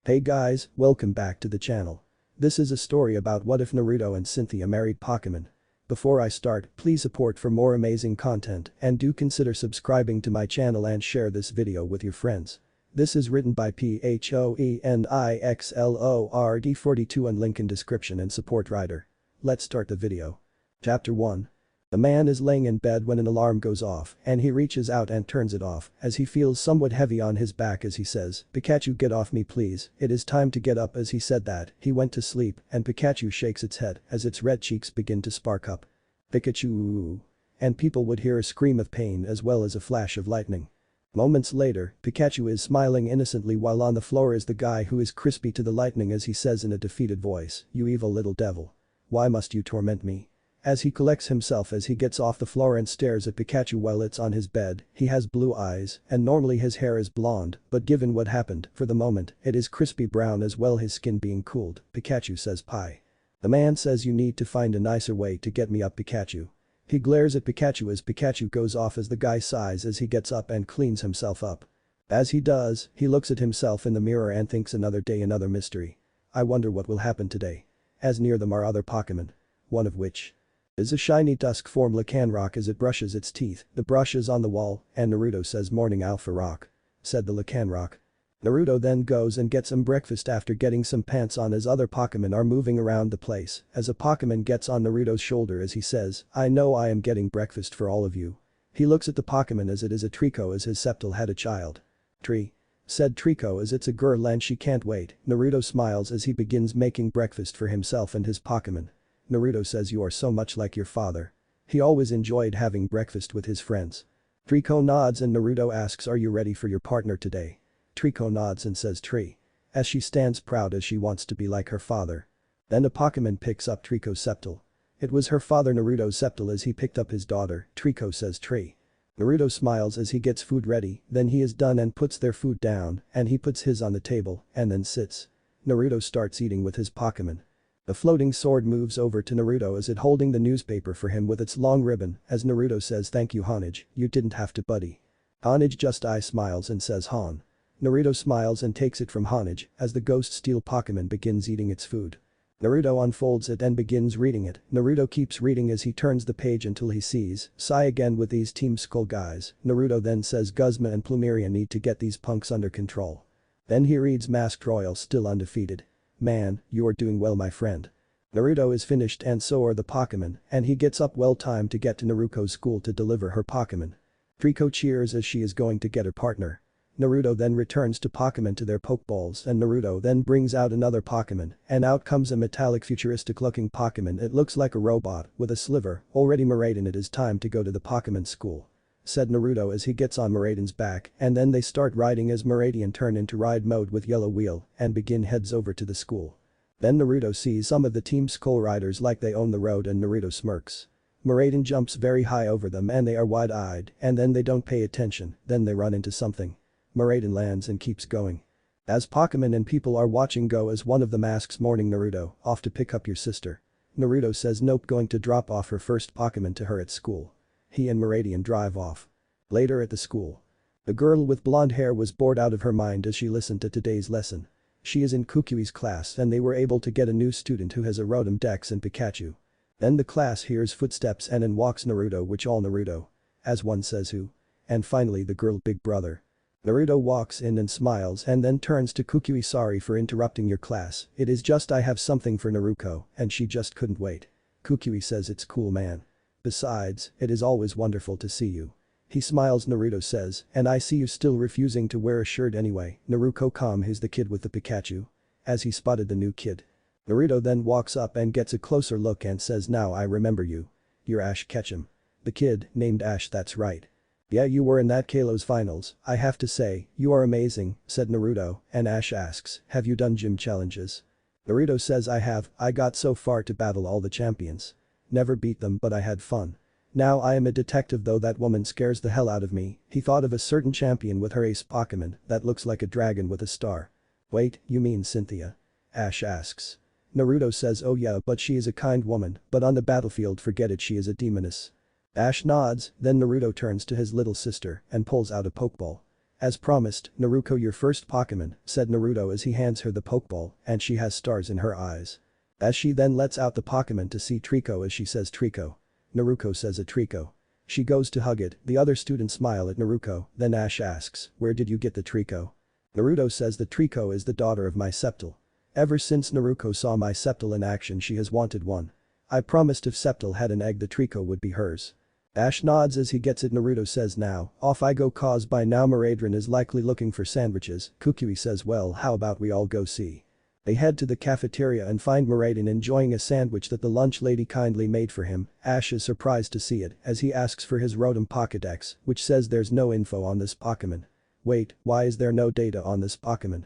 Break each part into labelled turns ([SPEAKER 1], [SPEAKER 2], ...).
[SPEAKER 1] Hey guys, welcome back to the channel. This is a story about what if Naruto and Cynthia married Pokemon. Before I start, please support for more amazing content and do consider subscribing to my channel and share this video with your friends. This is written by PHOENIXLORD42 and link in description and support writer. Let's start the video. Chapter 1. The man is laying in bed when an alarm goes off and he reaches out and turns it off as he feels somewhat heavy on his back as he says, "Pikachu, get off me please, it is time to get up." As he said that, he went to sleep and Pikachu shakes its head as its red cheeks begin to spark up. "Pikachu!" And people would hear a scream of pain as well as a flash of lightning. Moments later, Pikachu is smiling innocently while on the floor is the guy who is crispy to the lightning as he says in a defeated voice, "You evil little devil. Why must you torment me?" As he collects himself as he gets off the floor and stares at Pikachu while it's on his bed, he has blue eyes and normally his hair is blonde, but given what happened, for the moment, it is crispy brown as well his skin being cooled. Pikachu says pie. The man says you need to find a nicer way to get me up Pikachu. He glares at Pikachu as Pikachu goes off as the guy sighs as he gets up and cleans himself up. As he does, he looks at himself in the mirror and thinks another day another mystery. I wonder what will happen today. As near them are other Pokemon. One of which is a shiny dusk form Lycanroc as it brushes its teeth, the brush is on the wall, and Naruto says morning Alpha Rock. Said the Lycanroc. Naruto then goes and gets some breakfast after getting some pants on as other Pokemon are moving around the place, as a Pokemon gets on Naruto's shoulder as he says, "I know I am getting breakfast for all of you." He looks at the Pokemon as it is a Trico as his Sceptile had a child. "Tree." Said Trico as it's a girl and she can't wait. Naruto smiles as he begins making breakfast for himself and his Pokemon. Naruto says you are so much like your father. He always enjoyed having breakfast with his friends. Trico nods and Naruto asks, "Are you ready for your partner today?" Trico nods and says Tree. As she stands proud as she wants to be like her father. Then a Pokemon picks up Trico's Sceptile. It was her father Naruto's Sceptile as he picked up his daughter. Trico says Tree. Naruto smiles as he gets food ready, then he is done and puts their food down and he puts his on the table and then sits. Naruto starts eating with his Pokemon. The floating sword moves over to Naruto as it holding the newspaper for him with its long ribbon as Naruto says thank you Honage, you didn't have to buddy. Honage just smiles and says Hon. Naruto smiles and takes it from Honage as the ghost steel Pokemon begins eating its food. Naruto unfolds it and begins reading it. Naruto keeps reading as he turns the page until he sees, "Sigh again with these Team Skull guys." Naruto then says Guzma and Plumeria need to get these punks under control. Then he reads Masked Royal still undefeated. "Man, you are doing well my friend." Naruto is finished and so are the Pokemon and he gets up well timed to get to Naruto's school to deliver her Pokemon. Trico cheers as she is going to get her partner. Naruto then returns to Pokemon to their Pokeballs and Naruto then brings out another Pokemon and out comes a metallic futuristic looking Pokemon. It looks like a robot with a sliver. Already Miraidon, it is time to go to the Pokemon school. Said Naruto as he gets on Miraidon's back and then they start riding as Miraidon turn into ride mode with yellow wheel and begin heads over to the school. Then Naruto sees some of the Team Skull riders like they own the road and Naruto smirks. Miraidon jumps very high over them and they are wide-eyed and then they don't pay attention, then they run into something. Miraidon lands and keeps going. As Pokemon and people are watching go as one of them asks morning Naruto, off to pick up your sister. Naruto says nope, going to drop off her first Pokemon to her at school. He and Miraidon drive off. Later at the school. The girl with blonde hair was bored out of her mind as she listened to today's lesson. She is in Kuki's class and they were able to get a new student who has a Rotom Dex and Pikachu. Then the class hears footsteps and in walks Naruto, which all Naruto. As one says who. And finally the girl big brother. Naruto walks in and smiles and then turns to Kukui, "Sorry for interrupting your class, it is just I have something for Naruto and she just couldn't wait." Kukui says it's cool man. Besides, it is always wonderful to see you. He smiles. Naruto says, "And I see you still refusing to wear a shirt anyway." Naruto he's the kid with the Pikachu. As he spotted the new kid. Naruto then walks up and gets a closer look and says, "Now I remember you. You're Ash Ketchum." The kid, named Ash, "That's right. Yeah, you were in that Kalo's finals. I have to say, you are amazing," said Naruto, and Ash asks, "Have you done gym challenges?" Naruto says, "I have, I got so far to battle all the champions. Never beat them but I had fun. Now I am a detective though that woman scares the hell out of me." He thought of a certain champion with her ace Pokemon that looks like a dragon with a star. "Wait, you mean Cynthia?" Ash asks. Naruto says, "Oh yeah, but she is a kind woman, but on the battlefield forget it, she is a demoness." Ash nods, then Naruto turns to his little sister and pulls out a Pokeball. As promised, Naruto your first Pokemon, said Naruto as he hands her the Pokeball, and she has stars in her eyes. As she then lets out the Pokemon to see Trico as she says Trico. Naruto says a Trico. She goes to hug it, the other students smile at Naruto, then Ash asks, where did you get the Trico? Naruto says the Trico is the daughter of my Sceptile. Ever since Naruto saw my Sceptile in action she has wanted one. I promised if Sceptile had an egg the Trico would be hers. Ash nods as he gets it. Naruto says now, off I go cause by now Miraidon is likely looking for sandwiches. Kukui says well how about we all go see. They head to the cafeteria and find Miraidon enjoying a sandwich that the lunch lady kindly made for him. Ash is surprised to see it as he asks for his Rotom Pokédex, which says there's no info on this Pokemon. Wait, why is there no data on this Pokemon?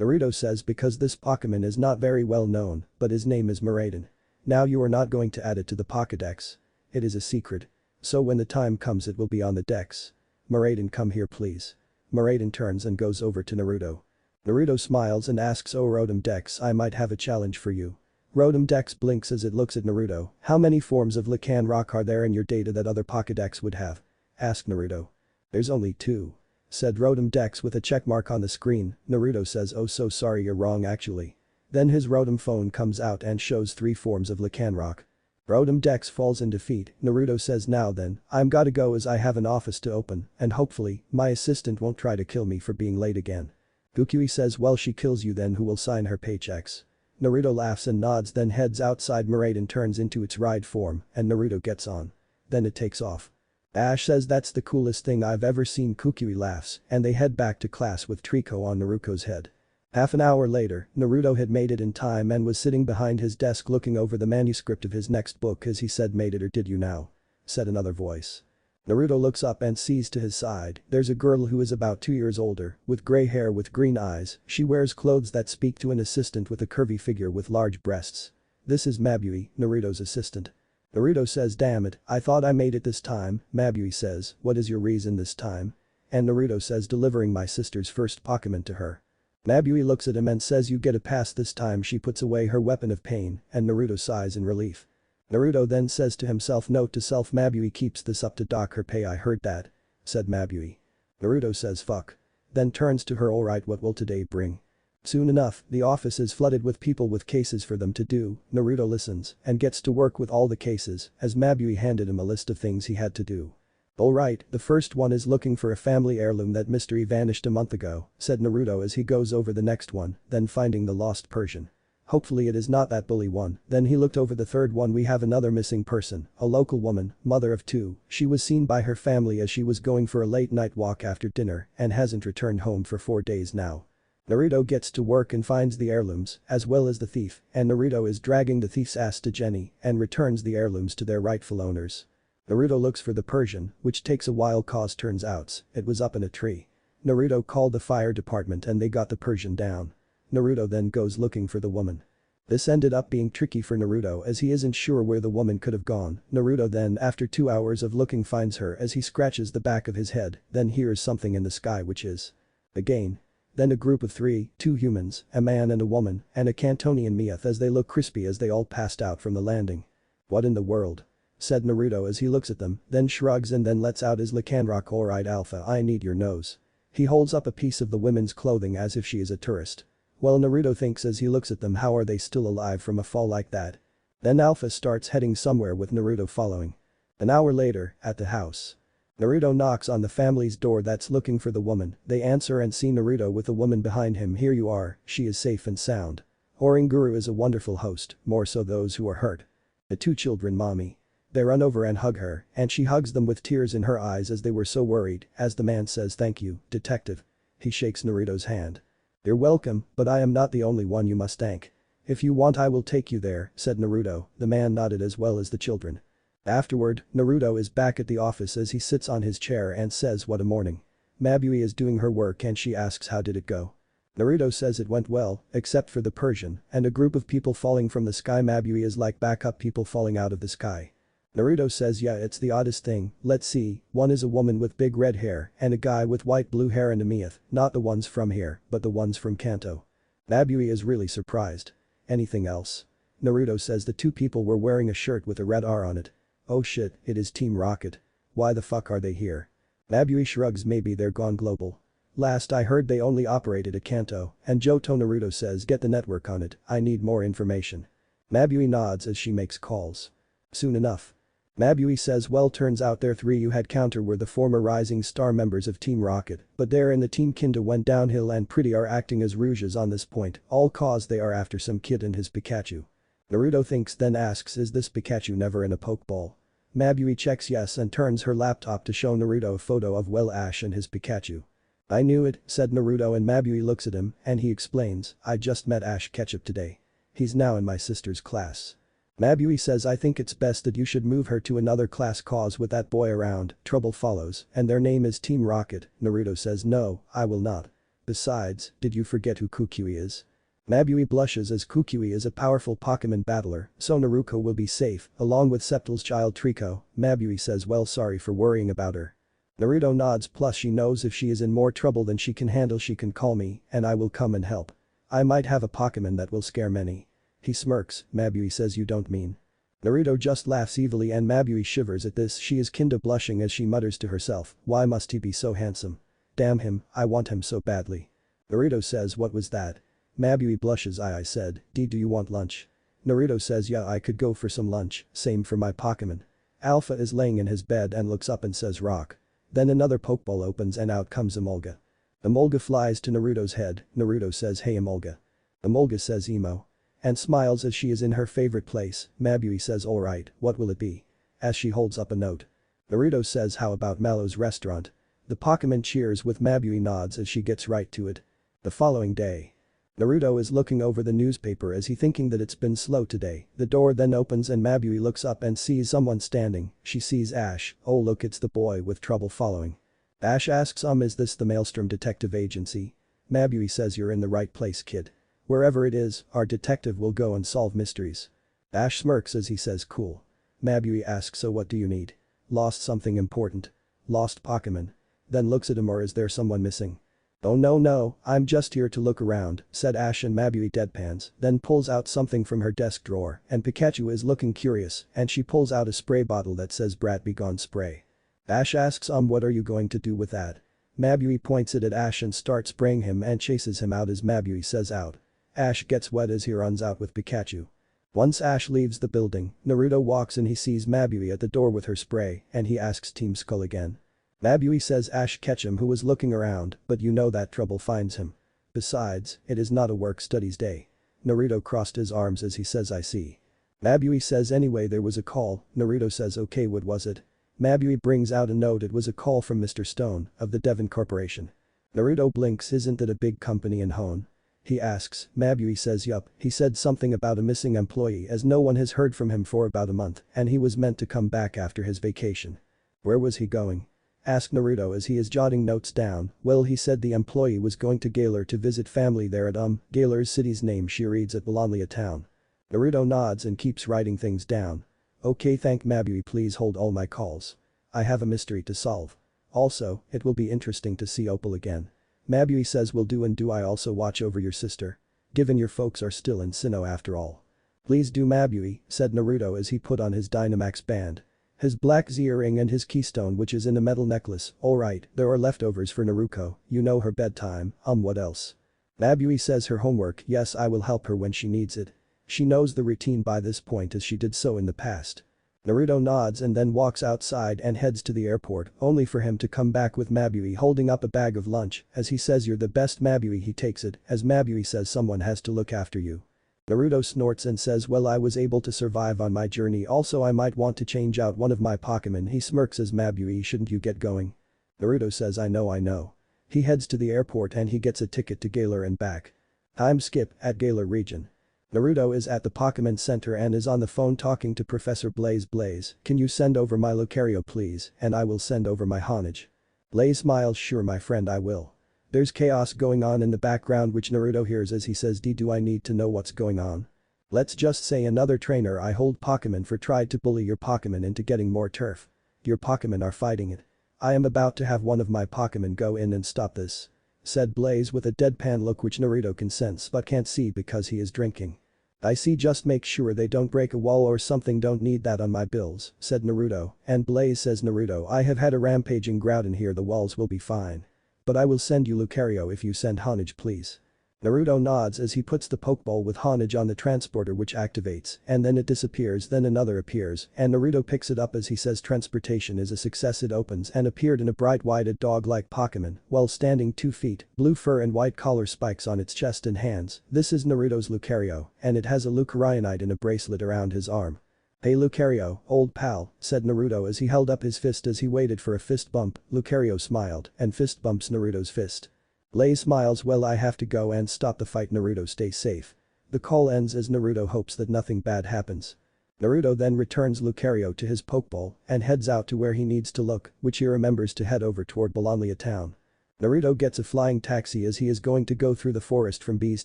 [SPEAKER 1] Naruto says because this Pokemon is not very well known, but his name is Miraidon. Now you are not going to add it to the Pokédex. It is a secret. So when the time comes it will be on the dex. Miraidon come here please. Miraidon turns and goes over to Naruto. Naruto smiles and asks oh Rotom Dex I might have a challenge for you. Rotom Dex blinks as it looks at Naruto. How many forms of Lycanroc are there in your data that other Pokédex would have? Asked Naruto. There's only 2. Said Rotom Dex with a checkmark on the screen. Naruto says oh so sorry you're wrong actually. Then his Rotom phone comes out and shows 3 forms of Lycanroc. Rotom Dex falls in defeat. Naruto says now then, I'm gotta go as I have an office to open and hopefully, my assistant won't try to kill me for being late again. Kukui says well she kills you then who will sign her paychecks? Naruto laughs and nods then heads outside. Miraidon turns into its ride form and Naruto gets on. Then it takes off. Ash says that's the coolest thing I've ever seen. Kukui laughs and they head back to class with Trico on Naruto's head. Half an hour later, Naruto had made it in time and was sitting behind his desk looking over the manuscript of his next book as he said made it or did you now? Said another voice. Naruto looks up and sees to his side, there's a girl who is about 2 years older, with gray hair with green eyes, she wears clothes that speak to an assistant with a curvy figure with large breasts. This is Mabui, Naruto's assistant. Naruto says damn it, I thought I made it this time. Mabui says, what is your reason this time? And Naruto says delivering my sister's first Pokemon to her. Mabui looks at him and says you get a pass this time. She puts away her weapon of pain and Naruto sighs in relief. Naruto then says to himself note to self Mabui keeps this up to dock her pay I heard that. Said Mabui. Naruto says fuck. Then turns to her alright what will today bring? Soon enough, the office is flooded with people with cases for them to do. Naruto listens and gets to work with all the cases as Mabui handed him a list of things he had to do. Alright, the first one is looking for a family heirloom that mystery vanished a month ago, said Naruto as he goes over the next one, then finding the lost Persian. Hopefully it is not that bully one. Then he looked over the third one. We have another missing person, a local woman, mother of 2. She was seen by her family as she was going for a late night walk after dinner and hasn't returned home for 4 days now. Naruto gets to work and finds the heirlooms, as well as the thief, and Naruto is dragging the thief's ass to Jenny and returns the heirlooms to their rightful owners. Naruto looks for the Persian, which takes a while cause turns out it was up in a tree. Naruto called the fire department and they got the Persian down. Naruto then goes looking for the woman. This ended up being tricky for Naruto as he isn't sure where the woman could have gone. Naruto then after 2 hours of looking finds her as he scratches the back of his head, then hears something in the sky which is again. Then a group of 3, 2 humans, a man and a woman, and a Cantonian Meowth as they look crispy as they all passed out from the landing. What in the world? Said Naruto as he looks at them, then shrugs and then lets out his Lycanroc alright Alpha I need your nose. He holds up a piece of the women's clothing as if she is a tourist. Well Naruto thinks as he looks at them how are they still alive from a fall like that? Then Alpha starts heading somewhere with Naruto following. An hour later, at the house. Naruto knocks on the family's door that's looking for the woman, they answer and see Naruto with the woman behind him. Here you are, she is safe and sound. Oranguru is a wonderful host, more so those who are hurt. The 2 children mommy. They run over and hug her, and she hugs them with tears in her eyes as they were so worried, as the man says thank you, detective. He shakes Naruto's hand. You're welcome, but I am not the only one you must thank. If you want I will take you there, said Naruto. The man nodded as well as the children. Afterward, Naruto is back at the office as he sits on his chair and says what a morning. Mabui is doing her work and she asks how did it go. Naruto says it went well, except for the Persian and a group of people falling from the sky. Mabui is like backup people falling out of the sky. Naruto says yeah it's the oddest thing, let's see, one is a woman with big red hair and a guy with white blue hair and a Meowth, not the ones from here, but the ones from Kanto. Mabui is really surprised. Anything else? Naruto says the 2 people were wearing a shirt with a red R on it. Oh shit, it is Team Rocket. Why the fuck are they here? Mabui shrugs maybe they're gone global. Last I heard they only operated a Kanto, and Johto. Naruto says get the network on it, I need more information. Mabui nods as she makes calls. Soon enough. Mabui says well turns out their three you had counter were the former Rising Star members of Team Rocket, but there in the Team Kinda went downhill and Pretty are acting as rouges on this point, all cause they are after some kid and his Pikachu. Naruto thinks then asks is this Pikachu never in a Pokeball? Mabui checks yes and turns her laptop to show Naruto a photo of Ash and his Pikachu. I knew it, said Naruto and Mabui looks at him and he explains, I just met Ash Ketchup today. He's now in my sister's class. Mabui says I think it's best that you should move her to another class cause with that boy around, trouble follows, and their name is Team Rocket. Naruto says no, I will not. Besides, did you forget who Kukui is? Mabui blushes as Kukui is a powerful Pokemon battler, so Naruto will be safe, along with Sceptile's child Trico. Mabui says well sorry for worrying about her. Naruto nods plus she knows if she is in more trouble than she can handle she can call me, and I will come and help. I might have a Pokemon that will scare many. He smirks, Mabui says you don't mean. Naruto just laughs evilly and Mabui shivers at this she is kinda blushing as she mutters to herself, why must he be so handsome? Damn him, I want him so badly. Naruto says what was that? Mabui blushes I said, do you want lunch? Naruto says yeah I could go for some lunch, same for my Pokemon. Alpha is laying in his bed and looks up and says rock. Then another Pokeball opens and out comes Emolga. Emolga flies to Naruto's head, Naruto says hey Emolga. Emolga says emo. And smiles as she is in her favorite place. Mabui says alright, what will it be? As she holds up a note. Naruto says how about Mallow's restaurant? The Pokemon cheers with Mabui nods as she gets right to it. The following day. Naruto is looking over the newspaper as he thinking that it's been slow today. The door then opens and Mabui looks up and sees someone standing. She sees Ash, oh look it's the boy with trouble following. Ash asks is this the Maelstrom Detective Agency? Mabui says you're in the right place kid. Wherever it is, our detective will go and solve mysteries. Ash smirks as he says cool. Mabui asks so what do you need? Lost something important. Lost Pokemon. Then looks at him or is there someone missing? Oh no, I'm just here to look around, said Ash and Mabui deadpans, then pulls out something from her desk drawer and Pikachu is looking curious and she pulls out a spray bottle that says Brat Be Gone spray. Ash asks what are you going to do with that? Mabui points it at Ash and starts spraying him and chases him out as Mabui says out. Ash gets wet as he runs out with Pikachu. Once Ash leaves the building, Naruto walks and he sees Mabui at the door with her spray and he asks Team Skull again. Mabui says Ash Ketchum who was looking around but you know that trouble finds him. Besides, it is not a work studies day. Naruto crossed his arms as he says I see. Mabui says anyway there was a call, Naruto says okay what was it? Mabui brings out a note it was a call from Mr. Stone of the Devon Corporation. Naruto blinks isn't that a big company in Hone? He asks, Mabui says yup, he said something about a missing employee as no one has heard from him for about a month and he was meant to come back after his vacation. Where was he going? Asked Naruto as he is jotting notes down, well he said the employee was going to Galar to visit family there at Galar's city's name she reads at Bolonlia town. Naruto nods and keeps writing things down. Okay thank Mabui please hold all my calls. I have a mystery to solve. Also, it will be interesting to see Opal again. Mabui says will do and do I also watch over your sister? Given your folks are still in Sinnoh after all. Please do Mabui, said Naruto as he put on his Dynamax band. His black Z-ring and his keystone which is in a metal necklace, alright, there are leftovers for Naruko, you know her bedtime, what else? Mabui says her homework, yes I will help her when she needs it. She knows the routine by this point as she did so in the past. Naruto nods and then walks outside and heads to the airport only for him to come back with Mabui holding up a bag of lunch as he says you're the best Mabui he takes it as Mabui says someone has to look after you. Naruto snorts and says well I was able to survive on my journey also I might want to change out one of my Pokemon he smirks as Mabui shouldn't you get going? Naruto says I know. He heads to the airport and he gets a ticket to Galar and back. Time skip at Galar region. Naruto is at the Pokemon Center and is on the phone talking to Professor Blaze. Can you send over my Lucario please and I will send over my Honage. Blaze smiles sure my friend I will. There's chaos going on in the background which Naruto hears as he says do I need to know what's going on? Let's just say another trainer I hold Pokemon for tried to bully your Pokemon into getting more turf. Your Pokemon are fighting it. I am about to have one of my Pokemon go in and stop this. Said Blaze with a deadpan look which Naruto can sense but can't see because he is drinking. I see just make sure they don't break a wall or something don't need that on my bills, said Naruto, and Blaze says Naruto I have had a rampaging Groudon here the walls will be fine. But I will send you Lucario if you send Honage please. Naruto nods as he puts the Pokeball with Honage on the transporter which activates, and then it disappears, then another appears, and Naruto picks it up as he says transportation is a success. It opens and appeared in a bright white dog-like Pokemon, while standing 2 feet, blue fur and white collar spikes on its chest and hands. This is Naruto's Lucario, and it has a Lucarionite in a bracelet around his arm. "Hey Lucario, old pal," said Naruto as he held up his fist as he waited for a fist bump. Lucario smiled and fist bumps Naruto's fist. Lay smiles. "Well, I have to go and stop the fight. Naruto, stay safe." The call ends as Naruto hopes that nothing bad happens. Naruto then returns Lucario to his Pokeball and heads out to where he needs to look, which he remembers to head over toward Bologna town. Naruto gets a flying taxi as he is going to go through the forest from B's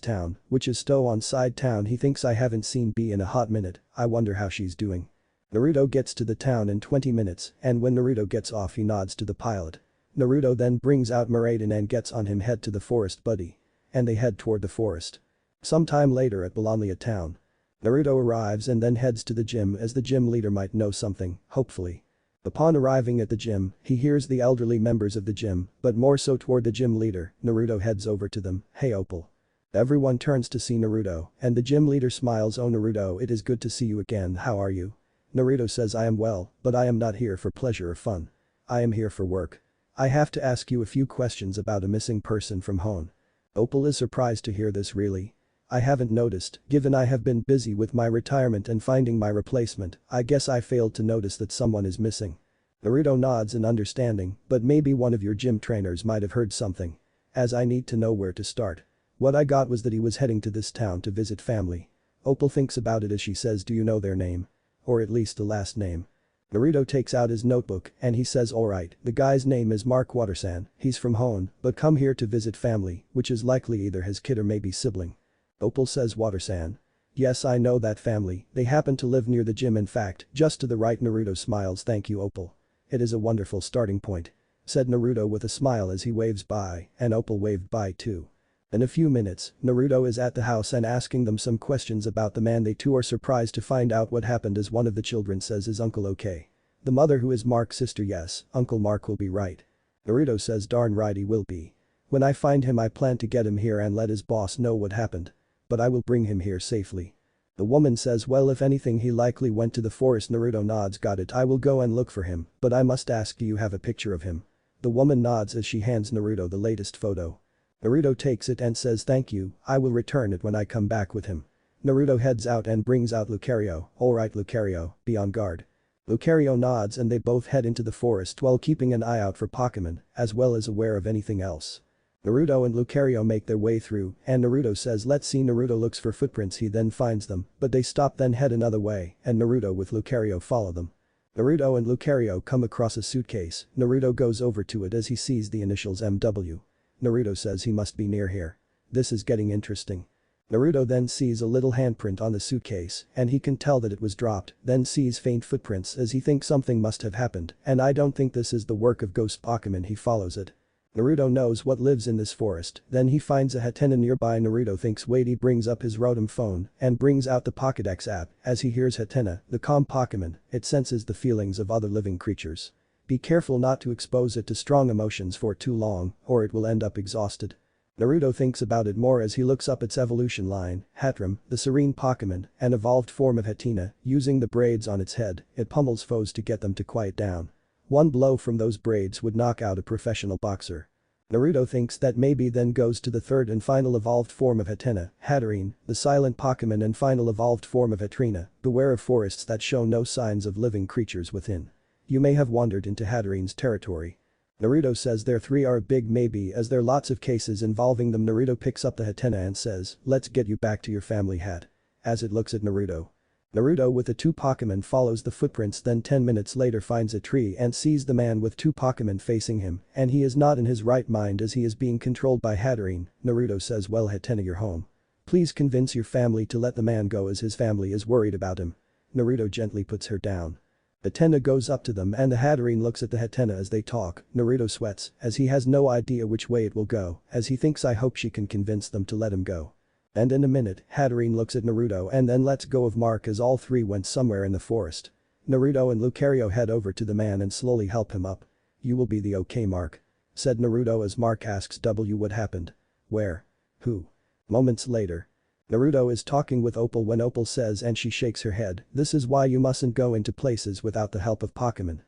[SPEAKER 1] town, which is Stow on side town. He thinks I haven't seen B in a hot minute, I wonder how she's doing. Naruto gets to the town in 20 minutes and when Naruto gets off he nods to the pilot. Naruto then brings out Miraidon and gets on him head to the forest buddy. And they head toward the forest. Sometime later at Bologna town. Naruto arrives and then heads to the gym as the gym leader might know something, hopefully. Upon arriving at the gym, he hears the elderly members of the gym, but more so toward the gym leader. Naruto heads over to them. "Hey Opal." Everyone turns to see Naruto, and the gym leader smiles. "Oh Naruto, it is good to see you again, how are you?" Naruto says, "I am well, but I am not here for pleasure or fun. I am here for work. I have to ask you a few questions about a missing person from Hone." Opal is surprised to hear this. "Really? I haven't noticed, given I have been busy with my retirement and finding my replacement. I guess I failed to notice that someone is missing." Naruto nods in understanding, "But maybe one of your gym trainers might have heard something. As I need to know where to start. What I got was that he was heading to this town to visit family." Opal thinks about it as she says, "Do you know their name? Or at least the last name?" Naruto takes out his notebook and he says, "Alright, the guy's name is Mark Watersan, he's from Hone, but come here to visit family, which is likely either his kid or maybe sibling." Opal says, "Watersan? Yes, I know that family, they happen to live near the gym, in fact, just to the right." Naruto smiles. "Thank you Opal. It is a wonderful starting point," said Naruto with a smile as he waves bye, and Opal waved bye too. In a few minutes, Naruto is at the house and asking them some questions about the man. They too are surprised to find out what happened as one of the children says, "Is Uncle okay?" The mother, who is Mark's sister, "Yes, Uncle Mark will be right." Naruto says, "Darn right he will be. When I find him I plan to get him here and let his boss know what happened. But I will bring him here safely." The woman says, "Well, if anything he likely went to the forest." Naruto nods. "Got it, I will go and look for him, but I must ask, do you have a picture of him?" The woman nods as she hands Naruto the latest photo. Naruto takes it and says, "Thank you, I will return it when I come back with him." Naruto heads out and brings out Lucario. "Alright Lucario, be on guard." Lucario nods and they both head into the forest while keeping an eye out for Pokemon, as well as aware of anything else. Naruto and Lucario make their way through, and Naruto says, "Let's see." Naruto looks for footprints, he then finds them, but they stop then head another way, and Naruto with Lucario follow them. Naruto and Lucario come across a suitcase. Naruto goes over to it as he sees the initials MW. Naruto says he must be near here. This is getting interesting. Naruto then sees a little handprint on the suitcase and he can tell that it was dropped, then sees faint footprints as he thinks something must have happened, and I don't think this is the work of ghost Pokemon. He follows it. Naruto knows what lives in this forest, then he finds a Hatena nearby. Naruto thinks, wait, he brings up his Rotom phone and brings out the Pokédex app as he hears Hatena, the calm Pokemon, it senses the feelings of other living creatures. Be careful not to expose it to strong emotions for too long or it will end up exhausted. Naruto thinks about it more as he looks up its evolution line. Hatram, the serene Pokemon, an evolved form of Hatena, using the braids on its head, it pummels foes to get them to quiet down. One blow from those braids would knock out a professional boxer. Naruto thinks that maybe, then goes to the third and final evolved form of Hatena, Hatterene, the silent Pokemon and final evolved form of Hatrina. Beware of forests that show no signs of living creatures within. You may have wandered into Hatterene's territory. Naruto says their three are a big maybe as there are lots of cases involving them. Naruto picks up the Hatena and says, let's get you back to your family, Hat. As it looks at Naruto. Naruto with the two Pokemon follows the footprints, then 10 minutes later finds a tree and sees the man with two Pokemon facing him, and he is not in his right mind as he is being controlled by Hatterene. Naruto says, well Hatena, you're home. Please convince your family to let the man go as his family is worried about him. Naruto gently puts her down. Hatena goes up to them and the Hatterene looks at the Hatena as they talk. Naruto sweats as he has no idea which way it will go as he thinks, I hope she can convince them to let him go. And in a minute, Hatterene looks at Naruto and then lets go of Mark as all three went somewhere in the forest. Naruto and Lucario head over to the man and slowly help him up. You will be the okay, Mark. said Naruto as Mark asks what happened. Where? Who? Moments later. Naruto is talking with Opal when Opal says and she shakes her head, this is why you mustn't go into places without the help of Pokemon.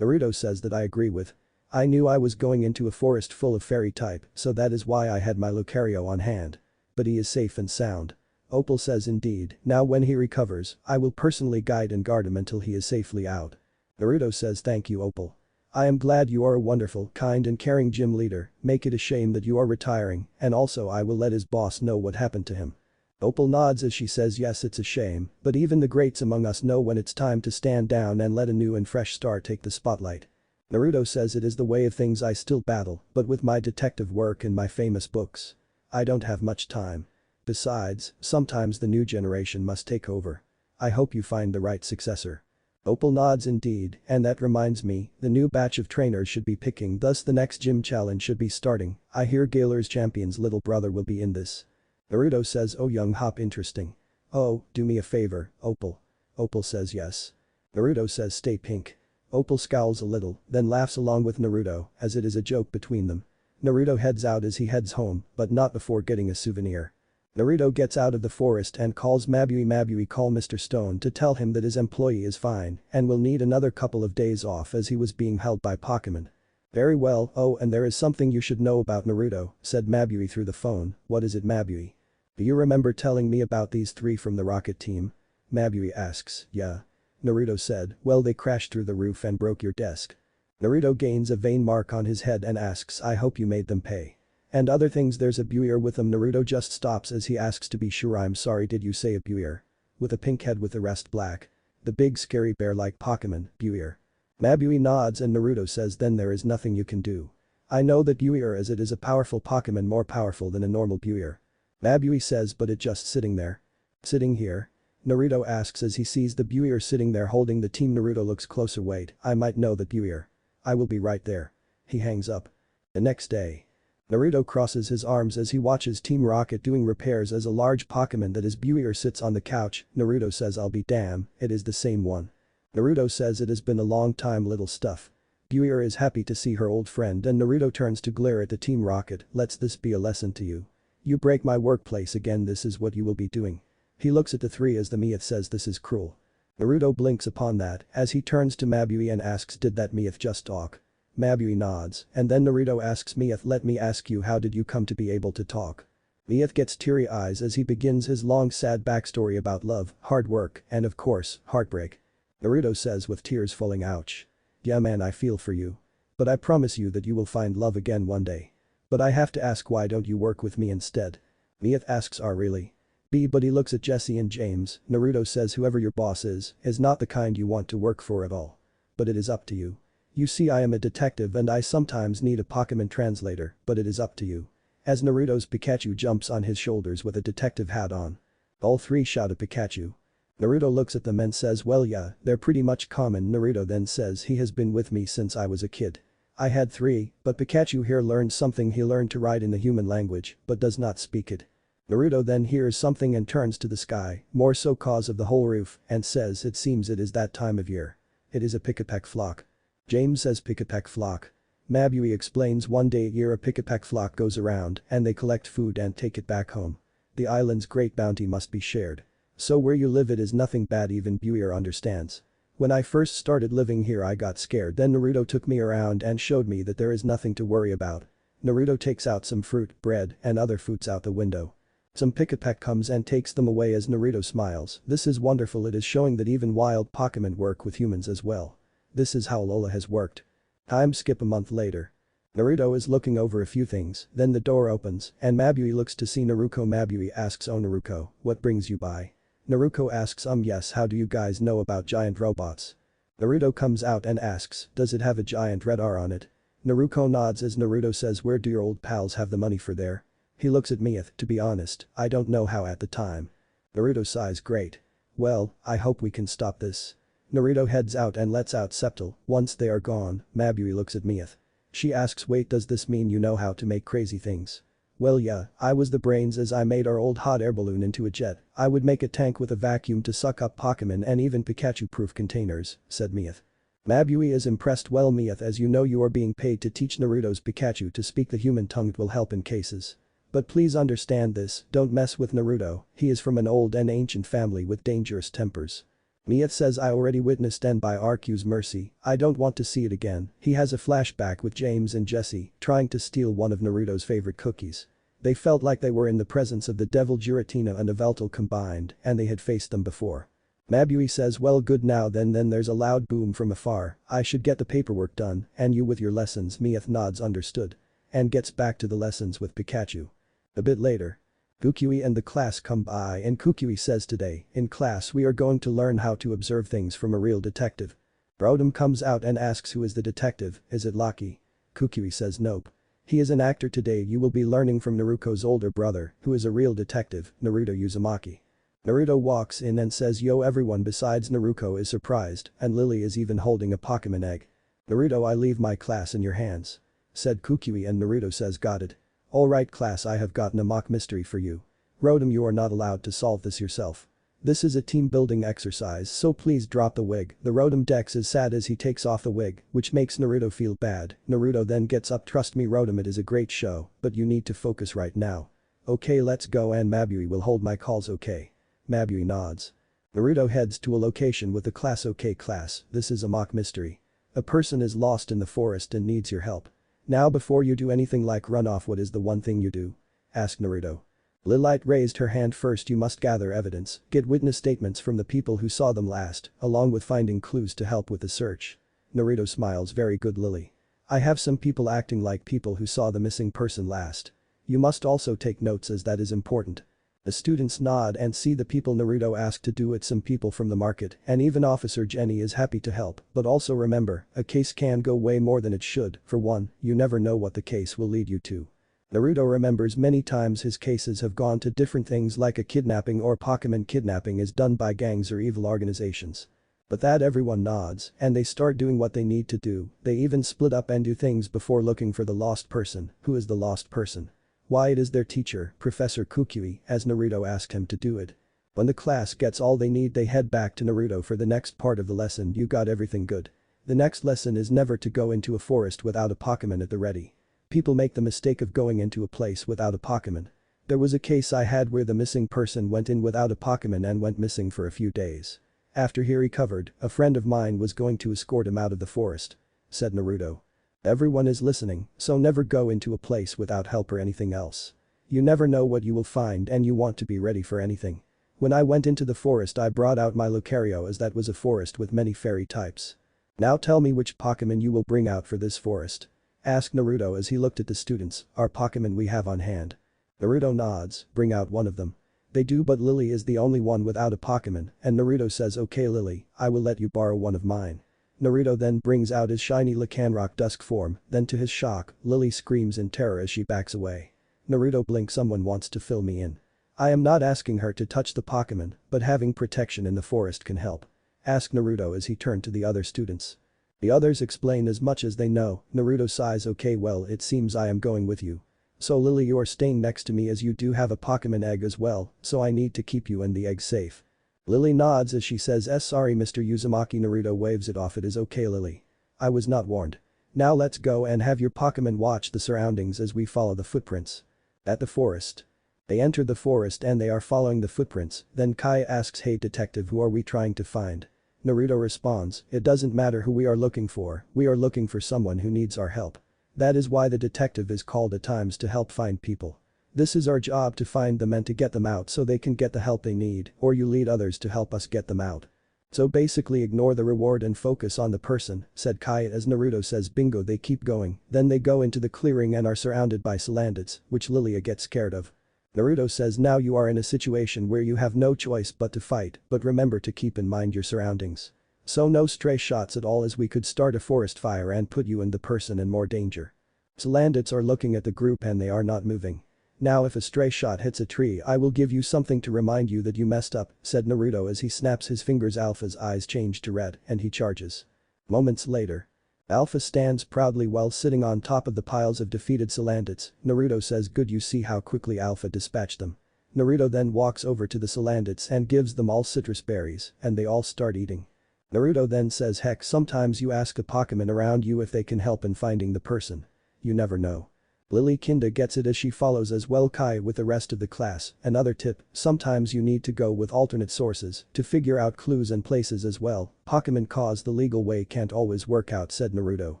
[SPEAKER 1] Naruto says that I agree with. I knew I was going into a forest full of fairy type, so that is why I had my Lucario on hand. But he is safe and sound. Opal says indeed, now when he recovers, I will personally guide and guard him until he is safely out. Naruto says thank you Opal. I am glad you are a wonderful, kind and caring gym leader, make it a shame that you are retiring, and also I will let his boss know what happened to him. Opal nods as she says yes it's a shame, but even the greats among us know when it's time to stand down and let a new and fresh star take the spotlight. Naruto says it is the way of things I still battle, but with my detective work and my famous books. I don't have much time. Besides, sometimes the new generation must take over. I hope you find the right successor. Opal nods indeed, and that reminds me, the new batch of trainers should be picking thus the next gym challenge should be starting, I hear Galar's champion's little brother will be in this. Naruto says oh young hop interesting. Oh, do me a favor, Opal. Opal says yes. Naruto says stay pink. Opal scowls a little, then laughs along with Naruto, as it is a joke between them. Naruto heads out as he heads home, but not before getting a souvenir. Naruto gets out of the forest and calls Mabui call Mr. Stone to tell him that his employee is fine and will need another couple of days off as he was being held by Pokemon. Very well, oh and there is something you should know about Naruto, said Mabui through the phone, what is it Mabui? Do you remember telling me about these three from the rocket team? Mabui asks, yeah. Naruto said, well they crashed through the roof and broke your desk. Naruto gains a vein mark on his head and asks I hope you made them pay. And other things there's a Buier with them Naruto just stops as he asks to be sure I'm sorry did you say a Buier? With a pink head with the rest black. The big scary bear-like Pokemon, Buier. Mabui nods and Naruto says then there is nothing you can do. I know that Buier as it is a powerful Pokemon more powerful than a normal Buier. Mabui says but it just sitting there. Sitting here? Naruto asks as he sees the Buier sitting there holding the team Naruto looks closer wait, I might know that Buier. I will be right there. He hangs up. The next day. Naruto crosses his arms as he watches Team Rocket doing repairs as a large Pokemon that is Buier sits on the couch, Naruto says I'll be damn, it is the same one. Naruto says it has been a long time little stuff. Buier is happy to see her old friend and Naruto turns to glare at the Team Rocket, lets this be a lesson to you. You break my workplace again this is what you will be doing. He looks at the three as the Meowth says this is cruel. Naruto blinks upon that as he turns to Mabui and asks did that Meowth just talk? Mabui nods, and then Naruto asks Meowth let me ask you how did you come to be able to talk? Meowth gets teary eyes as he begins his long sad backstory about love, hard work, and of course, heartbreak. Naruto says with tears falling ouch. Yeah man I feel for you. But I promise you that you will find love again one day. But I have to ask why don't you work with me instead? Meowth asks really? But he looks at Jesse and James, Naruto says whoever your boss is not the kind you want to work for at all. But it is up to you. You see I am a detective and I sometimes need a Pokemon translator, but it is up to you. As Naruto's Pikachu jumps on his shoulders with a detective hat on. All three shout at Pikachu. Naruto looks at them and says well yeah, they're pretty much common Naruto then says he has been with me since I was a kid. I had three, but Pikachu here learned something he learned to write in the human language, but does not speak it. Naruto then hears something and turns to the sky, more so cause of the whole roof, and says it seems it is that time of year. It is a Pikipek flock. James says Pikipek flock. Mabui explains one day a year a Pikipek flock goes around and they collect food and take it back home. The island's great bounty must be shared. So where you live it is nothing bad even Buier understands. When I first started living here I got scared then Naruto took me around and showed me that there is nothing to worry about. Naruto takes out some fruit, bread and other foods out the window. Some Pikipek comes and takes them away as Naruto smiles, this is wonderful it is showing that even wild Pokemon work with humans as well. This is how Alola has worked. Time skip a month later. Naruto is looking over a few things, then the door opens and Mabui looks to see Naruto Mabui asks oh Naruto, what brings you by? Naruto asks yes how do you guys know about giant robots? Naruto comes out and asks, does it have a giant red R on it? Naruto nods as Naruto says where do your old pals have the money for there? He looks at Meowth, to be honest, I don't know how at the time. Naruto sighs great. Well, I hope we can stop this. Naruto heads out and lets out Sceptile, once they are gone, Mabui looks at Meowth. She asks wait does this mean you know how to make crazy things? Well yeah, I was the brains as I made our old hot air balloon into a jet, I would make a tank with a vacuum to suck up Pokemon and even Pikachu-proof containers, said Meowth. Mabui is impressed. Well Miyeth, as you know you are being paid to teach Naruto's Pikachu to speak the human tongue. It will help in cases. But please understand this, don't mess with Naruto, he is from an old and ancient family with dangerous tempers. Miyeth says I already witnessed and by RQ's mercy, I don't want to see it again. He has a flashback with James and Jesse trying to steal one of Naruto's favorite cookies. They felt like they were in the presence of the devil Giratina and Yveltal combined and they had faced them before. Mabui says well good now then there's a loud boom from afar, I should get the paperwork done and you with your lessons. Miyeth nods understood. And gets back to the lessons with Pikachu. A bit later. Kukui and the class come by and Kukui says today, in class we are going to learn how to observe things from a real detective. Rotom comes out and asks who is the detective, is it Loki? Kukui says nope. He is an actor. Today you will be learning from Naruto's older brother, who is a real detective, Naruto Uzumaki. Naruto walks in and says yo everyone besides Naruto is surprised and Lily is even holding a Pokemon egg. Naruto I leave my class in your hands. Said Kukui and Naruto says got it. Alright class I have gotten a mock mystery for you. Rotom you are not allowed to solve this yourself. This is a team building exercise so please drop the wig. The Rotom Dex is sad as he takes off the wig, which makes Naruto feel bad. Naruto then gets up. Trust me Rotom it is a great show, but you need to focus right now. Okay let's go and Mabui will hold my calls okay. Mabui nods. Naruto heads to a location with the class. Okay class, this is a mock mystery. A person is lost in the forest and needs your help. Now before you do anything like run off what is the one thing you do? Asked Naruto. Lilite raised her hand. First you must gather evidence, get witness statements from the people who saw them last, along with finding clues to help with the search. Naruto smiles. Very good Lily. I have some people acting like people who saw the missing person last. You must also take notes as that is important. The students nod and see the people Naruto asked to do it. Some people from the market and even Officer Jenny is happy to help, but also remember, a case can go way more than it should. For one, you never know what the case will lead you to. Naruto remembers many times his cases have gone to different things like a kidnapping or Pokemon kidnapping is done by gangs or evil organizations. But that everyone nods and they start doing what they need to do. They even split up and do things before looking for the lost person. Who is the lost person? Why it is their teacher, Professor Kukui, as Naruto asked him to do it. When the class gets all they need they head back to Naruto for the next part of the lesson. You got everything good. The next lesson is never to go into a forest without a Pokemon at the ready. People make the mistake of going into a place without a Pokemon. There was a case I had where the missing person went in without a Pokemon and went missing for a few days. After he recovered, a friend of mine was going to escort him out of the forest. Said Naruto. Everyone is listening, so never go into a place without help or anything else. You never know what you will find and you want to be ready for anything. When I went into the forest I brought out my Lucario as that was a forest with many fairy types. Now tell me which Pokemon you will bring out for this forest. Asked Naruto as he looked at the students, our Pokemon we have on hand. Naruto nods, bring out one of them. They do but Lily is the only one without a Pokemon and Naruto says okay Lily, I will let you borrow one of mine. Naruto then brings out his shiny Lycanroc Dusk form, then to his shock, Lily screams in terror as she backs away. Naruto blinks. Someone wants to fill me in. I am not asking her to touch the Pokemon, but having protection in the forest can help. Asked Naruto as he turned to the other students. The others explain as much as they know. Naruto sighs. Okay well it seems I am going with you. So Lily you are staying next to me as you do have a Pokemon egg as well, so I need to keep you and the egg safe. Lily nods as she says sorry Mr. Uzumaki. Naruto waves it off. It is okay Lily. I was not warned. Now let's go and have your Pokemon watch the surroundings as we follow the footprints. At the forest. They enter the forest and they are following the footprints, then Kai asks hey detective who are we trying to find? Naruto responds, it doesn't matter who we are looking for someone who needs our help. That is why the detective is called at times to help find people. This is our job to find them and to get them out so they can get the help they need, or you lead others to help us get them out. So basically ignore the reward and focus on the person, said Kai as Naruto says bingo. They keep going, then they go into the clearing and are surrounded by Salandits, which Lilia gets scared of. Naruto says now you are in a situation where you have no choice but to fight, but remember to keep in mind your surroundings. So no stray shots at all as we could start a forest fire and put you and the person in more danger. Salandits are looking at the group and they are not moving. Now if a stray shot hits a tree I will give you something to remind you that you messed up, said Naruto as he snaps his fingers. Alpha's eyes change to red and he charges. Moments later. Alpha stands proudly while sitting on top of the piles of defeated Salandits. Naruto says good you see how quickly Alpha dispatched them. Naruto then walks over to the Salandits and gives them all citrus berries and they all start eating. Naruto then says heck sometimes you ask a Pokemon around you if they can help in finding the person. You never know. Lily Kinda gets it as she follows as well Kai with the rest of the class. Another tip, sometimes you need to go with alternate sources to figure out clues and places as well. Pokemon cause the legal way can't always work out, said Naruto.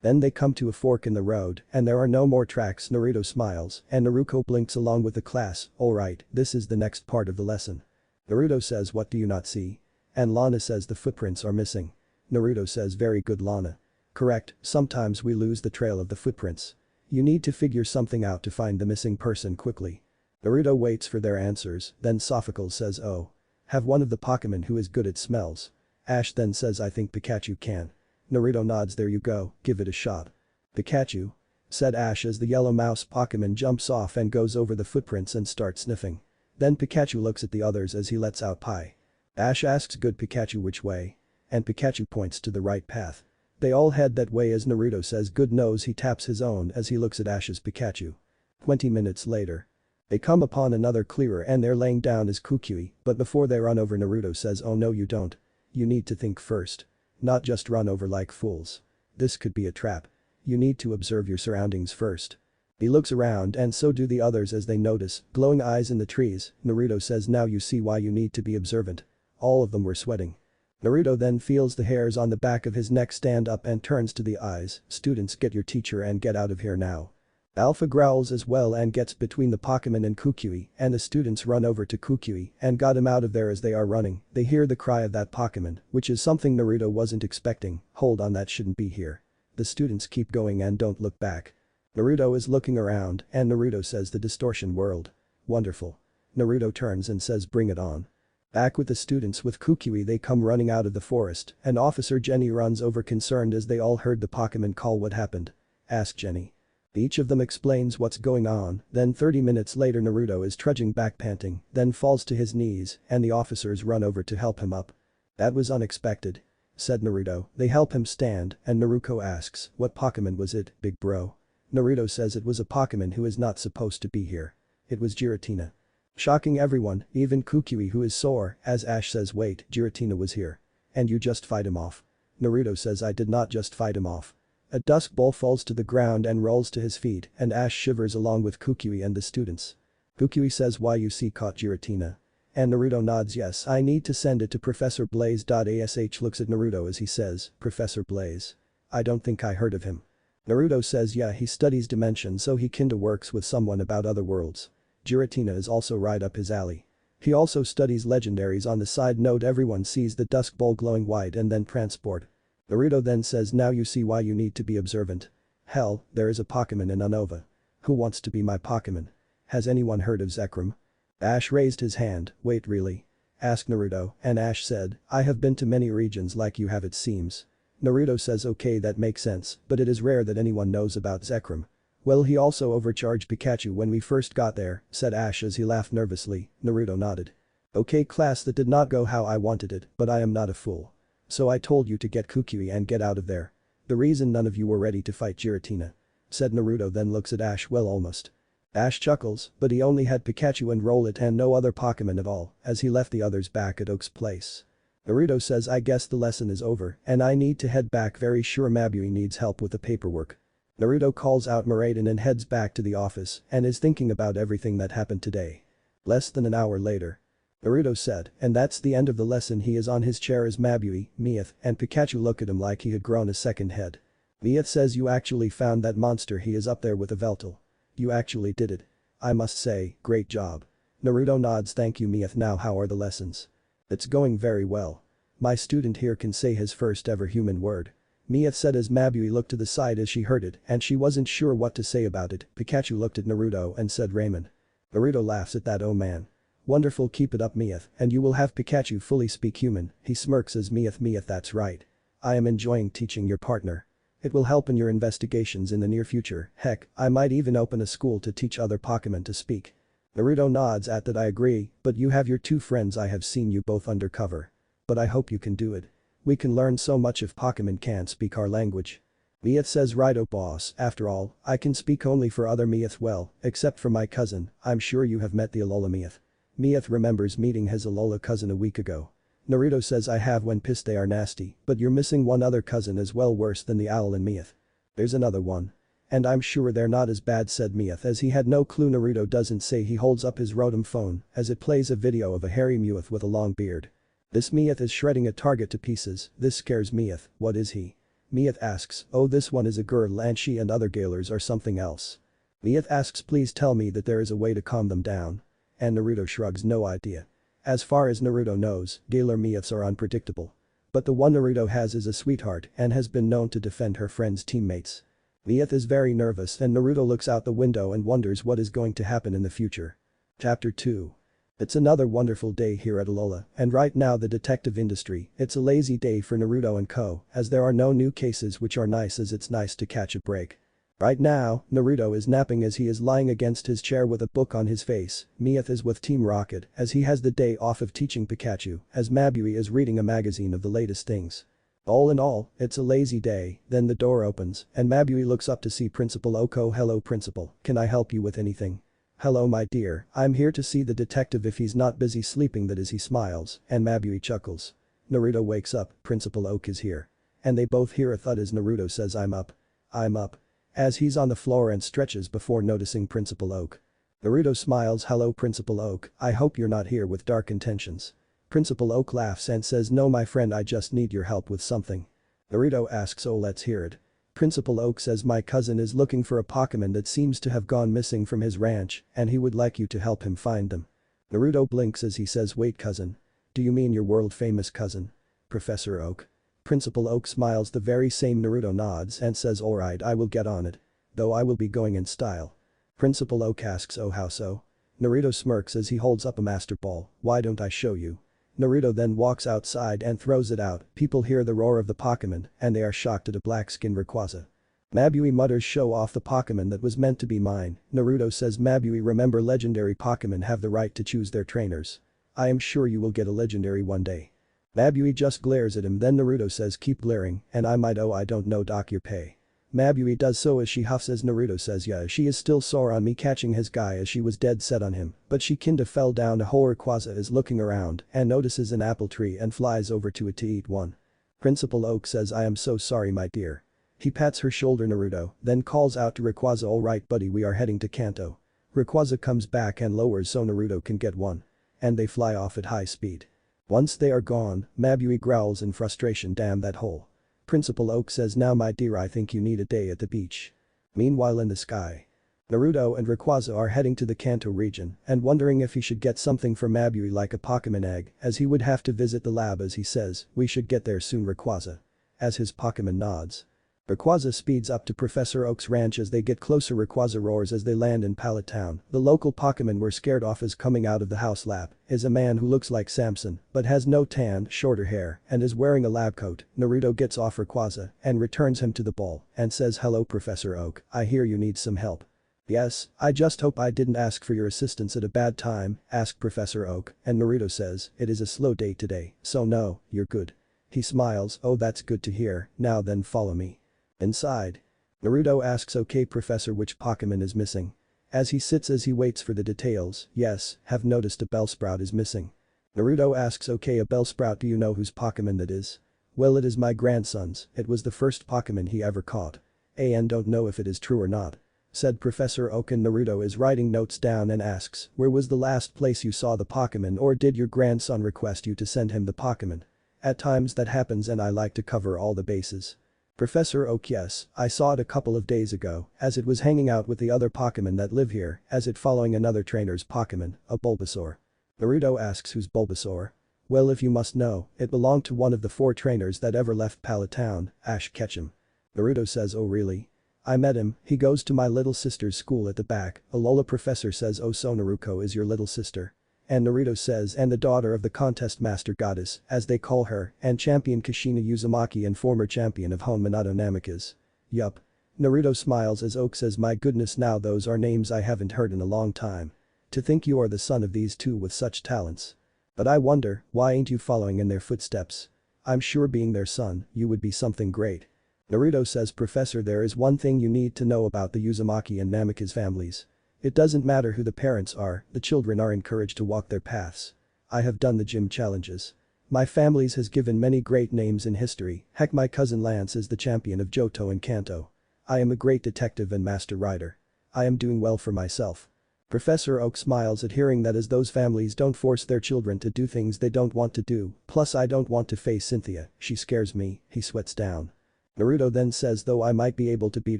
[SPEAKER 1] Then they come to a fork in the road and there are no more tracks. Naruto smiles and Naruto blinks along with the class. Alright, this is the next part of the lesson. Naruto says what do you not see? And Lana says the footprints are missing. Naruto says very good Lana. Correct, sometimes we lose the trail of the footprints. You need to figure something out to find the missing person quickly. Naruto waits for their answers, then Sophocles says oh. Have one of the Pokemon who is good at smells. Ash then says I think Pikachu can. Naruto nods there you go, give it a shot. Pikachu? Said Ash as the yellow mouse Pokemon jumps off and goes over the footprints and starts sniffing. Then Pikachu looks at the others as he lets out Pi. Ash asks good Pikachu which way? And Pikachu points to the right path. They all head that way as Naruto says good knows he taps his own as he looks at Ash's Pikachu. 20 minutes later. They come upon another clearer and they're laying down as Kukui, but before they run over Naruto says oh no you don't. You need to think first. Not just run over like fools. This could be a trap. You need to observe your surroundings first. He looks around and so do the others as they notice glowing eyes in the trees. Naruto says now you see why you need to be observant. All of them were sweating. Naruto then feels the hairs on the back of his neck stand up and turns to the eyes. Students get your teacher and get out of here now. Alpha growls as well and gets between the Pokemon and Kukui and the students run over to Kukui and got him out of there as they are running. They hear the cry of that Pokemon, which is something Naruto wasn't expecting. Hold on that shouldn't be here. The students keep going and don't look back. Naruto is looking around and Naruto says the distortion world. Wonderful. Naruto turns and says bring it on. Back with the students with Kukui they come running out of the forest and Officer Jenny runs over concerned as they all heard the Pokemon call what happened. Ask Jenny. Each of them explains what's going on, then 30 minutes later Naruto is trudging back panting, then falls to his knees and the officers run over to help him up. That was unexpected. Said Naruto. They help him stand and Naruto asks what Pokemon was it, big bro? Naruto says it was a Pokemon who is not supposed to be here. It was Giratina. Shocking everyone, even Kukui who is sore, as Ash says wait, Giratina was here. And you just fight him off. Naruto says I did not just fight him off. A dusk ball falls to the ground and rolls to his feet and Ash shivers along with Kukui and the students. Kukui says why you see caught Giratina. And Naruto nods yes I need to send it to Professor Blaze. Ash looks at Naruto as he says, Professor Blaze. I don't think I heard of him. Naruto says yeah he studies dimension so he kinda works with someone about other worlds. Giratina is also right up his alley. He also studies legendaries. On the side note everyone sees the dusk ball glowing white and then transport. Naruto then says now you see why you need to be observant. Hell, there is a Pokemon in Unova. Who wants to be my Pokemon? Has anyone heard of Zekrom? Ash raised his hand, wait really? Asked Naruto and Ash said, I have been to many regions like you have it seems. Naruto says okay that makes sense but it is rare that anyone knows about Zekrom. Well he also overcharged Pikachu when we first got there, said Ash as he laughed nervously. Naruto nodded. Okay class that did not go how I wanted it but I am not a fool. So I told you to get Kukui and get out of there. The reason none of you were ready to fight Giratina. Said Naruto then looks at Ash well almost. Ash chuckles but he only had Pikachu and Rowlet and no other Pokemon at all as he left the others back at Oak's place. Naruto says I guess the lesson is over and I need to head back very sure Mabui needs help with the paperwork. Naruto calls out Miraiden and heads back to the office and is thinking about everything that happened today. Less than an hour later. Naruto said, and that's the end of the lesson. He is on his chair as Mabui, Meowth, and Pikachu look at him like he had grown a second head. Meowth says you actually found that monster. He is up there with a Veltal. You actually did it. I must say, great job. Naruto nods thank you Meowth. Now how are the lessons? It's going very well. My student here can say his first ever human word. Meowth said as Mabui looked to the side as she heard it and she wasn't sure what to say about it. Pikachu looked at Naruto and said Raymond. Naruto laughs at that oh man. Wonderful keep it up Meowth and you will have Pikachu fully speak human. He smirks as Meowth that's right. I am enjoying teaching your partner. It will help in your investigations in the near future. Heck, I might even open a school to teach other Pokemon to speak. Naruto nods at that I agree, but you have your two friends. I have seen you both undercover. But I hope you can do it. We can learn so much if Pokemon can't speak our language. Meowth says right oh boss, after all, I can speak only for other Meowth well, except for my cousin. I'm sure you have met the Alola Meowth. Meowth remembers meeting his Alola cousin a week ago. Naruto says I have when pissed they are nasty, but you're missing one other cousin as well worse than the owl and Meowth. There's another one. And I'm sure they're not as bad said Meowth as he had no clue Naruto doesn't say he holds up his Rotom phone as it plays a video of a hairy Meowth with a long beard. This Meowth is shredding a target to pieces, this scares Meowth, what is he? Meowth asks, oh this one is a girl and she and other Gailers are something else. Meowth asks please tell me that there is a way to calm them down. And Naruto shrugs no idea. As far as Naruto knows, Galar Meowths are unpredictable. But the one Naruto has is a sweetheart and has been known to defend her friend's teammates. Meowth is very nervous and Naruto looks out the window and wonders what is going to happen in the future. Chapter 2. It's another wonderful day here at Alola, and right now the detective industry, it's a lazy day for Naruto and co, as there are no new cases which are nice as it's nice to catch a break. Right now, Naruto is napping as he is lying against his chair with a book on his face, Meowth is with Team Rocket as he has the day off of teaching Pikachu, as Mabui is reading a magazine of the latest things. All in all, it's a lazy day, then the door opens, and Mabui looks up to see Principal Oko. Hello Principal, can I help you with anything? Hello my dear, I'm here to see the detective if he's not busy sleeping that is he smiles, and Mabui chuckles. Naruto wakes up, Principal Oak is here. And they both hear a thud as Naruto says I'm up. I'm up. As he's on the floor and stretches before noticing Principal Oak. Naruto smiles hello Principal Oak, I hope you're not here with dark intentions. Principal Oak laughs and says no my friend I just need your help with something. Naruto asks oh let's hear it. Principal Oak says my cousin is looking for a Pokemon that seems to have gone missing from his ranch and he would like you to help him find them. Naruto blinks as he says wait cousin. Do you mean your world famous cousin? Professor Oak. Principal Oak smiles the very same Naruto nods and says alright I will get on it. Though I will be going in style. Principal Oak asks oh how so? Naruto smirks as he holds up a Master Ball, why don't I show you? Naruto then walks outside and throws it out, people hear the roar of the Pokemon and they are shocked at a black-skinned Rayquaza. Mabui mutters show off the Pokemon that was meant to be mine, Naruto says Mabui remember legendary Pokemon have the right to choose their trainers. I am sure you will get a legendary one day. Mabui just glares at him then Naruto says keep glaring and I might oh I don't know dock your pay. Mabui does so as she huffs as Naruto says yeah she is still sore on me catching his guy as she was dead set on him but she kinda fell down a hole. Rayquaza is looking around and notices an apple tree and flies over to it to eat one. Principal Oak says I am so sorry my dear. He pats her shoulder Naruto then calls out to Rayquaza alright buddy we are heading to Kanto. Rayquaza comes back and lowers so Naruto can get one. And they fly off at high speed. Once they are gone, Mabui growls in frustration damn that hole. Principal Oak says now my dear I think you need a day at the beach. Meanwhile in the sky. Naruto and Rayquaza are heading to the Kanto region and wondering if he should get something for Mabui like a Pokemon egg as he would have to visit the lab as he says we should get there soon Rayquaza. As his Pokemon nods. Rayquaza speeds up to Professor Oak's ranch as they get closer Rayquaza roars as they land in Pallet Town. The local Pokemon were scared off as coming out of the house lab is a man who looks like Samson but has no tan, shorter hair and is wearing a lab coat. Naruto gets off Rayquaza and returns him to the ball and says hello Professor Oak, I hear you need some help. Yes, I just hope I didn't ask for your assistance at a bad time, asked Professor Oak and Naruto says it is a slow day today so no, you're good. He smiles oh that's good to hear, now then follow me. Inside. Naruto asks okay Professor which Pokemon is missing. As he sits as he waits for the details, yes, have noticed a Bellsprout is missing. Naruto asks okay a Bellsprout do you know whose Pokemon that is? Well it is my grandson's, it was the first Pokemon he ever caught. And don't know if it is true or not. Said Professor Oak and Naruto is writing notes down and asks where was the last place you saw the Pokemon or did your grandson request you to send him the Pokemon? At times that happens and I like to cover all the bases. Professor Oak yes, I saw it a couple of days ago as it was hanging out with the other Pokemon that live here as it following another trainer's Pokemon, a Bulbasaur. Naruto asks who's Bulbasaur? Well if you must know, it belonged to one of the 4 trainers that ever left Pallet Town, Ash Ketchum. Naruto says oh really? I met him, he goes to my little sister's school at the back. Alola Professor says oh so Naruko is your little sister. And Naruto says and the daughter of the contest master goddess, as they call her, and champion Kushina Uzumaki and former champion of Hon Minato Namikaze. Yup. Naruto smiles as Oak says my goodness now those are names I haven't heard in a long time. To think you are the son of these two with such talents. But I wonder, why ain't you following in their footsteps? I'm sure being their son, you would be something great. Naruto says Professor there is one thing you need to know about the Uzumaki and Namikaze families. It doesn't matter who the parents are, the children are encouraged to walk their paths. I have done the gym challenges. My family's has given many great names in history, heck my cousin Lance is the champion of Johto and Kanto. I am a great detective and master rider. I am doing well for myself. Professor Oak smiles at hearing that as those families don't force their children to do things they don't want to do, plus I don't want to face Cynthia, she scares me, he sweats down. Naruto then says though I might be able to beat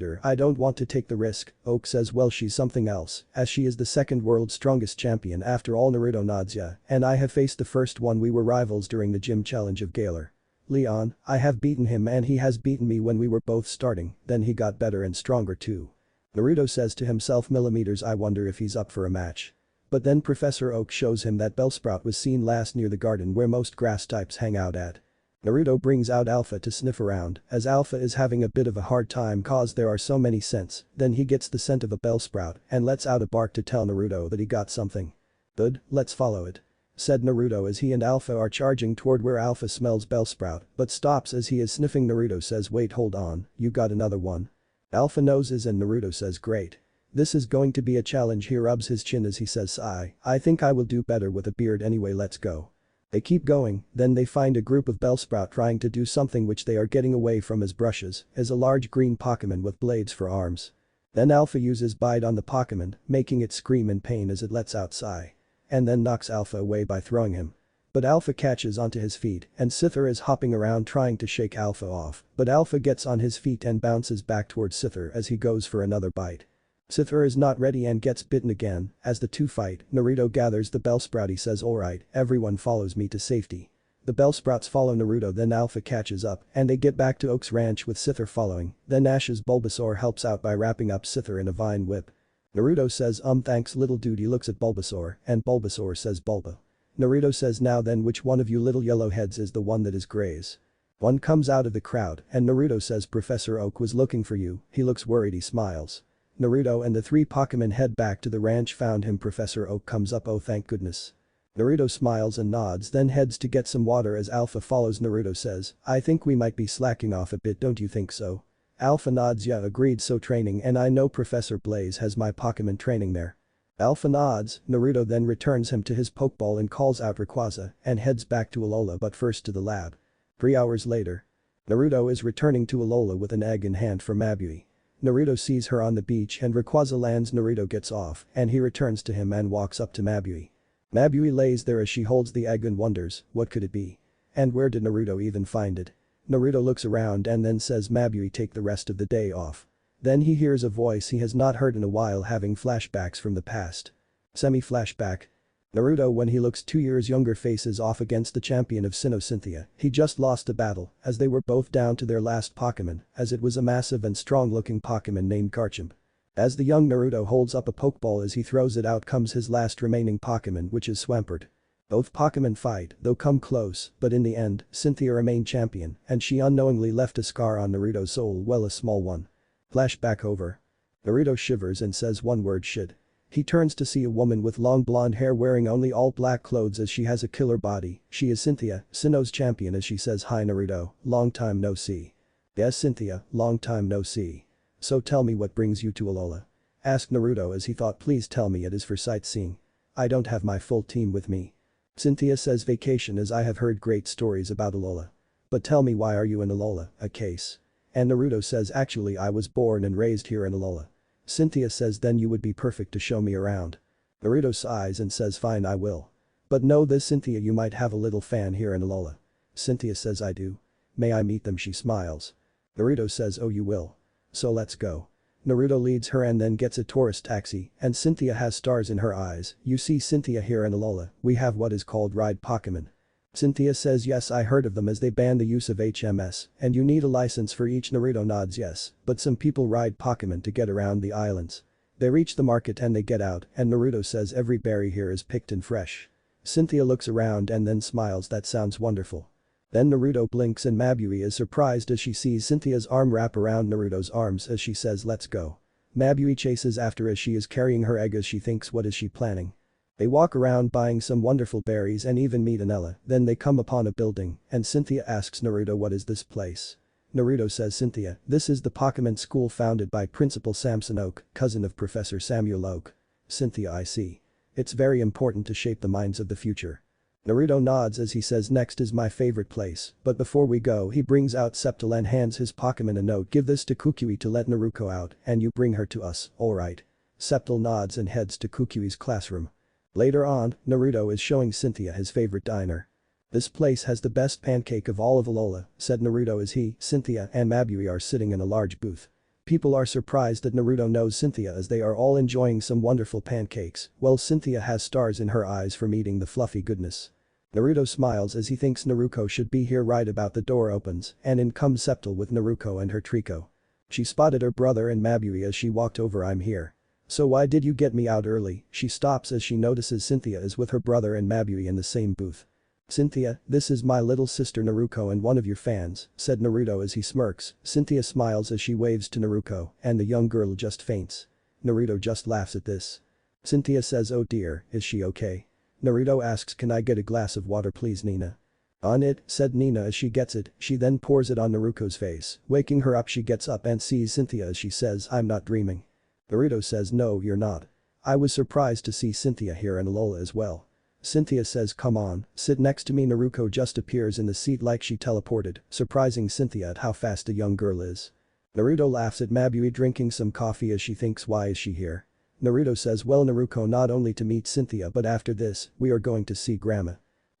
[SPEAKER 1] her I don't want to take the risk, Oak says well she's something else, as she is the second world's strongest champion after all Naruto nods yeah, and I have faced the first one we were rivals during the gym challenge of Galar. Leon, I have beaten him and he has beaten me when we were both starting, then he got better and stronger too. Naruto says to himself millimeters I wonder if he's up for a match. But then Professor Oak shows him that Bellsprout was seen last near the garden where most grass types hang out at. Naruto brings out Alpha to sniff around, as Alpha is having a bit of a hard time cause there are so many scents, then he gets the scent of a Bellsprout and lets out a bark to tell Naruto that he got something. Good, let's follow it. Said Naruto as he and Alpha are charging toward where Alpha smells Bellsprout but stops as he is sniffing. Naruto says wait hold on, you got another one. Alpha noses and Naruto says great. This is going to be a challenge. He rubs his chin as he says I think I will do better with a beard anyway let's go. They keep going, then they find a group of Bellsprout trying to do something which they are getting away from as brushes, as a large green Pokemon with blades for arms. Then Alpha uses Bite on the Pokemon, making it scream in pain as it lets out Sigh. And then knocks Alpha away by throwing him. But Alpha catches onto his feet and Scyther is hopping around trying to shake Alpha off, but Alpha gets on his feet and bounces back towards Scyther as he goes for another bite. Scyther is not ready and gets bitten again. As the two fight, Naruto gathers the Bellsprout. He says alright, everyone follows me to safety. The Bellsprouts follow Naruto then Alpha catches up and they get back to Oak's ranch with Scyther following, then Ash's Bulbasaur helps out by wrapping up Scyther in a vine whip. Naruto says thanks little dude. He looks at Bulbasaur and Bulbasaur says Bulba. Naruto says now then which one of you little yellow heads is the one that is Gray's? One comes out of the crowd and Naruto says Professor Oak was looking for you. He looks worried. He smiles. Naruto and the three Pokemon head back to the ranch. Found him. Professor Oak comes up. Oh thank goodness. Naruto smiles and nods then heads to get some water as Alpha follows. Naruto says I think we might be slacking off a bit, don't you think so? Alpha nods yeah agreed, so training and I know Professor Blaze has my Pokemon training there. Alpha nods. Naruto then returns him to his Pokeball and calls out Rayquaza and heads back to Alola but first to the lab. 3 hours later. Naruto is returning to Alola with an egg in hand for Mabui. Naruto sees her on the beach and Rayquaza lands. Naruto gets off and he returns to him and walks up to Mabui. Mabui lays there as she holds the egg and wonders what could it be? And where did Naruto even find it? Naruto looks around and then says Mabui take the rest of the day off. Then he hears a voice he has not heard in a while, having flashbacks from the past. Semi-flashback. Naruto when he looks 2 years younger faces off against the champion of Sinnoh Cynthia. He just lost a battle as they were both down to their last Pokemon as it was a massive and strong looking Pokemon named Garchomp. As the young Naruto holds up a Pokeball as he throws it out comes his last remaining Pokemon which is Swampert. Both Pokemon fight though come close but in the end Cynthia remained champion and she unknowingly left a scar on Naruto's soul, well a small one. Flashback over. Naruto shivers and says one word shit. He turns to see a woman with long blonde hair wearing only all black clothes as she has a killer body. She is Cynthia, Sinnoh's champion, as she says hi Naruto, long time no see. Yes Cynthia, long time no see. So tell me what brings you to Alola? Asked Naruto as he thought please tell me it is for sightseeing. I don't have my full team with me. Cynthia says vacation as I have heard great stories about Alola. But tell me why are you in Alola, a case? And Naruto says actually I was born and raised here in Alola. Cynthia says then you would be perfect to show me around. Naruto sighs and says fine I will. But know this Cynthia, you might have a little fan here in Alola. Cynthia says I do. May I meet them? She smiles. Naruto says oh you will. So let's go. Naruto leads her and then gets a tourist taxi and Cynthia has stars in her eyes. You see Cynthia, here in Alola we have what is called ride Pokemon. Cynthia says yes I heard of them as they ban the use of HMS and you need a license for each. Naruto nods yes, but some people ride Pokemon to get around the islands. They reach the market and they get out and Naruto says every berry here is picked and fresh. Cynthia looks around and then smiles, that sounds wonderful. Then Naruto blinks and Mabui is surprised as she sees Cynthia's arm wrap around Naruto's arms as she says let's go. Mabui chases after as she is carrying her egg as she thinks what is she planning. They walk around buying some wonderful berries and even meet Anella. Then they come upon a building and Cynthia asks Naruto what is this place? Naruto says Cynthia, this is the Pokemon school founded by Principal Samson Oak, cousin of Professor Samuel Oak. Cynthia I see. It's very important to shape the minds of the future. Naruto nods as he says next is my favorite place, but before we go he brings out Septal and hands his Pokemon a note, give this to Kukui to let Naruko out and you bring her to us, alright. Septal nods and heads to Kukui's classroom. Later on, Naruto is showing Cynthia his favorite diner. This place has the best pancake of all of Alola, said Naruto as he, Cynthia and Mabui are sitting in a large booth. People are surprised that Naruto knows Cynthia as they are all enjoying some wonderful pancakes, while Cynthia has stars in her eyes from eating the fluffy goodness. Naruto smiles as he thinks Naruko should be here. Right about the door opens and in comes Septal with Naruko and her Trico. She spotted her brother and Mabui as she walked over. I'm here. So why did you get me out early? She stops as she notices Cynthia is with her brother and Mabui in the same booth. Cynthia, this is my little sister Naruko and one of your fans, said Naruto as he smirks. Cynthia smiles as she waves to Naruko and the young girl just faints. Naruto just laughs at this. Cynthia says oh dear, is she okay? Naruto asks can I get a glass of water please Nina? On it, said Nina as she gets it, she then pours it on Naruko's face, waking her up. She gets up and sees Cynthia as she says I'm not dreaming. Naruto says no you're not. I was surprised to see Cynthia here and Alola as well. Cynthia says come on, sit next to me. Naruko just appears in the seat like she teleported, surprising Cynthia at how fast a young girl is. Naruto laughs at Mabui drinking some coffee as she thinks why is she here? Naruto says well Naruko not only to meet Cynthia but after this, we are going to see Grandma.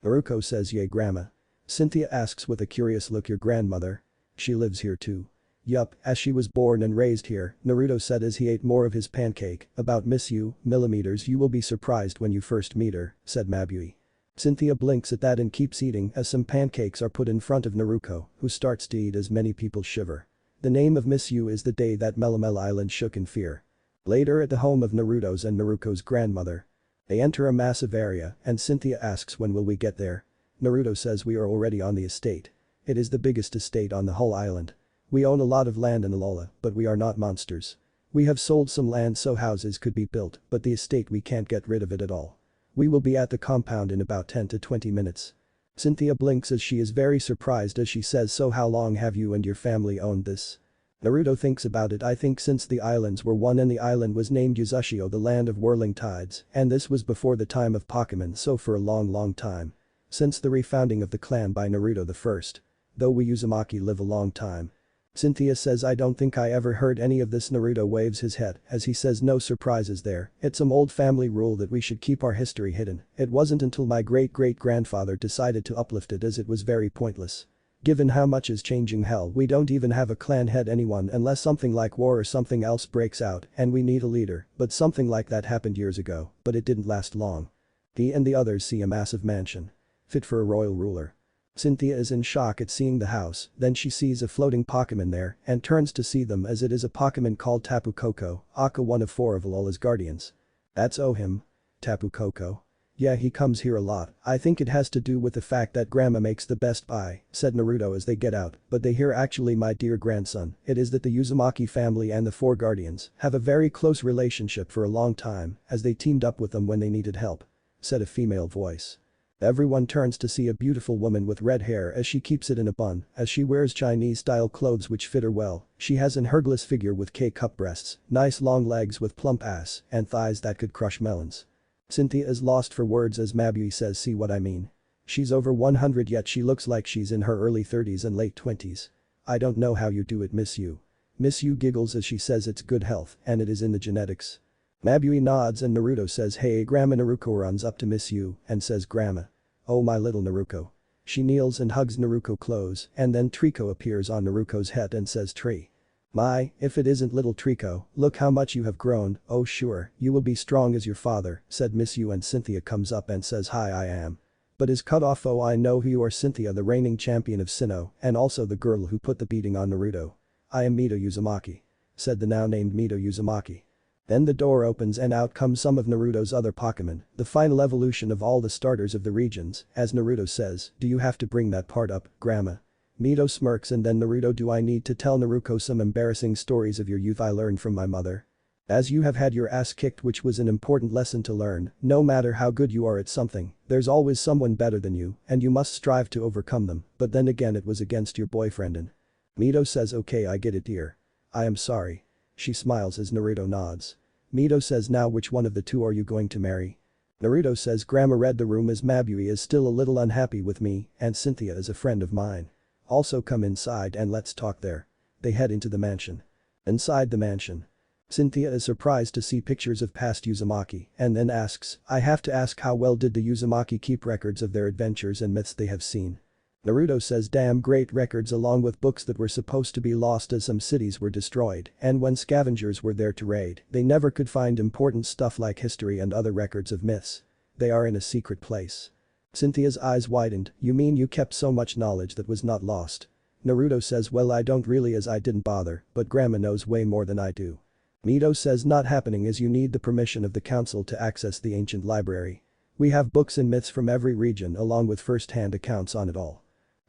[SPEAKER 1] Naruko says yay Grandma. Cynthia asks with a curious look your grandmother? She lives here too. Yup, as she was born and raised here, Naruto said as he ate more of his pancake, about miss you, millimeters you will be surprised when you first meet her, said Mabui. Cynthia blinks at that and keeps eating as some pancakes are put in front of Naruko, who starts to eat as many people shiver. The name of Miss You is the day that Melamel Island shook in fear. Later at the home of Naruto's and Naruko's grandmother. They enter a massive area and Cynthia asks when will we get there? Naruto says we are already on the estate. It is the biggest estate on the whole island. We own a lot of land in Alola, but we are not monsters. We have sold some land so houses could be built, but the estate we can't get rid of it at all. We will be at the compound in about 10 to 20 minutes. Cynthia blinks as she is very surprised as she says so how long have you and your family owned this? Naruto thinks about it. I think since the islands were one and the island was named Yuzushio, the land of whirling tides, and this was before the time of Pokemon, so for a long time. Since the refounding of the clan by Naruto the First. Though we Uzumaki live a long time. Cynthia says I don't think I ever heard any of this. Naruto waves his head as he says no surprises there, it's some old family rule that we should keep our history hidden. It wasn't until my great-great-grandfather decided to uplift it as it was very pointless. Given how much is changing, hell we don't even have a clan head anyone unless something like war or something else breaks out and we need a leader, but something like that happened years ago, but it didn't last long. He and the others see a massive mansion. Fit for a royal ruler. Cynthia is in shock at seeing the house, then she sees a floating Pokemon there and turns to see them as it is a Pokemon called Tapu Koko, Aka one of 4 of Alola's guardians. That's him. Tapu Koko. Yeah he comes here a lot, I think it has to do with the fact that grandma makes the best pie, said Naruto as they get out, but they hear actually my dear grandson, it is that the Uzumaki family and the 4 guardians have a very close relationship for a long time as they teamed up with them when they needed help. Said a female voice. Everyone turns to see a beautiful woman with red hair as she keeps it in a bun, as she wears Chinese-style clothes which fit her well. She has an hergless figure with K-cup breasts, nice long legs with plump ass, and thighs that could crush melons. Cynthia is lost for words as Mabui says see what I mean. She's over 100 yet she looks like she's in her early 30s and late 20s. I don't know how you do it Miss You. Miss You giggles as she says it's good health and it is in the genetics. Mabui nods and Naruto says hey Grandma. Naruko runs up to Miss You and says Grandma. Oh my little Naruko. She kneels and hugs Naruko close and then Trico appears on Naruko's head and says Tree. My, if it isn't little Trico, look how much you have grown, oh sure, you will be strong as your father, said Miss You and Cynthia comes up and says hi I am. But is cut off oh I know who you are Cynthia the reigning champion of Sinnoh and also the girl who put the beating on Naruto. I am Mito Uzumaki. Said the now named Mito Uzumaki. Then the door opens and out come some of Naruto's other Pokemon, the final evolution of all the starters of the regions, as Naruto says, do you have to bring that part up, Grandma? Mito smirks and then Naruto do I need to tell Naruko some embarrassing stories of your youth I learned from my mother? As you have had your ass kicked which was an important lesson to learn, no matter how good you are at something, there's always someone better than you and you must strive to overcome them, but then again it was against your boyfriend and. Mito says okay I get it dear. I am sorry. She smiles as Naruto nods. Mito says now which one of the 2 are you going to marry? Naruto says Grandma read the room as Mabui is still a little unhappy with me and Cynthia is a friend of mine. Also come inside and let's talk there. They head into the mansion. Inside the mansion. Cynthia is surprised to see pictures of past Uzumaki and then asks, I have to ask how well did the Uzumaki keep records of their adventures and myths they have seen. Naruto says damn great records along with books that were supposed to be lost as some cities were destroyed and when scavengers were there to raid, they never could find important stuff like history and other records of myths. They are in a secret place. Cynthia's eyes widened, you mean you kept so much knowledge that was not lost? Naruto says well I don't really as I didn't bother, but Grandma knows way more than I do. Mito says not happening as you need the permission of the council to access the ancient library. We have books and myths from every region along with first-hand accounts on it all.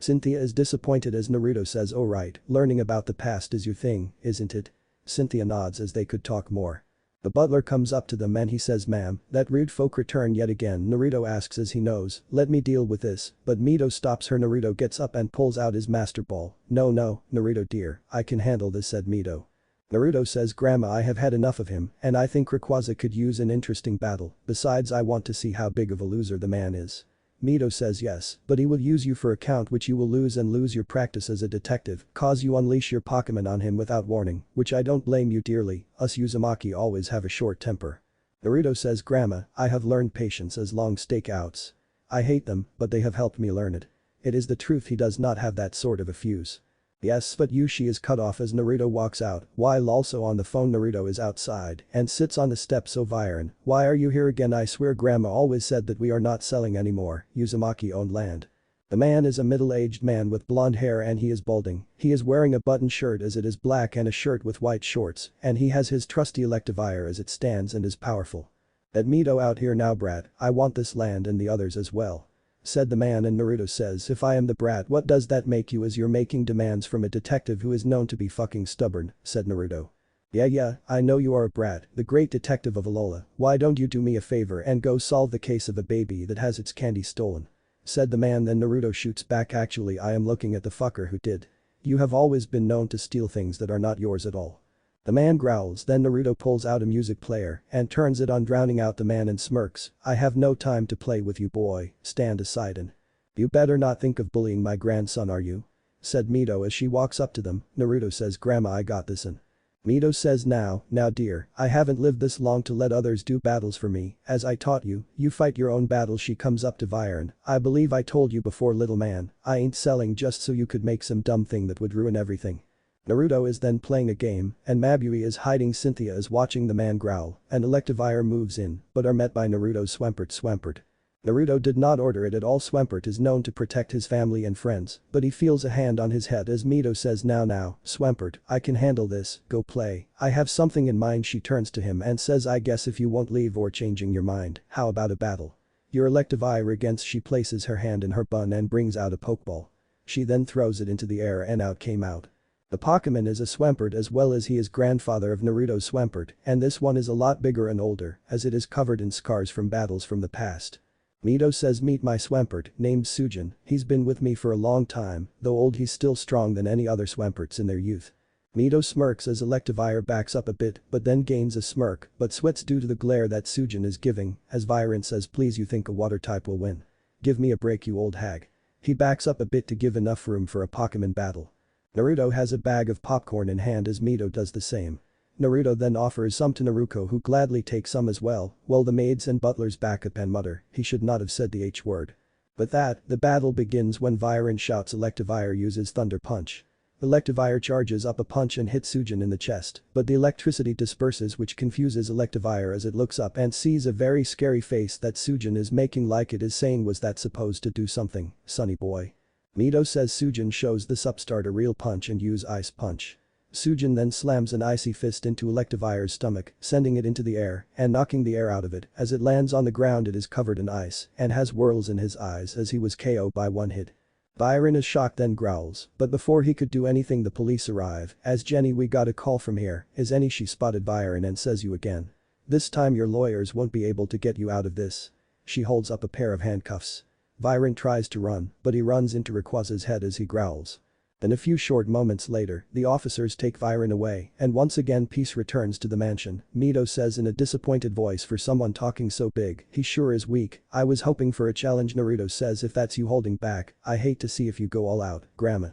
[SPEAKER 1] Cynthia is disappointed as Naruto says oh right, learning about the past is your thing, isn't it? Cynthia nods as they could talk more. The butler comes up to them and he says ma'am, that rude folk return yet again Naruto asks as he knows, let me deal with this, but Mito stops her Naruto gets up and pulls out his master ball. No, Naruto dear, I can handle this said Mito. Naruto says Grandma I have had enough of him and I think Rayquaza could use an interesting battle, besides I want to see how big of a loser the man is. Mito says yes, but he will use you for a count which you will lose and lose your practice as a detective, cause you unleash your Pokemon on him without warning, which I don't blame you dearly, us Uzumaki always have a short temper. Naruto says Grandma, I have learned patience as long stakeouts. I hate them, but they have helped me learn it. It is the truth he does not have that sort of a fuse. Yes but Yushi is cut off as Naruto walks out, while also on the phone Naruto is outside and sits on the steps so Viren, why are you here again I swear Grandma always said that we are not selling anymore, Uzumaki owned land. The man is a middle-aged man with blonde hair and he is balding, he is wearing a button shirt as it is black and a shirt with white shorts and he has his trusty Electivire as it stands and is powerful. Let Mito out here now brat, I want this land and the others as well. Said the man and Naruto says if I am the brat what does that make you as you're making demands from a detective who is known to be fucking stubborn, said Naruto. Yeah, I know you are a brat, the great detective of Alola, why don't you do me a favor and go solve the case of a baby that has its candy stolen? Said the man then Naruto shoots back actually I am looking at the fucker who did. You have always been known to steal things that are not yours at all. The man growls then Naruto pulls out a music player and turns it on drowning out the man and smirks, I have no time to play with you boy, stand aside and. You better not think of bullying my grandson are you? Said Mito as she walks up to them, Naruto says Grandma I got this and. Mito says now dear, I haven't lived this long to let others do battles for me, as I taught you, you fight your own battles she comes up to Viren, I believe I told you before little man, I ain't selling just so you could make some dumb thing that would ruin everything. Naruto is then playing a game and Mabui is hiding Cynthia is watching the man growl and Electivire moves in but are met by Naruto's Swampert. Naruto did not order it at all Swampert is known to protect his family and friends but he feels a hand on his head as Mito says now, Swampert, I can handle this, go play, I have something in mind she turns to him and says I guess if you won't leave or changing your mind, how about a battle? Your Electivire against she places her hand in her bun and brings out a Pokeball. She then throws it into the air and out came out. The Pokemon is a Swampert as well as he is grandfather of Naruto's Swampert and this one is a lot bigger and older as it is covered in scars from battles from the past. Mito says meet my Swampert named Sujin, he's been with me for a long time, though old he's still strong than any other Swamperts in their youth. Mito smirks as Electivire backs up a bit but then gains a smirk but sweats due to the glare that Sujin is giving as Viren says please you think a water type will win. Give me a break you old hag. He backs up a bit to give enough room for a Pokemon battle. Naruto has a bag of popcorn in hand as Mito does the same. Naruto then offers some to Naruko who gladly takes some as well, while the maids and butlers back up and mutter, he should not have said the H word. But the battle begins when Viren shouts Electivire uses Thunder Punch. Electivire charges up a punch and hits Sujin in the chest, but the electricity disperses which confuses Electivire as it looks up and sees a very scary face that Sujin is making like it is saying was that supposed to do something, sonny boy. Mito says Sujin shows this upstart a real punch and use Ice Punch. Sujin then slams an icy fist into Electivire's stomach, sending it into the air and knocking the air out of it as it lands on the ground it is covered in ice and has whirls in his eyes as he was KO'd by one hit. Byron is shocked then growls, but before he could do anything the police arrive as Jenny we got a call from here, is any she spotted Byron and says you again. This time your lawyers won't be able to get you out of this. She holds up a pair of handcuffs. Byron tries to run, but he runs into Rayquaza's head as he growls. Then a few short moments later, the officers take Viren away and once again peace returns to the mansion. Mito says in a disappointed voice for someone talking so big, he sure is weak, I was hoping for a challenge. Naruto says if that's you holding back, I hate to see if you go all out, Grandma.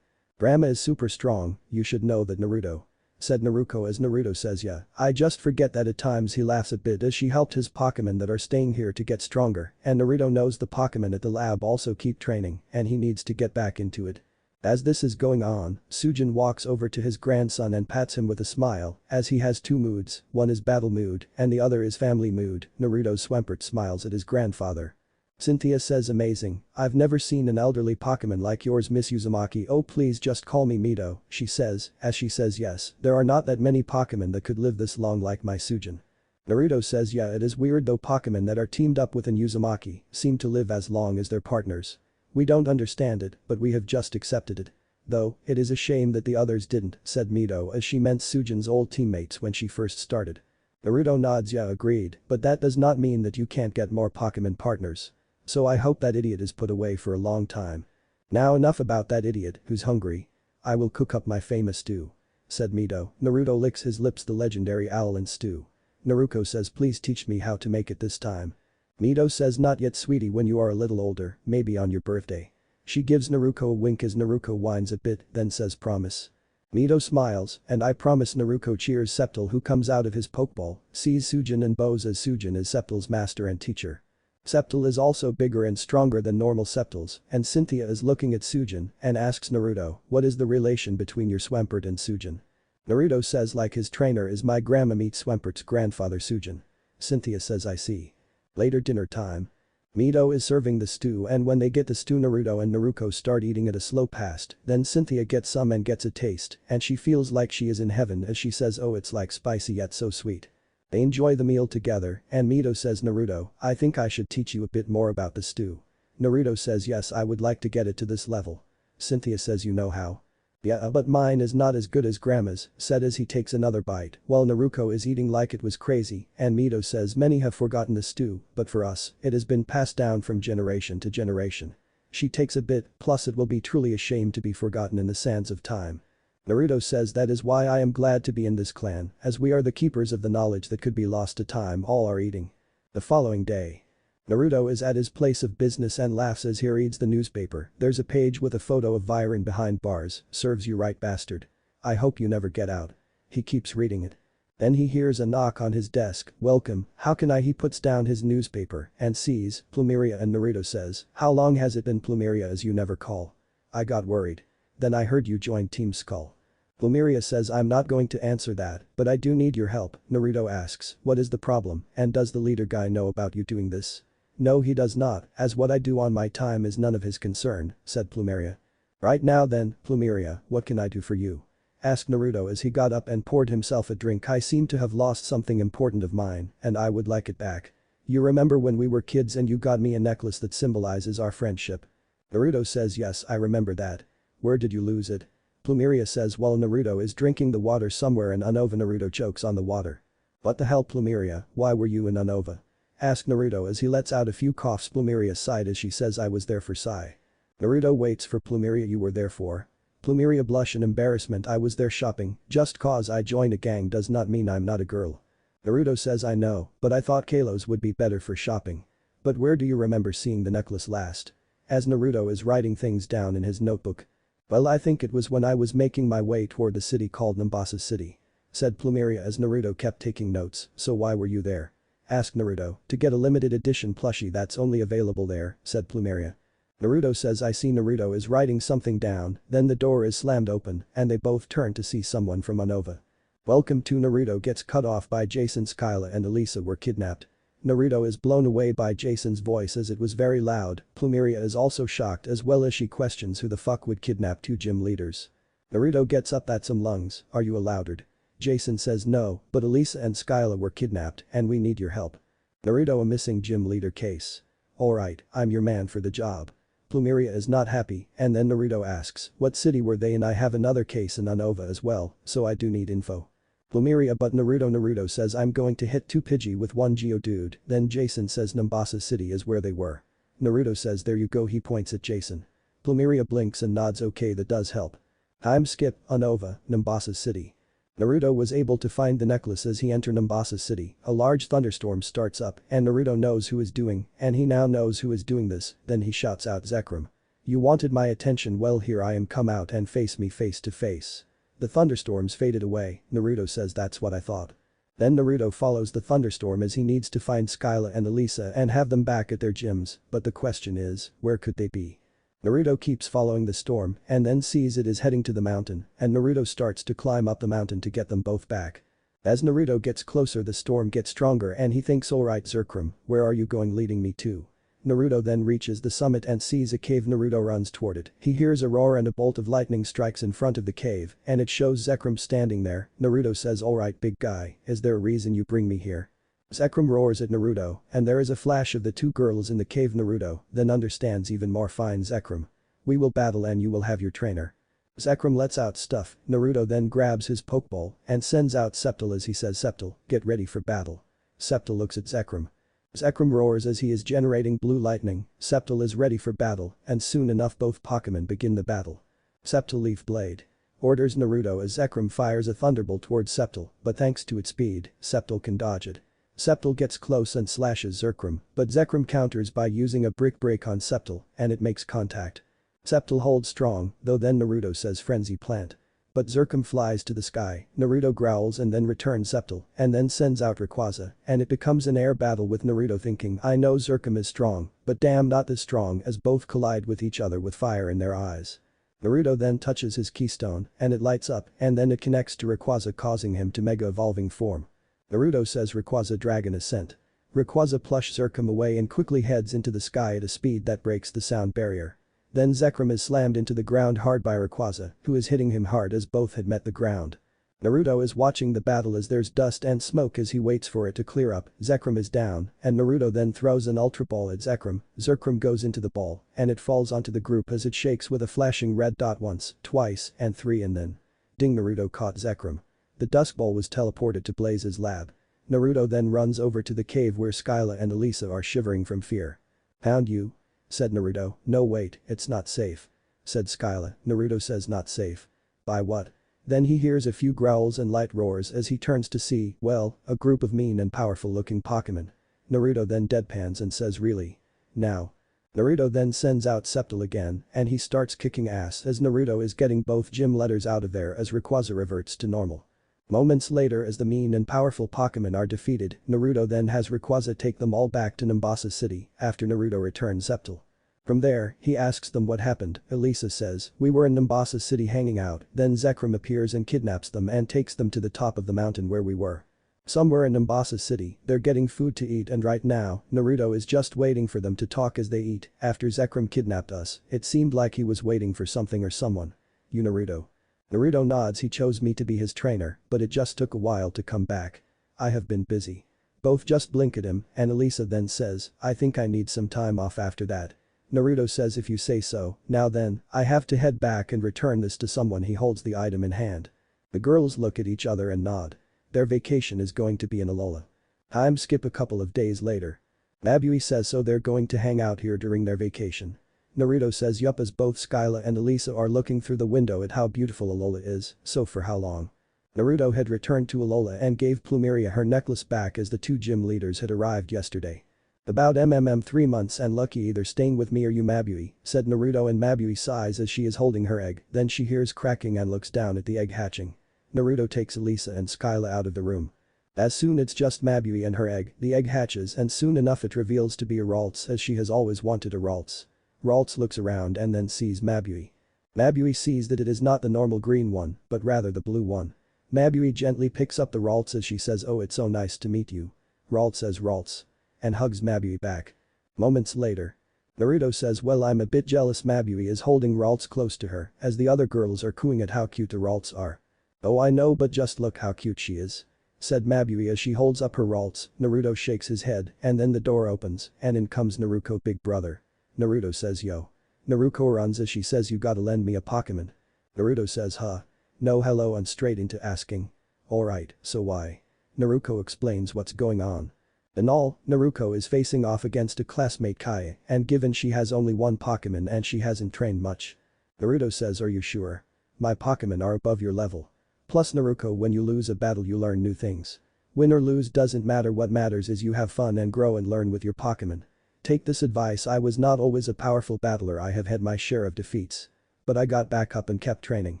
[SPEAKER 1] Grandma is super strong, you should know that Naruto. Said Naruto as Naruto says yeah, I just forget that at times he laughs a bit as she helped his Pokemon that are staying here to get stronger and Naruto knows the Pokemon at the lab also keep training and he needs to get back into it. As this is going on, Sujin walks over to his grandson and pats him with a smile, as he has two moods, one is battle mood and the other is family mood. Naruto Swampert smiles at his grandfather. Cynthia says amazing, I've never seen an elderly Pokemon like yours Miss Uzumaki, oh please just call me Mito, she says, as she says yes, there are not that many Pokemon that could live this long like my Sujin. Naruto says yeah it is weird though Pokemon that are teamed up with an Uzumaki seem to live as long as their partners. We don't understand it, but we have just accepted it. Though, it is a shame that the others didn't, said Mito as she meant Sujin's old teammates when she first started. Naruto nods yeah agreed, but that does not mean that you can't get more Pokemon partners. So I hope that idiot is put away for a long time. Now enough about that idiot who's hungry. I will cook up my famous stew. Said Mito. Naruto licks his lips the legendary Alolan stew. Naruto says please teach me how to make it this time. Mito says not yet sweetie when you are a little older, maybe on your birthday. She gives Naruto a wink as Naruto whines a bit, then says promise. Mito smiles, and I promise. Naruto cheers Sceptile who comes out of his Pokeball, sees Sujin and bows as Sujin is Sceptile's master and teacher. Sceptile is also bigger and stronger than normal Sceptiles, and Cynthia is looking at Sujin and asks Naruto, what is the relation between your Swampert and Sujin? Naruto says like his trainer is my grandma meets Swampert's grandfather Sujin. Cynthia says I see. Later dinner time. Mito is serving the stew and when they get the stew Naruto and Naruto start eating at a slow pace, then Cynthia gets some and gets a taste and she feels like she is in heaven as she says oh it's like spicy yet so sweet. They enjoy the meal together and Mito says Naruto, I think I should teach you a bit more about the stew. Naruto says yes I would like to get it to this level. Cynthia says you know how. Yeah but mine is not as good as grandma's, said as he takes another bite while Naruto is eating like it was crazy and Mito says many have forgotten the stew, but for us, it has been passed down from generation to generation. She takes a bit, plus it will be truly a shame to be forgotten in the sands of time. Naruto says that is why I am glad to be in this clan, as we are the keepers of the knowledge that could be lost to time all are eating. The following day. Naruto is at his place of business and laughs as he reads the newspaper. There's a page with a photo of Viren behind bars, serves you right bastard. I hope you never get out. He keeps reading it. Then he hears a knock on his desk, welcome, how can I? He puts down his newspaper and sees Plumeria and Naruto says, how long has it been Plumeria as you never call? I got worried. Then I heard you joined Team Skull. Plumeria says I'm not going to answer that, but I do need your help. Naruto asks, what is the problem and does the leader guy know about you doing this? No he does not, as what I do on my time is none of his concern, said Plumeria. Right now then, Plumeria, what can I do for you? Asked Naruto as he got up and poured himself a drink. I seem to have lost something important of mine, and I would like it back. You remember when we were kids and you got me a necklace that symbolizes our friendship? Naruto says yes I remember that. Where did you lose it? Plumeria says while Naruto is drinking the water somewhere in Unova. Naruto chokes on the water. What the hell Plumeria, why were you in Unova? Asked Naruto as he lets out a few coughs. Plumeria sighed as she says I was there for Sai. Naruto waits for Plumeria. You were there for? Plumeria blush in embarrassment. I was there shopping, just cause I joined a gang does not mean I'm not a girl. Naruto says I know, but I thought Kalos would be better for shopping. But where do you remember seeing the necklace last? As Naruto is writing things down in his notebook. Well I think it was when I was making my way toward the city called Nimbasa City. Said Plumeria as Naruto kept taking notes, so why were you there? Asked Naruto, to get a limited edition plushie that's only available there, said Plumeria. Naruto says I see. Naruto is writing something down, then the door is slammed open and they both turn to see someone from Unova. Welcome to Naruto gets cut off by Jason. Skyla and Elisa were kidnapped. Naruto is blown away by Jason's voice as it was very loud. Plumeria is also shocked as well as she questions who the fuck would kidnap two gym leaders. Naruto gets up at some lungs, are you allowed? Jason says no, but Elisa and Skyla were kidnapped and we need your help. Naruto a missing gym leader case. Alright, I'm your man for the job. Plumeria is not happy and then Naruto asks, what city were they in? I have another case in Unova as well, so I do need info. Plumeria but Naruto says I'm going to hit 2 Pidgey with 1 Geodude, then Jason says Nimbasa City is where they were. Naruto says there you go. He points at Jason. Plumeria blinks and nods. Okay that does help. Time skip, Unova, Nimbasa City. Naruto was able to find the necklace as he entered Nimbasa City. A large thunderstorm starts up and Naruto knows who is doing and he now knows who is doing this, then he shouts out Zekrom. You wanted my attention, well here I am, come out and face me face to face. The thunderstorms faded away, Naruto says that's what I thought. Then Naruto follows the thunderstorm as he needs to find Skyla and Elisa and have them back at their gyms, but the question is, where could they be? Naruto keeps following the storm and then sees it is heading to the mountain and Naruto starts to climb up the mountain to get them both back. As Naruto gets closer the storm gets stronger and he thinks alright Zekrom, where are you going leading me to? Naruto then reaches the summit and sees a cave. Naruto runs toward it. He hears a roar and a bolt of lightning strikes in front of the cave and it shows Zekrom standing there. Naruto says alright big guy, is there a reason you bring me here? Zekrom roars at Naruto and there is a flash of the two girls in the cave. Naruto then understands even more, fine Zekrom. We will battle and you will have your trainer. Zekrom lets out stuff. Naruto then grabs his pokeball and sends out Septal as he says Septal, get ready for battle. Septal looks at Zekrom. Zekrom roars as he is generating blue lightning. Septal is ready for battle and soon enough both Pokemon begin the battle. Septal Leaf Blade. Orders Naruto as Zekrom fires a thunderbolt towards Septal, but thanks to its speed, Septal can dodge it. Septal gets close and slashes Zekrom, but Zekrom counters by using a brick break on Septal and it makes contact. Septal holds strong, though then Naruto says frenzy plant. But Zekrom flies to the sky, Naruto growls and then returns Septal and then sends out Rayquaza and it becomes an air battle with Naruto thinking I know Zekrom is strong, but damn not as strong, as both collide with each other with fire in their eyes. Naruto then touches his keystone and it lights up and then it connects to Rayquaza causing him to mega evolving form. Naruto says Rayquaza Dragon Ascent. Rayquaza pushes Zekrom away and quickly heads into the sky at a speed that breaks the sound barrier. Then Zekrom is slammed into the ground hard by Rayquaza, who is hitting him hard as both had met the ground. Naruto is watching the battle as there's dust and smoke as he waits for it to clear up. Zekrom is down and Naruto then throws an ultra ball at Zekrom. Zekrom goes into the ball and it falls onto the group as it shakes with a flashing red dot once, twice, and three and then. Ding, Naruto caught Zekrom. The dust ball was teleported to Blaze's lab. Naruto then runs over to the cave where Skyla and Elisa are shivering from fear. Found you? Said Naruto. No wait, it's not safe. Said Skyla. Naruto says not safe. By what? Then he hears a few growls and light roars as he turns to see, well, a group of mean and powerful looking Pokemon. Naruto then deadpans and says really? Now? Naruto then sends out Septal again and he starts kicking ass as Naruto is getting both gym letters out of there as Rayquaza reverts to normal. Moments later as the mean and powerful Pokemon are defeated, Naruto then has Rayquaza take them all back to Nimbasa City after Naruto returns Septal. From there, he asks them what happened. Elisa says, we were in Nimbasa City hanging out, then Zekrom appears and kidnaps them and takes them to the top of the mountain where we were. Somewhere in Nimbasa City, they're getting food to eat and right now, Naruto is just waiting for them to talk as they eat. After Zekrom kidnapped us, it seemed like he was waiting for something or someone. You Naruto. Naruto nods, he chose me to be his trainer, but it just took a while to come back. I have been busy. Both just blink at him and Elisa then says, I think I need some time off after that. Naruto says if you say so, now then, I have to head back and return this to someone. He holds the item in hand. The girls look at each other and nod. Their vacation is going to be in Alola. Time skip a couple of days later. Mabui says so they're going to hang out here during their vacation. Naruto says yup as both Skyla and Elisa are looking through the window at how beautiful Alola is, so for how long? Naruto had returned to Alola and gave Plumeria her necklace back as the two gym leaders had arrived yesterday. About 3 months and lucky either staying with me or you Mabui, said Naruto and Mabui sighs as she is holding her egg, then she hears cracking and looks down at the egg hatching. Naruto takes Elisa and Skyla out of the room. As soon it's just Mabui and her egg, the egg hatches and soon enough it reveals to be a Ralts as she has always wanted a Ralts. Ralts looks around and then sees Mabui. Mabui sees that it is not the normal green one, but rather the blue one. Mabui gently picks up the Ralts as she says oh it's so nice to meet you. Ralts says Ralts. And hugs Mabui back. Moments later. Naruto says well I'm a bit jealous. Mabui is holding Ralts close to her as the other girls are cooing at how cute the Ralts are. Oh I know but just look how cute she is. Said Mabui as she holds up her Ralts. Naruto shakes his head and then the door opens and in comes Naruto big brother. Naruto says yo. Naruto runs as she says you gotta lend me a Pokemon. Naruto says huh. No hello and straight into asking. Alright, so why? Naruto explains what's going on. In all, Naruto is facing off against a classmate Kai and given she has only one Pokemon and she hasn't trained much. Naruto says are you sure? My Pokemon are above your level. Plus Naruto, when you lose a battle you learn new things. Win or lose doesn't matter, what matters is you have fun and grow and learn with your Pokemon. Take this advice, I was not always a powerful battler, I have had my share of defeats. But I got back up and kept training.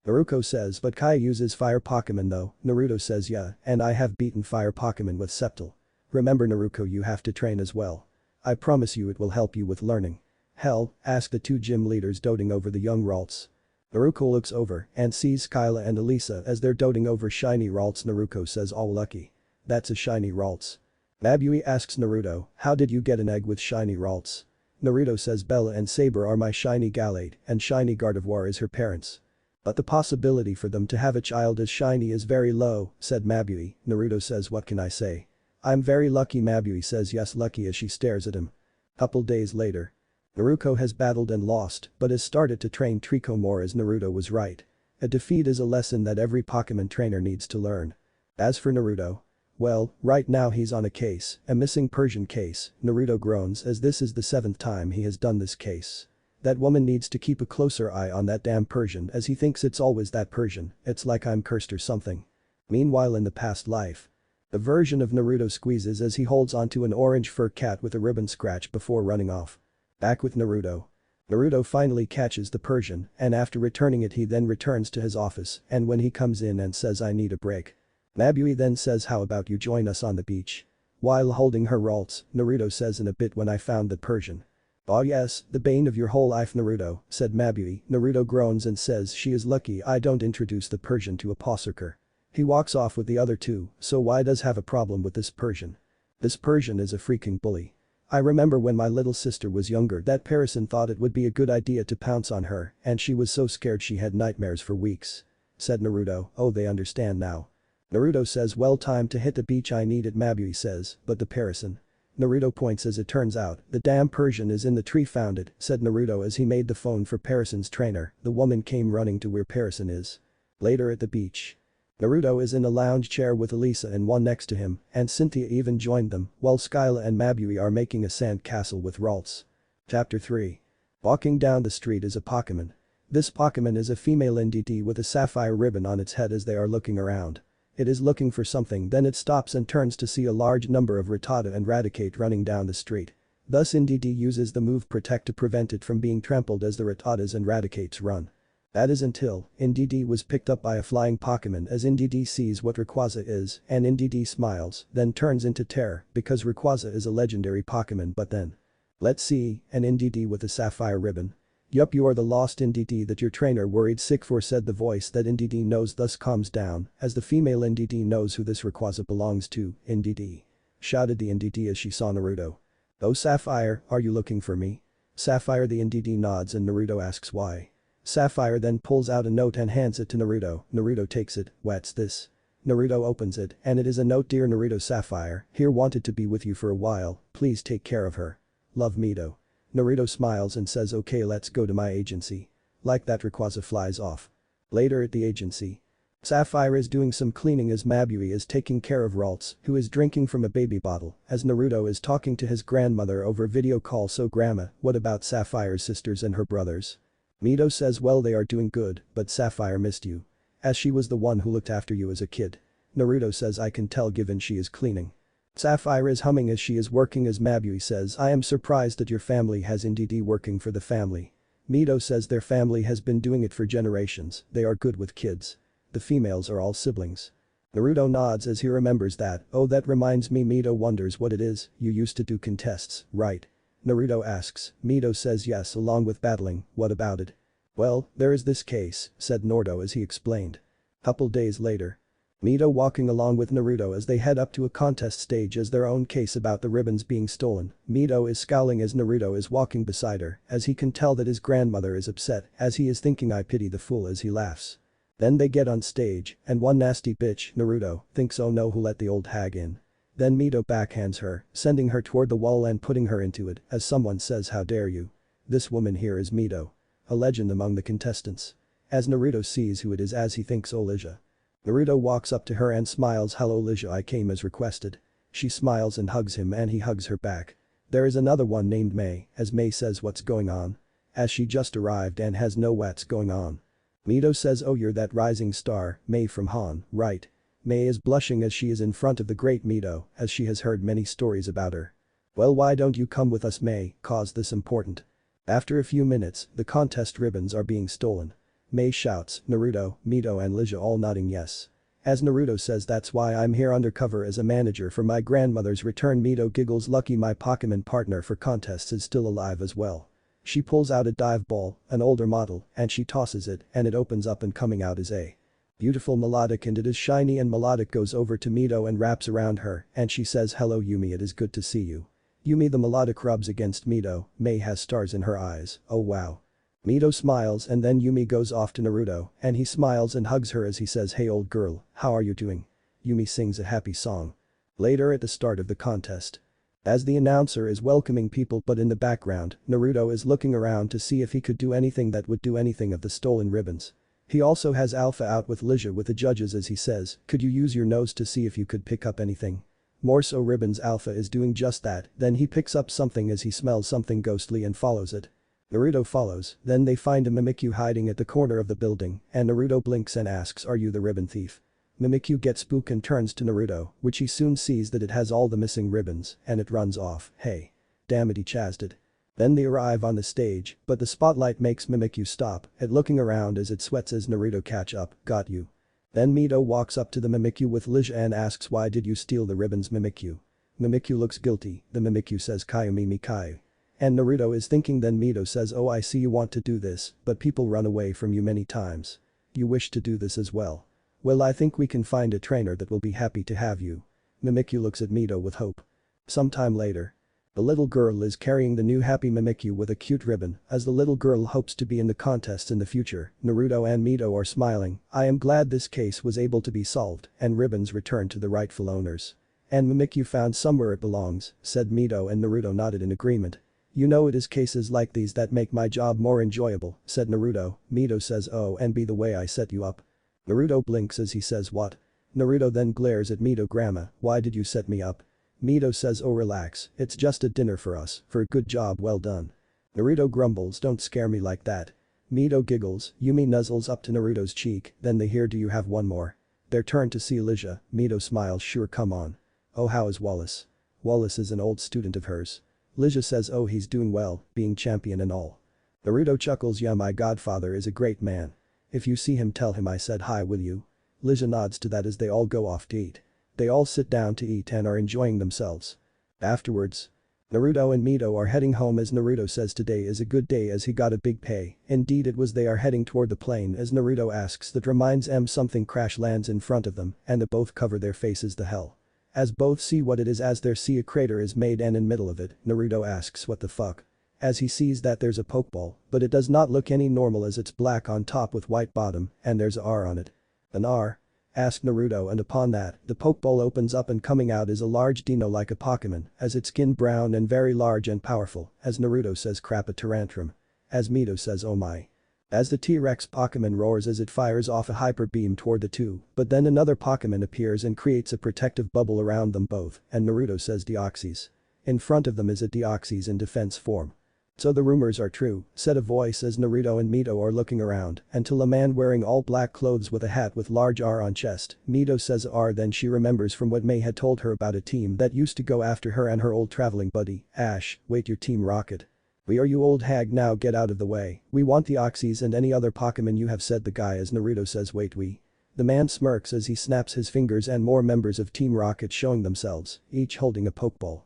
[SPEAKER 1] Naruto says, but Kai uses fire Pokemon though. Naruto says, yeah, and I have beaten fire Pokemon with Sceptile. Remember Naruto, you have to train as well. I promise you it will help you with learning. Hell, ask the two gym leaders doting over the young Ralts. Naruto looks over and sees Skyla and Elisa as they're doting over shiny Ralts. Naruto says, oh lucky. That's a shiny Ralts. Mabui asks Naruto, how did you get an egg with shiny Ralts? Naruto says Bella and Saber are my shiny Galate and shiny Gardevoir is her parents. But the possibility for them to have a child as shiny is very low, said Mabui. Naruto says, what can I say? I'm very lucky. Mabui says yes, lucky, as she stares at him. Couple days later. Naruto has battled and lost but has started to train Trico more, as Naruto was right. A defeat is a lesson that every Pokemon trainer needs to learn. As for Naruto, well, right now he's on a case, a missing Persian case. Naruto groans as this is the 7th time he has done this case. That woman needs to keep a closer eye on that damn Persian, as he thinks it's always that Persian, it's like I'm cursed or something. Meanwhile, in the past life. The version of Naruto squeezes as he holds onto an orange fur cat with a ribbon scratch before running off. Back with Naruto. Naruto finally catches the Persian and after returning it he then returns to his office, and when he comes in and says, I need a break. Mabui then says, how about you join us on the beach? While holding her Ralts, Naruto says, in a bit when I found the Persian. Oh yes, the bane of your whole life Naruto, said Mabui. Naruto groans and says she is lucky I don't introduce the Persian to a Posserker. He walks off with the other two, so why does have a problem with this Persian? This Persian is a freaking bully. I remember when my little sister was younger that Parison thought it would be a good idea to pounce on her and she was so scared she had nightmares for weeks. Said Naruto, oh they understand now. Naruto says, well, time to hit the beach, I need it. Mabui says, but the Parison. Naruto points, as it turns out, the damn Persian is in the tree. Found it, said Naruto as he made the phone for Parison's trainer. The woman came running to where Parison is. Later at the beach. Naruto is in a lounge chair with Elisa and one next to him, and Cynthia even joined them, while Skyla and Mabui are making a sand castle with Ralts. Chapter 3. Walking down the street is a Pokemon. This Pokemon is a female NDD with a sapphire ribbon on its head. As they are looking around. It is looking for something, then it stops and turns to see a large number of Rattata and Raticate running down the street. Thus NDD uses the move Protect to prevent it from being trampled as the Rattatas and Raticates run. That is until NDD was picked up by a flying Pokemon, as NDD sees what Rayquaza is and NDD smiles, then turns into terror because Rayquaza is a legendary Pokemon. But then. Let's see, an NDD with a sapphire ribbon. Yup, you are the lost NDD that your trainer worried sick for, said the voice that NDD knows, thus calms down as the female NDD knows who this Rayquaza belongs to. NDD. Shouted the NDD as she saw Naruto. Oh Sapphire, are you looking for me? Sapphire, the NDD nods and Naruto asks why. Sapphire then pulls out a note and hands it to Naruto. Naruto takes it. What's this? Naruto opens it and it is a note. Dear Naruto, Sapphire here wanted to be with you for a while, please take care of her. Love, Mito. Naruto smiles and says, okay, let's go to my agency. Like that, Rayquaza flies off. Later at the agency. Sapphire is doing some cleaning as Mabui is taking care of Ralts, who is drinking from a baby bottle, as Naruto is talking to his grandmother over video call. So grandma, what about Sapphire's sisters and her brothers? Mito says, well, they are doing good, but Sapphire missed you. As she was the one who looked after you as a kid. Naruto says, I can tell given she is cleaning. Sapphire is humming as she is working as Mabui says, I am surprised that your family has NDD working for the family. Mito says their family has been doing it for generations, they are good with kids. The females are all siblings. Naruto nods as he remembers that. Oh, that reminds me. Mito wonders what it is. You used to do contests, right? Naruto asks. Mito says yes, along with battling. What about it? Well, there is this case, said Naruto as he explained. Couple days later. Mito walking along with Naruto as they head up to a contest stage as their own case about the ribbons being stolen. Mito is scowling as Naruto is walking beside her, as he can tell that his grandmother is upset, as he is thinking, I pity the fool, as he laughs. Then they get on stage, and one nasty bitch, Naruto, thinks, oh no, who let the old hag in? Then Mito backhands her, sending her toward the wall and putting her into it, as someone says, how dare you? This woman here is Mito. A legend among the contestants. As Naruto sees who it is, as he thinks, oh Lisha. Naruto walks up to her and smiles, hello Lisha, I came as requested. She smiles and hugs him and he hugs her back. There is another one named May, as May says, what's going on? As she just arrived and has no what's going on. Mito says oh you're that rising star, Mei from Han, right? Mei is blushing as she is in front of the great Mito as she has heard many stories about her. Well why don't you come with us Mei, cause this important. After a few minutes, the contest ribbons are being stolen. Mei shouts, Naruto, Mito and Lija all nodding yes. As Naruto says that's why I'm here undercover as a manager for my grandmother's return. Mito giggles lucky my Pokemon partner for contests is still alive as well. She pulls out a dive ball, an older model, and she tosses it and it opens up and coming out is a beautiful melodic and it is shiny and melodic goes over to Mito and wraps around her and she says hello Yumi it is good to see you. Yumi the melodic rubs against Mito, Mei has stars in her eyes, oh wow. Mito smiles and then Yumi goes off to Naruto and he smiles and hugs her as he says hey old girl, how are you doing? Yumi sings a happy song. Later at the start of the contest. As the announcer is welcoming people but in the background, Naruto is looking around to see if he could do anything that would do anything of the stolen ribbons. He also has Alpha out with Lija with the judges as he says, could you use your nose to see if you could pick up anything? More so ribbons Alpha is doing just that, then he picks up something as he smells something ghostly and follows it. Naruto follows, then they find a Mimikyu hiding at the corner of the building and Naruto blinks and asks are you the ribbon thief? Mimikyu gets spooked and turns to Naruto, which he soon sees that it has all the missing ribbons and it runs off, hey. Damn it he chased it. Then they arrive on the stage, but the spotlight makes Mimikyu stop at looking around as it sweats as Naruto catch up, got you. Then Mito walks up to the Mimikyu with Lija and asks why did you steal the ribbons Mimikyu? Mimikyu looks guilty, the Mimikyu says Kayumi Kayu. And Naruto is thinking then Mito says oh I see you want to do this, but people run away from you many times. You wish to do this as well. Well I think we can find a trainer that will be happy to have you. Mimikyu looks at Mito with hope. Sometime later. The little girl is carrying the new happy Mimikyu with a cute ribbon as the little girl hopes to be in the contest in the future. Naruto and Mito are smiling, I am glad this case was able to be solved and ribbons returned to the rightful owners. And Mimikyu found somewhere it belongs, said Mito and Naruto nodded in agreement. You know it is cases like these that make my job more enjoyable, said Naruto. Mito says oh and be the way I set you up. Naruto blinks as he says what? Naruto then glares at Mito grandma, why did you set me up? Mito says oh relax, it's just a dinner for us, for a good job well done. Naruto grumbles don't scare me like that. Mito giggles, Yumi nuzzles up to Naruto's cheek, then they hear do you have one more? Their turn to see Lija, Mito smiles sure come on. Oh how is Wallace? Wallace is an old student of hers. Lija says oh he's doing well, being champion and all. Naruto chuckles yeah my godfather is a great man. If you see him tell him I said hi will you? Lija nods to that as they all go off to eat. They all sit down to eat and are enjoying themselves. Afterwards. Naruto and Mito are heading home as Naruto says today is a good day as he got a big pay, indeed it was they are heading toward the plane as Naruto asks that reminds something crash lands in front of them and they both cover their faces the hell. As both see what it is as they see a crater is made and in middle of it, Naruto asks what the fuck. As he sees that there's a pokeball, but it does not look any normal as it's black on top with white bottom and there's a R on it. An R? Asked Naruto and upon that, the pokeball opens up and coming out is a large dino like a Pokemon as its skin brown and very large and powerful, as Naruto says crap a Tyrantrum. As Mito says oh my. As the T-Rex Pokemon roars as it fires off a hyper beam toward the two, but then another Pokemon appears and creates a protective bubble around them both and Naruto says Deoxys. In front of them is a Deoxys in defense form. So the rumors are true, said a voice as Naruto and Mito are looking around until a man wearing all black clothes with a hat with large R on chest. Mito says R then she remembers from what May had told her about a team that used to go after her and her old traveling buddy, Ash, wait your Team Rocket. We are you old hag now get out of the way, we want the Oxys and any other Pokemon you have said the guy as Naruto says wait we. The man smirks as he snaps his fingers and more members of Team Rocket showing themselves, each holding a Pokeball.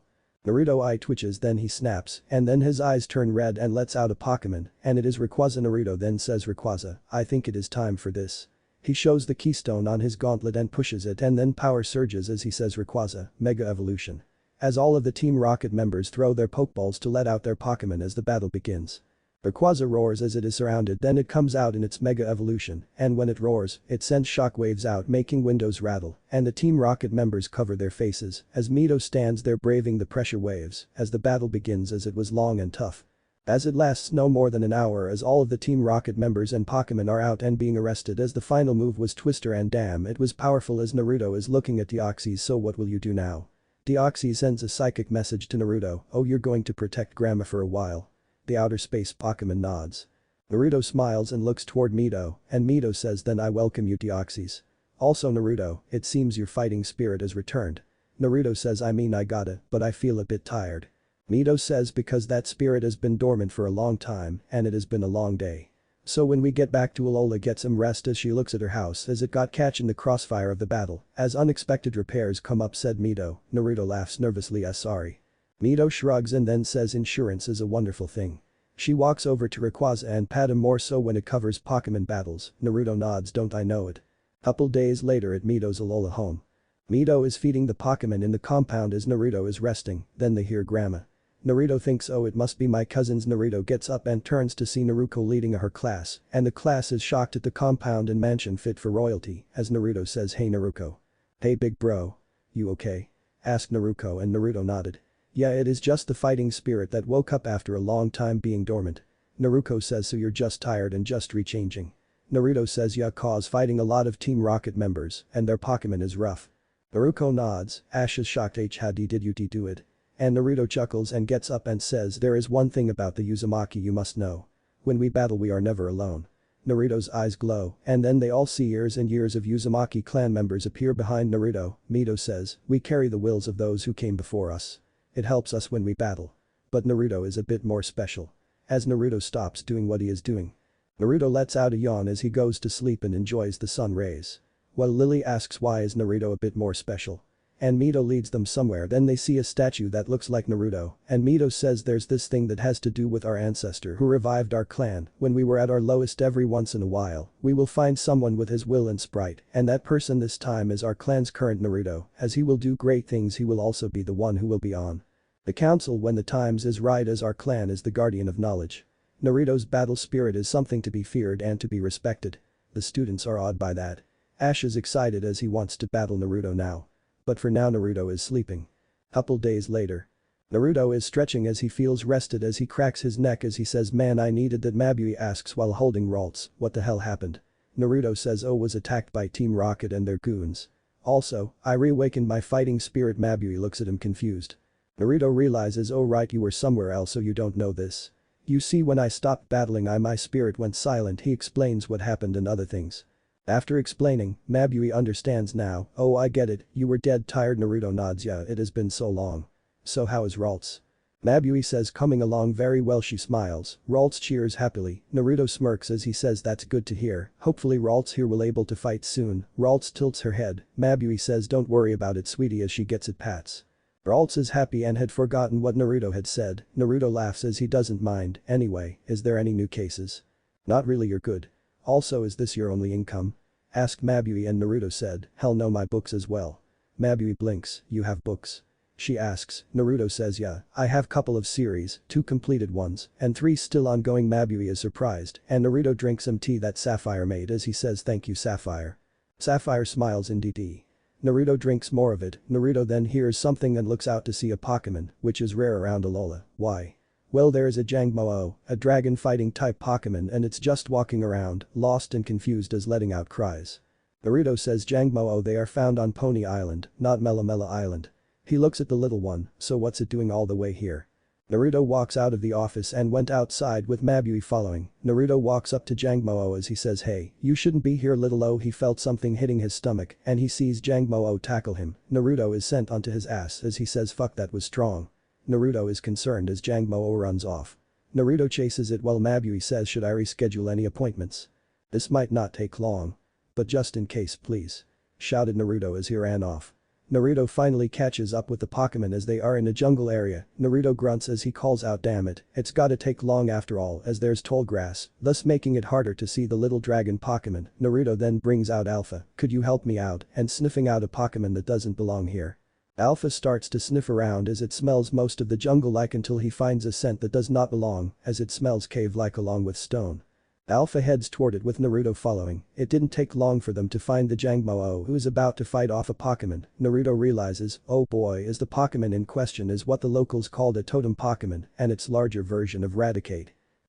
[SPEAKER 1] Naruto eye twitches then he snaps and then his eyes turn red and lets out a Pokemon and it is Rayquaza. Naruto then says Rayquaza, I think it is time for this. He shows the keystone on his gauntlet and pushes it and then power surges as he says Rayquaza, Mega Evolution. As all of the Team Rocket members throw their Pokeballs to let out their Pokemon as the battle begins. Rayquaza roars as it is surrounded then it comes out in its Mega Evolution and when it roars, it sends shockwaves out making windows rattle and the Team Rocket members cover their faces as Mito stands there braving the pressure waves as the battle begins as it was long and tough. As it lasts no more than an hour as all of the Team Rocket members and Pokemon are out and being arrested as the final move was Twister and damn it was powerful as Naruto is looking at Deoxys so what will you do now? Deoxys sends a psychic message to Naruto, oh you're going to protect Grandma for a while. The outer space Pokemon nods. Naruto smiles and looks toward Mito, and Mito says then I welcome you Deoxys. Also Naruto, it seems your fighting spirit has returned. Naruto says I mean I got it, but I feel a bit tired. Mito says because that spirit has been dormant for a long time and it has been a long day. So when we get back to Alola get some rest as she looks at her house as it got catch in the crossfire of the battle, as unexpected repairs come up said Mito. Naruto laughs nervously sorry. Mito shrugs and then says insurance is a wonderful thing. She walks over to Rayquaza and pat him more so when it covers Pokemon battles. Naruto nods don't I know it. Couple days later at Mito's Alola home. Mito is feeding the Pokemon in the compound as Naruto is resting, then they hear Grandma. Naruto thinks oh it must be my cousins. Naruto gets up and turns to see Naruko leading her class, and the class is shocked at the compound and mansion fit for royalty, as Naruto says hey Naruko. Hey big bro. You okay? Asked Naruko and Naruto nodded. Yeah it is just the fighting spirit that woke up after a long time being dormant. Naruko says so you're just tired and just rechanging. Naruto says yeah cause fighting a lot of Team Rocket members and their Pokemon is rough. Naruko nods, Ash is shocked how did you do it? And Naruto chuckles and gets up and says there is one thing about the Uzumaki you must know. When we battle we are never alone. Naruto's eyes glow and then they all see years and years of Uzumaki clan members appear behind Naruto. Mito says, we carry the wills of those who came before us. It helps us when we battle. But Naruto is a bit more special. As Naruto stops doing what he is doing. Naruto lets out a yawn as he goes to sleep and enjoys the sun rays. While Lily asks why is Naruto a bit more special. And Mito leads them somewhere then they see a statue that looks like Naruto and Mito says there's this thing that has to do with our ancestor who revived our clan when we were at our lowest every once in a while we will find someone with his will and sprite and that person this time is our clan's current Naruto as he will do great things he will also be the one who will be on the council when the times is right as our clan is the guardian of knowledge. Naruto's battle spirit is something to be feared and to be respected. The students are awed by that. Ash is excited as he wants to battle Naruto now. But for now Naruto is sleeping. Couple days later. Naruto is stretching as he feels rested as he cracks his neck as he says man I needed that. Mabui asks while holding Ralts, what the hell happened? Naruto says oh was attacked by Team Rocket and their goons. Also, I reawakened my fighting spirit. Mabui looks at him confused. Naruto realizes oh right you were somewhere else so you don't know this. You see when I stopped battling my spirit went silent. He explains what happened and other things. After explaining, Mabui understands now, oh I get it, you were dead tired. Naruto nods yeah it has been so long. So how is Ralts? Mabui says coming along very well. She smiles, Ralts cheers happily. Naruto smirks as he says that's good to hear, hopefully Ralts here will able to fight soon. Ralts tilts her head, Mabui says don't worry about it sweetie as she gets it pats. Ralts is happy and had forgotten what Naruto had said. Naruto laughs as he doesn't mind. Anyway, is there any new cases? Not really you're good. Also is this your only income? Asked Mabui and Naruto said, hell no my books as well. Mabui blinks, you have books? She asks, Naruto says yeah, I have couple of series, 2 completed ones, and 3 still ongoing. Mabui is surprised and Naruto drinks some tea that Sapphire made as he says thank you Sapphire. Sapphire smiles indeed. Naruto drinks more of it. Naruto then hears something and looks out to see a Pokemon, which is rare around Alola. Why? Well there is a Jangmo-o, a dragon fighting type Pokemon and it's just walking around, lost and confused as letting out cries. Naruto says Jangmo-o they are found on Pony Island, not Melamela Island. He looks at the little one, so what's it doing all the way here? Naruto walks out of the office and went outside with Mabui following. Naruto walks up to Jangmo-o as he says hey, you shouldn't be here little o. He felt something hitting his stomach and he sees Jangmo-o tackle him. Naruto is sent onto his ass as he says fuck that was strong. Naruto is concerned as Jangmo-o runs off. Naruto chases it while Mabui says should I reschedule any appointments? This might not take long. But just in case please. Shouted Naruto as he ran off. Naruto finally catches up with the Pokemon as they are in a jungle area. Naruto grunts as he calls out damn it, it's gotta take long after all as there's tall grass, thus making it harder to see the little dragon Pokemon. Naruto then brings out Alpha, could you help me out, and sniffing out a Pokemon that doesn't belong here. Alpha starts to sniff around as it smells most of the jungle-like until he finds a scent that does not belong as it smells cave-like along with stone. Alpha heads toward it with Naruto following. It didn't take long for them to find the Jangmo-o who is about to fight off a Pokemon. Naruto realizes, oh boy as the Pokemon in question is what the locals called a totem Pokemon and its larger version of Raticate.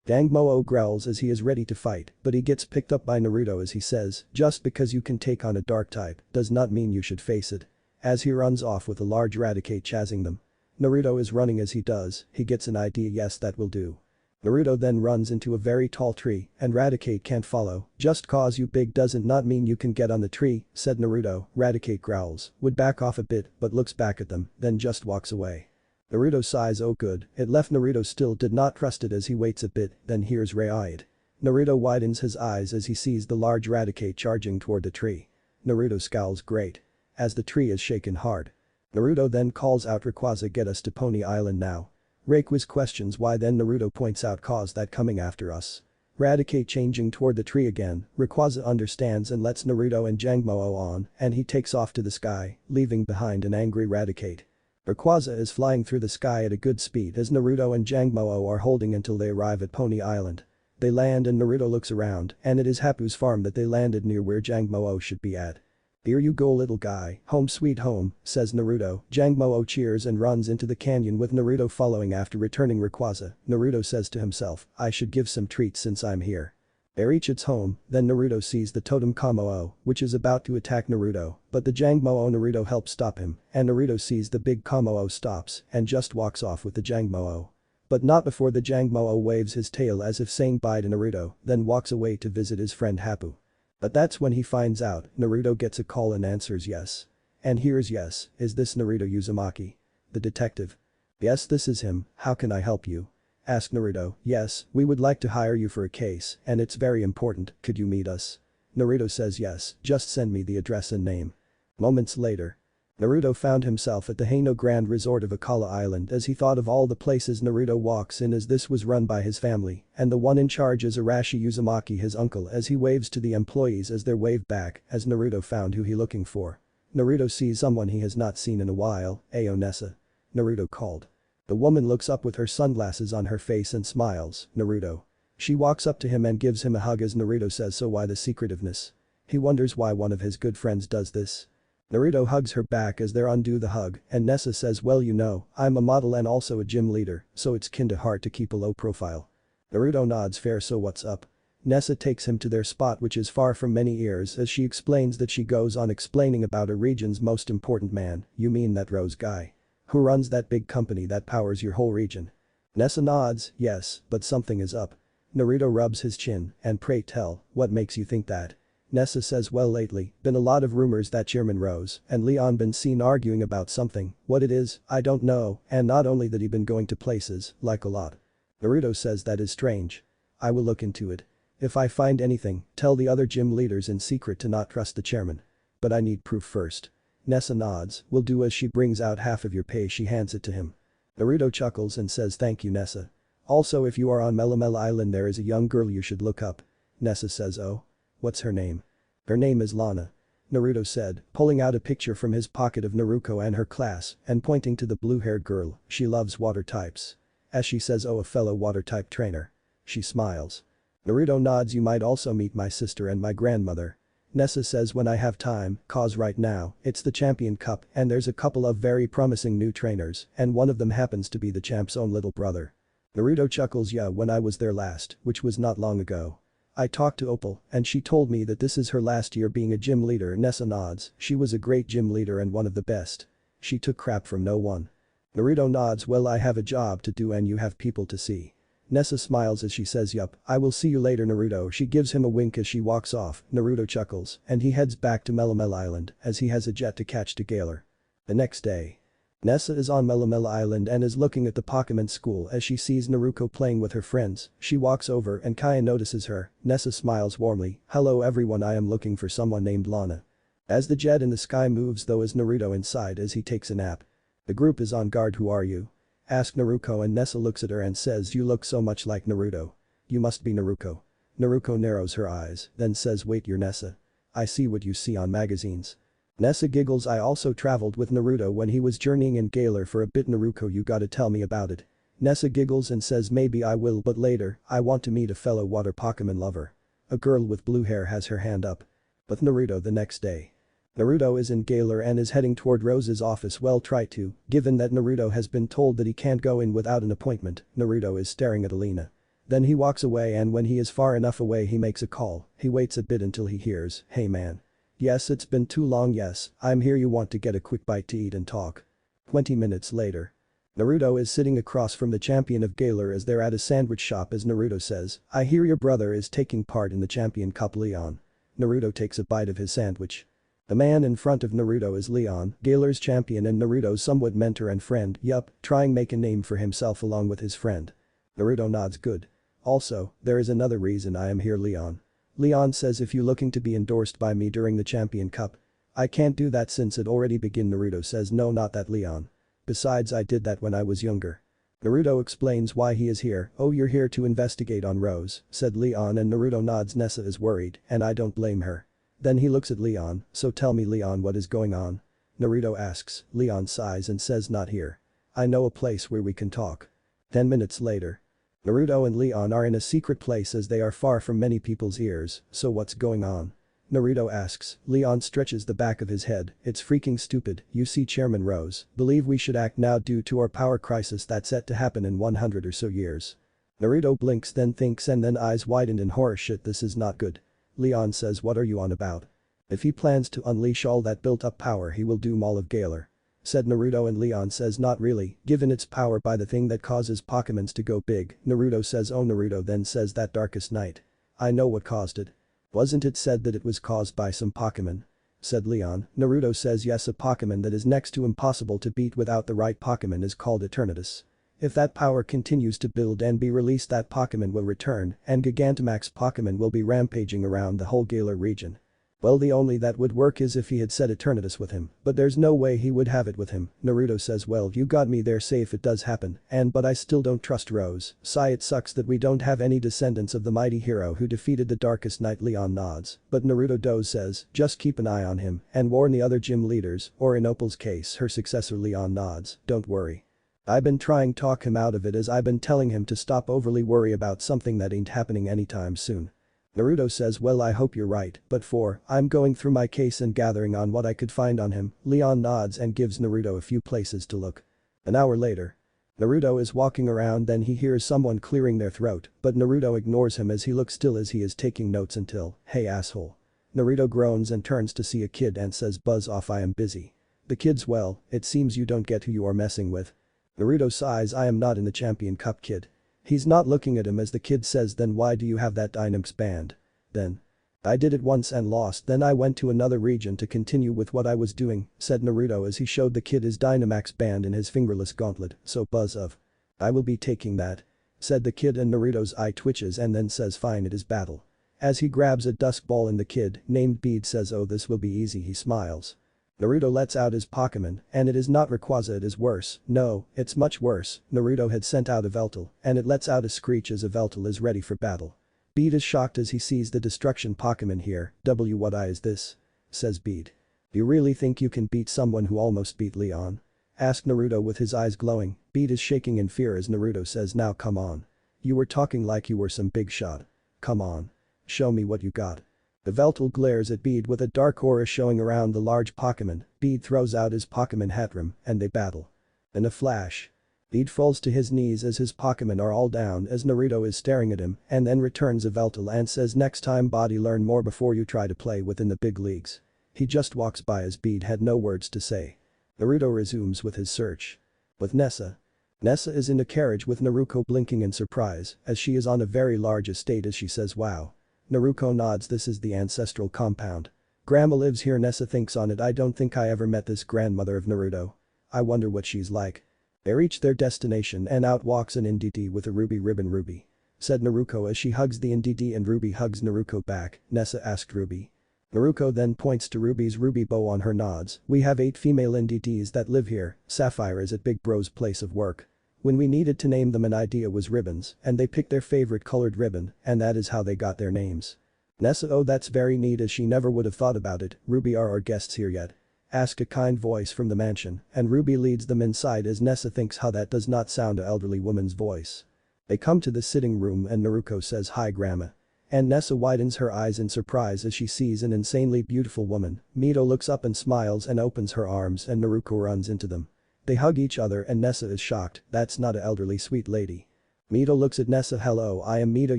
[SPEAKER 1] Jangmo-o growls as he is ready to fight, but he gets picked up by Naruto as he says, just because you can take on a dark type does not mean you should face it. As he runs off with a large Raticate chasing them. Naruto is running as he does, he gets an idea yes that will do. Naruto then runs into a very tall tree and Raticate can't follow. Just cause you big doesn't not mean you can get on the tree, said Naruto. Raticate growls, would back off a bit but looks back at them, then just walks away. Naruto sighs, oh good, it left. Naruto still did not trust it as he waits a bit, then hears Ray-eyed. Naruto widens his eyes as he sees the large Raticate charging toward the tree. Naruto scowls great. As the tree is shaken hard. Naruto then calls out Rayquaza, get us to Pony Island now. Rayquaza questions why, then Naruto points out cause that coming after us. Raticate changing toward the tree again, Rayquaza understands and lets Naruto and Jangmo-o on and he takes off to the sky, leaving behind an angry Raticate. Rayquaza is flying through the sky at a good speed as Naruto and Jangmo-o are holding until they arrive at Pony Island. They land and Naruto looks around and it is Hapu's farm that they landed near where Jangmo-o should be at. Here you go little guy, home sweet home, says Naruto. Jangmo-o cheers and runs into the canyon with Naruto following after returning Rayquaza. Naruto says to himself, I should give some treats since I'm here. They reach its home, then Naruto sees the totem Kamo-o, which is about to attack Naruto, but the Jangmo-o Naruto helps stop him, and Naruto sees the big Kamo-o stops and just walks off with the Jangmo-o. But not before the Jangmo-o waves his tail as if saying bye to Naruto, then walks away to visit his friend Hapu. But that's when he finds out, Naruto gets a call and answers yes. And here's yes, is this Naruto Uzumaki? The detective. Yes, this is him, how can I help you? Asked Naruto. Yes, we would like to hire you for a case, and it's very important, could you meet us? Naruto says yes, just send me the address and name. Moments later. Naruto found himself at the Heino Grand Resort of Akala Island as he thought of all the places Naruto walks in as this was run by his family, and the one in charge is Arashi Uzumaki, his uncle, as he waves to the employees as they're waved back as Naruto found who he looking for. Naruto sees someone he has not seen in a while, Ayo Nessa. Naruto called. The woman looks up with her sunglasses on her face and smiles, Naruto. She walks up to him and gives him a hug as Naruto says so why the secretiveness? He wonders why one of his good friends does this. Naruto hugs her back as they undo the hug and Nessa says well you know, I'm a model and also a gym leader, so it's kinda hard to keep a low profile. Naruto nods fair so what's up? Nessa takes him to their spot which is far from many ears as she explains that she goes on explaining about her region's most important man, you mean that Rose guy? Who runs that big company that powers your whole region? Nessa nods, yes, but something is up. Naruto rubs his chin and pray tell, what makes you think that? Nessa says well lately, been a lot of rumors that Chairman Rose and Leon been seen arguing about something, what it is, I don't know, and not only that he been going to places, like a lot. Naruto says that is strange. I will look into it. If I find anything, tell the other gym leaders in secret to not trust the chairman. But I need proof first. Nessa nods, will do as she brings out half of your pay she hands it to him. Naruto chuckles and says thank you Nessa. Also if you are on Melamela Island there is a young girl you should look up. Nessa says oh? What's her name? Her name is Lana. Naruto said, pulling out a picture from his pocket of Naruko and her class and pointing to the blue-haired girl, she loves water types. As she says oh a fellow water type trainer. She smiles. Naruto nods you might also meet my sister and my grandmother. Nessa says when I have time, cause right now, it's the Champion Cup and there's a couple of very promising new trainers and one of them happens to be the champ's own little brother. Naruto chuckles yeah when I was there last, which was not long ago. I talked to Opal and she told me that this is her last year being a gym leader. Nessa nods, she was a great gym leader and one of the best. She took crap from no one. Naruto nods well I have a job to do and you have people to see. Nessa smiles as she says yup, I will see you later Naruto. She gives him a wink as she walks off. Naruto chuckles and he heads back to Melamela Island as he has a jet to catch to Galar. The next day. Nessa is on Melamela Island and is looking at the Pokemon school as she sees Naruko playing with her friends. She walks over and Kaya notices her. Nessa smiles warmly, hello everyone I am looking for someone named Lana. As the jet in the sky moves though is Naruto inside as he takes a nap. The group is on guard who are you? Asks Naruko and Nessa looks at her and says you look so much like Naruto. You must be Naruko. Naruko narrows her eyes, then says wait you're Nessa. I see what you see on magazines. Nessa giggles I also traveled with Naruto when he was journeying in Galar for a bit Naruko you gotta tell me about it. Nessa giggles and says maybe I will but later, I want to meet a fellow water Pokemon lover. A girl with blue hair has her hand up. With Naruto the next day. Naruto is in Galar and is heading toward Rose's office well try to, given that Naruto has been told that he can't go in without an appointment, Naruto is staring at Alina. Then he walks away and when he is far enough away he makes a call, he waits a bit until he hears, hey man. Yes it's been too long yes, I'm here you want to get a quick bite to eat and talk. 20 minutes later. Naruto is sitting across from the champion of Galar as they're at a sandwich shop as Naruto says, "I hear your brother is taking part in the champion cup, Leon." Naruto takes a bite of his sandwich. The man in front of Naruto is Leon, Galar's champion and Naruto's somewhat mentor and friend, yup, trying make a name for himself along with his friend. Naruto nods good. "Also, there is another reason I am here, Leon." Leon says, "If you looking to be endorsed by me during the champion cup?" "I can't do that since it already begun." Naruto says, "No, not that, Leon. Besides, I did that when I was younger." Naruto explains why he is here. "Oh, you're here to investigate on Rose," said Leon, and Naruto nods. Nessa is worried, and I don't blame her. Then he looks at Leon, "So tell me, Leon, what is going on?" Naruto asks. Leon sighs and says, "Not here. I know a place where we can talk." 10 minutes later. Naruto and Leon are in a secret place as they are far from many people's ears. "So what's going on?" Naruto asks. Leon stretches the back of his head, "It's freaking stupid. You see, Chairman Rose believe we should act now due to our power crisis that's set to happen in 100 or so years." Naruto blinks, then thinks, and then eyes widened in horror. "Shit, this is not good." Leon says, "What are you on about?" "If he plans to unleash all that built-up power, he will doom all of Galar," said Naruto, and Leon says, "Not really, given its power by the thing that causes Pokémons to go big." Naruto says, "Oh." Naruto then says, "That darkest night. I know what caused it. Wasn't it said that it was caused by some Pokémon?" said Leon. Naruto says, "Yes, a Pokémon that is next to impossible to beat without the right Pokémon is called Eternatus. If that power continues to build and be released, that Pokémon will return and Gigantamax Pokémon will be rampaging around the whole Galar region." "Well, the only that would work is if he had said Eternatus with him, but there's no way he would have it with him." Naruto says, "Well, you got me there, say if it does happen, but I still don't trust Rose." Sigh, "It sucks that we don't have any descendants of the mighty hero who defeated the darkest night." Leon nods, but Naruto says, "Just keep an eye on him and warn the other gym leaders, or in Opal's case, her successor." Leon nods, "Don't worry. I've been trying to talk him out of it as I've been telling him to stop overly worry about something that ain't happening anytime soon." Naruto says, "Well, I hope you're right, but I'm going through my case and gathering on what I could find on him." Leon nods and gives Naruto a few places to look. An hour later. Naruto is walking around, then he hears someone clearing their throat, but Naruto ignores him as he looks still as he is taking notes until, "Hey, asshole." Naruto groans and turns to see a kid and says, "Buzz off, I am busy." The kid's, "Well, it seems you don't get who you are messing with." Naruto sighs, "I am not in the champion cup, kid." He's not looking at him as the kid says, "Then why do you have that Dynamax band?" "Then I did it once and lost, then I went to another region to continue with what I was doing," said Naruto as he showed the kid his Dynamax band in his fingerless gauntlet. "So Buzz of. I will be taking that," said the kid, and Naruto's eye twitches and then says, "Fine, it is battle." As he grabs a dusk ball and the kid, named Bede, says, "Oh, this will be easy." He smiles. Naruto lets out his Pokémon, and it is not Rayquaza, it is worse. No, it's much worse. Naruto had sent out a Yveltal, and it lets out a screech as a Yveltal is ready for battle. Bede is shocked as he sees the destruction Pokémon here. What eye is this?" says Bede. "You really think you can beat someone who almost beat Leon?" asked Naruto with his eyes glowing. Bede is shaking in fear as Naruto says, "Now come on. You were talking like you were some big shot. Come on. Show me what you got." The Yveltal glares at Bede with a dark aura showing around the large Pokémon. Bede throws out his Pokémon Hatrim, and they battle. In a flash. Bede falls to his knees as his Pokémon are all down as Naruto is staring at him and then returns a Yveltal and says, "Next time, buddy, learn more before you try to play within the big leagues." He just walks by as Bede had no words to say. Naruto resumes with his search. With Nessa. Nessa is in the carriage with Naruto blinking in surprise as she is on a very large estate as she says, "Wow." Naruto nods, "This is the ancestral compound. Grandma lives here." Nessa thinks on it, "I don't think I ever met this grandmother of Naruto. I wonder what she's like." They reach their destination and out walks an NDD with a ruby ribbon. "Ruby," said Naruto as she hugs the NDD and Ruby hugs Naruto back. Nessa asked Ruby. Naruto then points to Ruby's ruby bow on her nods. "We have 8 female NDDs that live here. Sapphire is at Big Bro's place of work. When we needed to name them, an idea was ribbons, and they picked their favorite colored ribbon, and that is how they got their names." Nessa, "Oh, that's very neat," as she never would have thought about it. "Ruby, are our guests here yet?" asked a kind voice from the mansion, and Ruby leads them inside as Nessa thinks how that does not sound an elderly woman's voice. They come to the sitting room and Naruto says, "Hi, Grandma." And Nessa widens her eyes in surprise as she sees an insanely beautiful woman. Mito looks up and smiles and opens her arms and Naruto runs into them. They hug each other and Nessa is shocked, "That's not an elderly sweet lady." Mito looks at Nessa, "Hello, I am Mito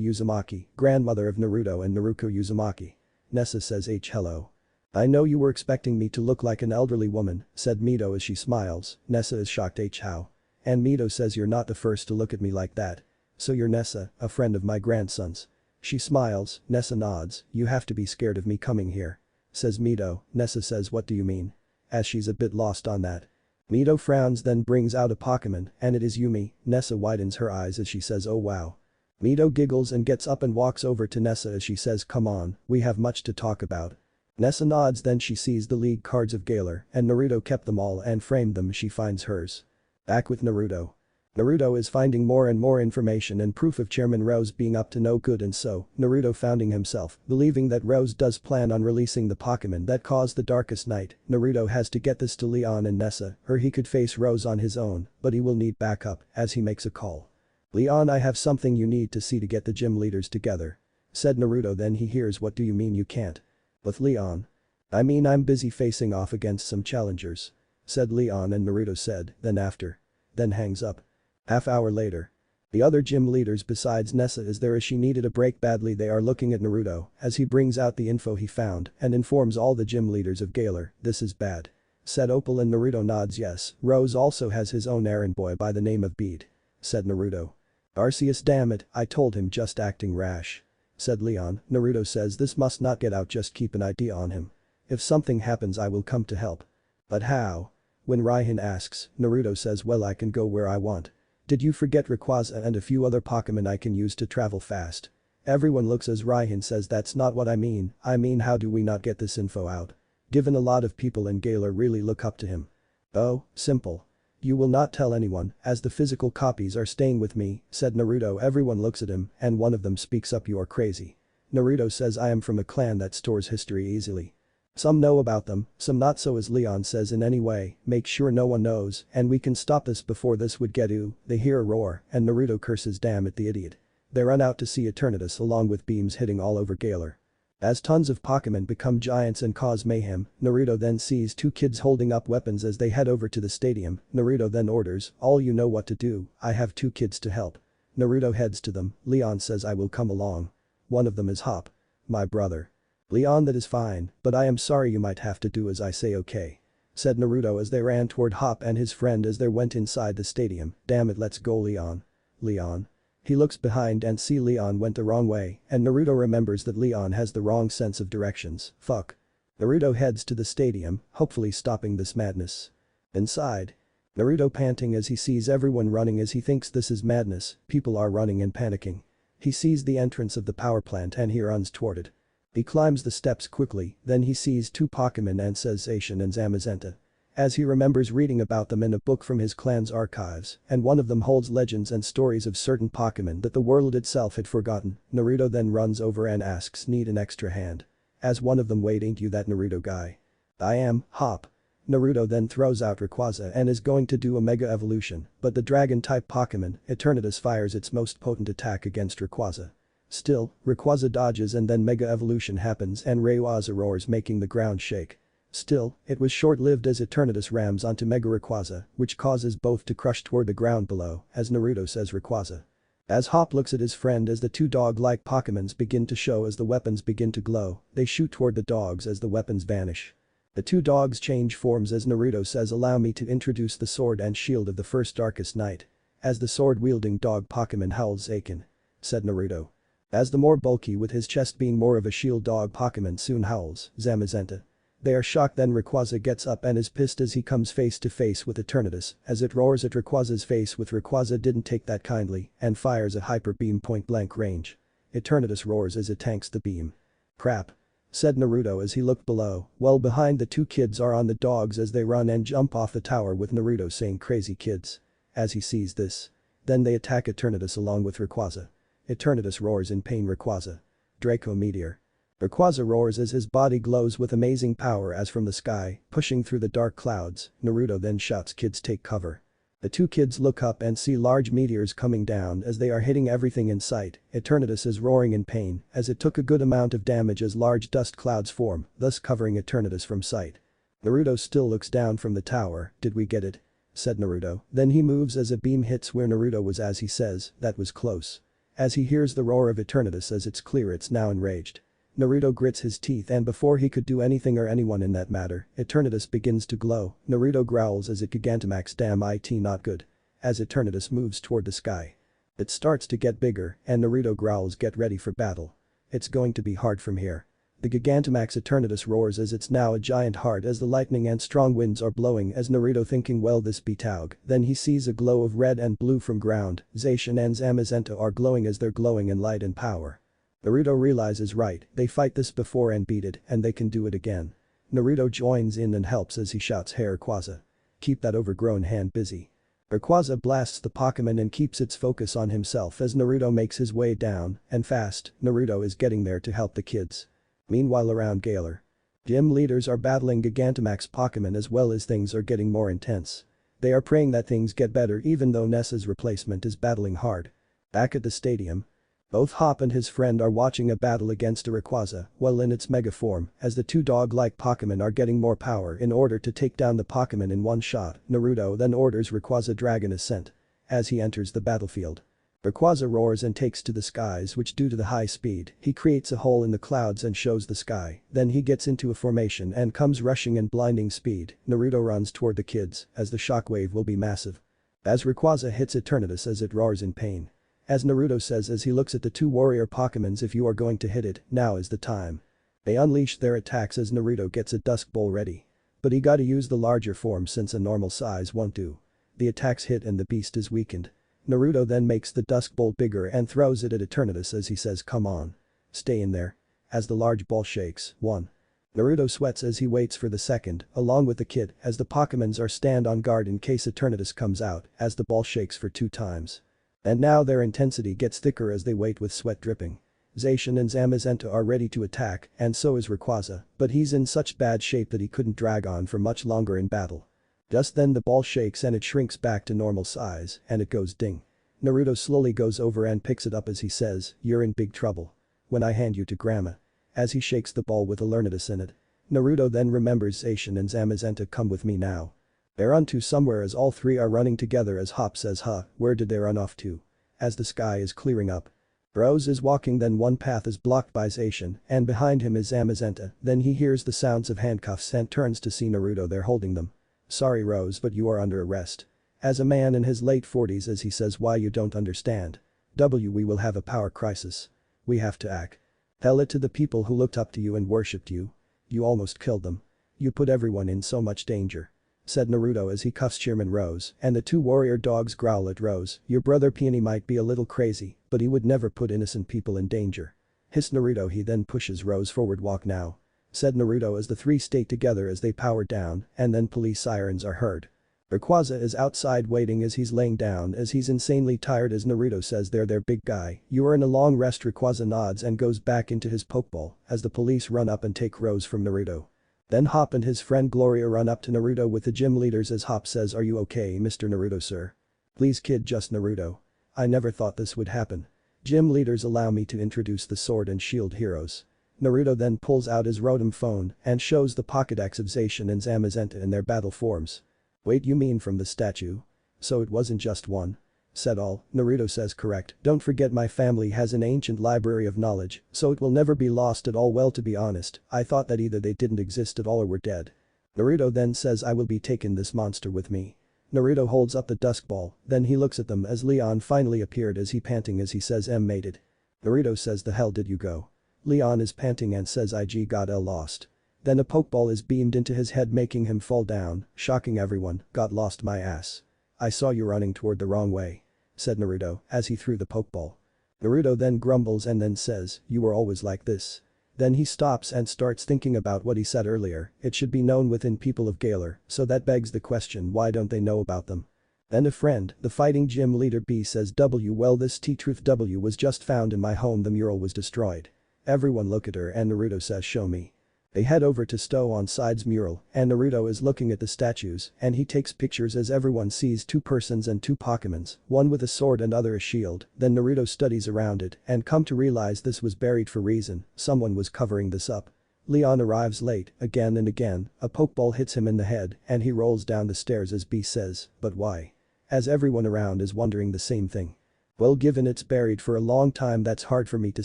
[SPEAKER 1] Uzumaki, grandmother of Naruto and Naruto Uzumaki." Nessa says, "Hello. I know you were expecting me to look like an elderly woman," said Mito as she smiles. Nessa is shocked, "How?" And Mito says you're not the first to look at me like that. So you're Nessa, a friend of my grandson's. She smiles, Nessa nods, you have to be scared of me coming here. Says Mito, Nessa says what do you mean? As she's a bit lost on that. Mito frowns then brings out a Pokemon and it is Yumi. Nessa widens her eyes as she says oh wow. Mito giggles and gets up and walks over to Nessa as she says come on, we have much to talk about. Nessa nods then she sees the league cards of Galar and Naruto kept them all and framed them she finds hers. Back with Naruto. Naruto is finding more and more information and proof of Chairman Rose being up to no good and so, Naruto founding himself, believing that Rose does plan on releasing the Pokemon that caused the darkest night, Naruto has to get this to Leon and Nessa, or he could face Rose on his own, but he will need backup, as he makes a call. Leon I have something you need to see to get the gym leaders together. Said Naruto then he hears what do you mean you can't? With Leon. I mean I'm busy facing off against some challengers. Said Leon and Naruto said, then after. Then hangs up. Half hour later. The other gym leaders besides Nessa is there as she needed a break badly they are looking at Naruto as he brings out the info he found and informs all the gym leaders of Galar, this is bad. Said Opal and Naruto nods yes, Rose also has his own errand boy by the name of Beat. Said Naruto. Arceus damn it, I told him just acting rash. Said Leon, Naruto says this must not get out just keep an eye on him. If something happens I will come to help. But how? When Raihan asks, Naruto says well I can go where I want. Did you forget Rayquaza and a few other Pokemon I can use to travel fast? Everyone looks as Raihan says that's not what I mean how do we not get this info out? Given a lot of people in Galar really look up to him. Oh, simple. You will not tell anyone as the physical copies are staying with me, said Naruto everyone looks at him and one of them speaks up you are crazy. Naruto says I am from a clan that stores history easily. Some know about them, some not so as Leon says in any way, make sure no one knows and we can stop this before this would get ooh, they hear a roar and Naruto curses damn it the idiot. They run out to see Eternatus along with beams hitting all over Galar. As tons of Pokemon become giants and cause mayhem, Naruto then sees two kids holding up weapons as they head over to the stadium, Naruto then orders, all you know what to do, I have two kids to help. Naruto heads to them, Leon says I will come along. One of them is Hop. My brother. Leon that is fine, but I am sorry you might have to do as I say okay. Said Naruto as they ran toward Hop and his friend as they went inside the stadium, damn it let's go Leon. Leon. He looks behind and see Leon went the wrong way and Naruto remembers that Leon has the wrong sense of directions, fuck. Naruto heads to the stadium, hopefully stopping this madness. Inside. Naruto panting as he sees everyone running as he thinks this is madness, people are running and panicking. He sees the entrance of the power plant and he runs toward it. He climbs the steps quickly, then he sees two Pokemon and says Zacian and Zamazenta. As he remembers reading about them in a book from his clan's archives, and one of them holds legends and stories of certain Pokemon that the world itself had forgotten, Naruto then runs over and asks need an extra hand. As one of them wait ain't you that Naruto guy? I am, Hop. Naruto then throws out Rayquaza and is going to do a Mega Evolution, but the Dragon-type Pokemon, Eternatus fires its most potent attack against Rayquaza. Still, Rayquaza dodges and then Mega Evolution happens and Rayquaza roars making the ground shake. Still, it was short-lived as Eternatus rams onto Mega Rayquaza, which causes both to crush toward the ground below, as Naruto says Rayquaza. As Hop looks at his friend as the two dog-like Pokemons begin to show as the weapons begin to glow, they shoot toward the dogs as the weapons vanish. The two dogs change forms as Naruto says allow me to introduce the sword and shield of the first darkest night. As the sword-wielding dog Pokemon howls Zacian. Said Naruto. As the more bulky with his chest being more of a shield dog Pokemon soon howls, Zamazenta. They are shocked then Rayquaza gets up and is pissed as he comes face to face with Eternatus as it roars at Rayquaza's face with Rayquaza didn't take that kindly and fires a hyper beam point blank range. Eternatus roars as it tanks the beam. Crap. Said Naruto as he looked below, well behind the two kids are on the dogs as they run and jump off the tower with Naruto saying crazy kids. As he sees this. Then they attack Eternatus along with Rayquaza. Eternatus roars in pain Rayquaza. Draco Meteor. Rayquaza roars as his body glows with amazing power as from the sky, pushing through the dark clouds, Naruto then shouts kids take cover. The two kids look up and see large meteors coming down as they are hitting everything in sight, Eternatus is roaring in pain as it took a good amount of damage as large dust clouds form, thus covering Eternatus from sight. Naruto still looks down from the tower, did we get it? Said Naruto, then he moves as a beam hits where Naruto was as he says, that was close. As he hears the roar of Eternatus as it's clear it's now enraged. Naruto grits his teeth and before he could do anything or anyone in that matter, Eternatus begins to glow, Naruto growls as it Gigantamax damn it not good. as Eternatus moves toward the sky. It starts to get bigger and Naruto growls, get ready for battle. It's going to be hard from here. The Gigantamax Eternatus roars as it's now a giant heart as the lightning and strong winds are blowing as Naruto thinking well this be Taug, then he sees a glow of red and blue from ground, Zacian and Zamazenta are glowing as they're glowing in light and power. Naruto realizes right, they fight this before and beat it and they can do it again. Naruto joins in and helps as he shouts, "Hey Rayquaza. Keep that overgrown hand busy." Rayquaza blasts the Pokemon and keeps its focus on himself as Naruto makes his way down, and fast, Naruto is getting there to help the kids. Meanwhile around Galar. Gym leaders are battling Gigantamax Pokemon as well as things are getting more intense. They are praying that things get better even though Nessa's replacement is battling hard. Back at the stadium. Both Hop and his friend are watching a battle against a Rayquaza, well in its mega form, as the two dog-like Pokemon are getting more power in order to take down the Pokemon in one shot. Naruto then orders Rayquaza Dragon Ascent. As he enters the battlefield. Rayquaza roars and takes to the skies which due to the high speed, he creates a hole in the clouds and shows the sky, then he gets into a formation and comes rushing in blinding speed. Naruto runs toward the kids, as the shockwave will be massive. As Rayquaza hits Eternatus as it roars in pain. As Naruto says as he looks at the two warrior Pokemons, if you are going to hit it, now is the time. They unleash their attacks as Naruto gets a Dusk Bowl ready. But he gotta use the larger form since a normal size won't do. The attacks hit and the beast is weakened. Naruto then makes the Dusk Bowl bigger and throws it at Eternatus as he says, "Come on. Stay in there." As the large ball shakes, 1. Naruto sweats as he waits for the second, along with the kid, as the Pokemons are stand on guard in case Eternatus comes out, as the ball shakes for 2 times. And now their intensity gets thicker as they wait with sweat dripping. Zacian and Zamazenta are ready to attack, and so is Rayquaza, but he's in such bad shape that he couldn't drag on for much longer in battle. Just then the ball shakes and it shrinks back to normal size, and it goes ding. Naruto slowly goes over and picks it up as he says, "You're in big trouble. When I hand you to Grandma." As he shakes the ball with Eternatus in it. Naruto then remembers Zacian and Zamazenta, "Come with me now." They're onto somewhere as all three are running together as Hop says, "Huh, where did they run off to?" As the sky is clearing up. Rose is walking, then one path is blocked by Zacian and behind him is Zamazenta, then he hears the sounds of handcuffs and turns to see Naruto there holding them. "Sorry Rose, but you are under arrest." As a man in his late 40s as he says, "Why you don't understand. We will have a power crisis. We have to act. Tell it to the people who looked up to you and worshipped you. You almost killed them. You put everyone in so much danger," said Naruto as he cuffs Chairman Rose, and the two warrior dogs growl at Rose, "Your brother Peony might be a little crazy, but he would never put innocent people in danger." Hiss Naruto. He then pushes Rose forward. "Walk now," said Naruto as the three stay together as they power down, and then police sirens are heard. Rayquaza is outside waiting as he's laying down as he's insanely tired as Naruto says, there big guy, you are in a long rest." Rayquaza nods and goes back into his Pokeball as the police run up and take Rose from Naruto. Then Hop and his friend Gloria run up to Naruto with the gym leaders as Hop says, "Are you okay, Mr. Naruto sir?" "Please kid, just Naruto. I never thought this would happen. Gym leaders, allow me to introduce the Sword and Shield heroes." Naruto then pulls out his Rotom phone and shows the Pokédex of Zacian and Zamazenta in their battle forms. "Wait, you mean from the statue? So it wasn't just one?" said all. Naruto says, "Correct, don't forget my family has an ancient library of knowledge, so it will never be lost at all. Well, to be honest, I thought that either they didn't exist at all or were dead." Naruto then says, "I will be taking this monster with me." Naruto holds up the Dusk Ball, then he looks at them as Leon finally appeared as he panting as he says, made it." Naruto says, "The hell did you go?" Leon is panting and says, "IG got lost." Then a Pokeball is beamed into his head making him fall down, shocking everyone, "Got lost my ass. I saw you running toward the wrong way," said Naruto as he threw the Pokeball. Naruto then grumbles and then says, "You were always like this." Then he stops and starts thinking about what he said earlier, it should be known within people of Galar, so that begs the question, why don't they know about them? Then a friend, the fighting gym leader B says, "Well, this T-Truth W was just found in my home, the mural was destroyed." Everyone look at her and Naruto says, "Show me." They head over to Stow on Side's mural and Naruto is looking at the statues and he takes pictures as everyone sees 2 persons and 2 Pokemons, one with a sword and other a shield. Then Naruto studies around it and come to realize this was buried for reason, someone was covering this up. Leon arrives late, again and again, a Pokeball hits him in the head and he rolls down the stairs as B says, "But why?" As everyone around is wondering the same thing. "Well, given it's buried for a long time, that's hard for me to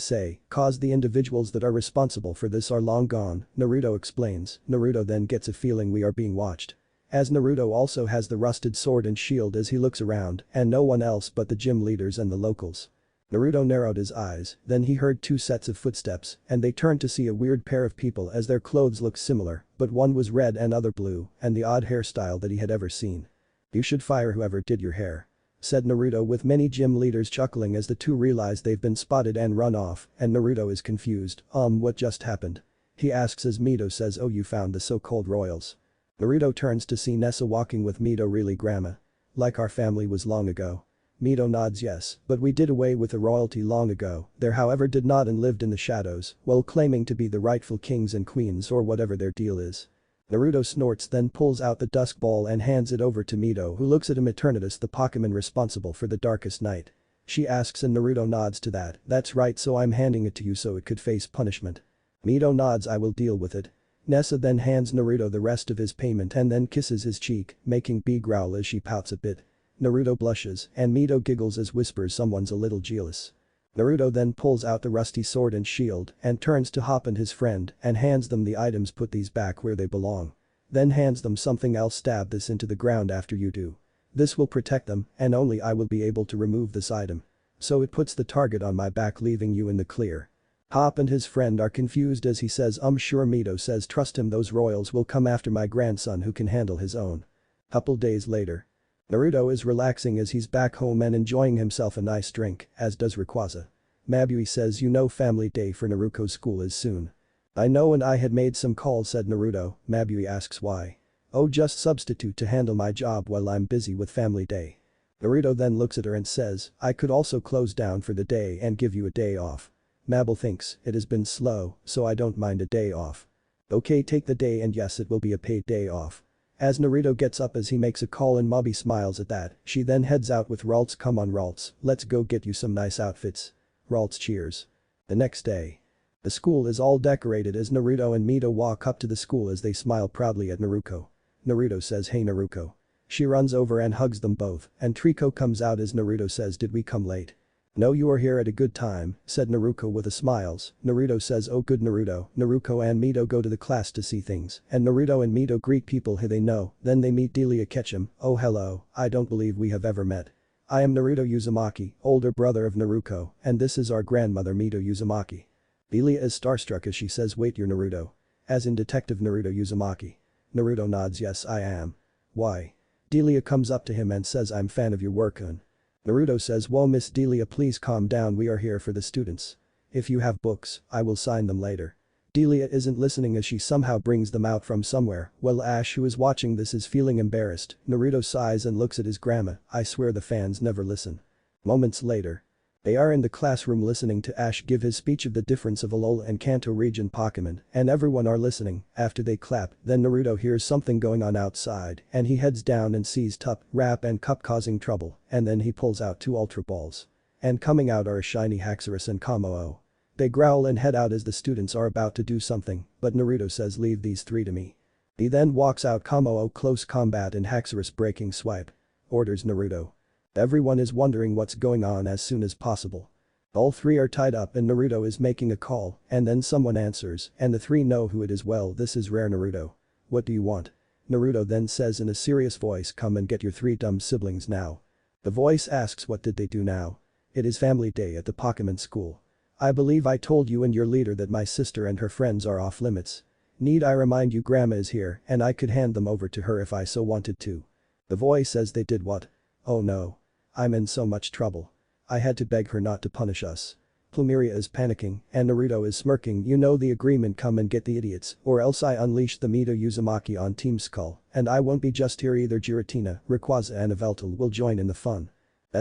[SPEAKER 1] say, cause the individuals that are responsible for this are long gone," Naruto explains. Naruto then gets a feeling we are being watched. As Naruto also has the rusted sword and shield as he looks around and no one else but the gym leaders and the locals. Naruto narrowed his eyes, then he heard two sets of footsteps and they turned to see a weird pair of people as their clothes looked similar, but one was red and other blue and the odd hairstyle that he had ever seen. "You should fire whoever did your hair," said Naruto with many gym leaders chuckling as the two realize they've been spotted and run off and Naruto is confused, what just happened? He asks as Mito says oh you found the so-called royals. Naruto turns to see Nessa walking with Mito really grandma. Like our family was long ago. Mito nods yes, but we did away with the royalty long ago, there however did not and lived in the shadows, while claiming to be the rightful kings and queens or whatever their deal is. Naruto snorts then pulls out the dusk ball and hands it over to Mito who looks at him Eternatus the Pokemon responsible for the darkest night. She asks and Naruto nods to that, that's right so I'm handing it to you so it could face punishment. Mito nods I will deal with it. Nessa then hands Naruto the rest of his payment and then kisses his cheek, making B growl as she pouts a bit. Naruto blushes and Mito giggles as whispers someone's a little jealous. Naruto then pulls out the rusty sword and shield and turns to Hop and his friend and hands them the items put these back where they belong. Then hands them something else stab this into the ground after you do. This will protect them and only I will be able to remove this item. So it puts the target on my back leaving you in the clear. Hop and his friend are confused as he says sure Mito says trust him those royals will come after my grandson who can handle his own. Couple days later. Naruto is relaxing as he's back home and enjoying himself a nice drink, as does Rayquaza. Mabui says you know family day for Naruto's school is soon. I know and I had made some calls said Naruto, Mabui asks why. Oh just substitute to handle my job while I'm busy with family day. Naruto then looks at her and says, I could also close down for the day and give you a day off. Mabel thinks, it has been slow, so I don't mind a day off. Okay take the day and yes it will be a paid day off. As Naruto gets up as he makes a call and Mabi smiles at that, she then heads out with Ralts come on Ralts, let's go get you some nice outfits. Ralts cheers. The next day. The school is all decorated as Naruto and Mito walk up to the school as they smile proudly at Naruto. Naruto says hey Naruto. She runs over and hugs them both and Trico comes out as Naruto says did we come late? No you are here at a good time, said Naruto with a smiles. Naruto says oh good Naruto. Naruto and Mito go to the class to see things and Naruto and Mito greet people who they know, then they meet Delia Ketchum, oh hello, I don't believe we have ever met. I am Naruto Uzumaki, older brother of Naruto, and this is our grandmother Mito Uzumaki. Delia is starstruck as she says wait you're Naruto. As in Detective Naruto Uzumaki. Naruto nods yes I am. Why? Delia comes up to him and says I'm fan of your work on. Naruto says whoa Miss Delia please calm down we are here for the students. If you have books, I will sign them later. Delia isn't listening as she somehow brings them out from somewhere, while Ash who is watching this is feeling embarrassed. Naruto sighs and looks at his grandma, I swear the fans never listen. Moments later. They are in the classroom listening to Ash give his speech of the difference of Alola and Kanto region Pokemon and everyone are listening, after they clap, then Naruto hears something going on outside and he heads down and sees Tup, Rap and Cup causing trouble and then he pulls out two Ultra Balls. And coming out are a shiny Haxorus and Jangmo-o. They growl and head out as the students are about to do something, but Naruto says leave these three to me. He then walks out Jangmo-o close combat and Haxorus breaking swipe. Orders Naruto. Everyone is wondering what's going on as soon as possible. All three are tied up and Naruto is making a call and then someone answers and the three know who it is well this is rare Naruto. What do you want? Naruto then says in a serious voice come and get your three dumb siblings now. The voice asks what did they do now? It is family day at the Pokemon school. I believe I told you and your leader that my sister and her friends are off limits. Need I remind you grandma is here and I could hand them over to her if I so wanted to. The voice says they did what? Oh no. I'm in so much trouble. I had to beg her not to punish us. Plumeria is panicking and Naruto is smirking you know the agreement come and get the idiots or else I unleash the Mito Uzumaki on Team Skull and I won't be just here either Giratina, Rayquaza and Yveltal will join in the fun.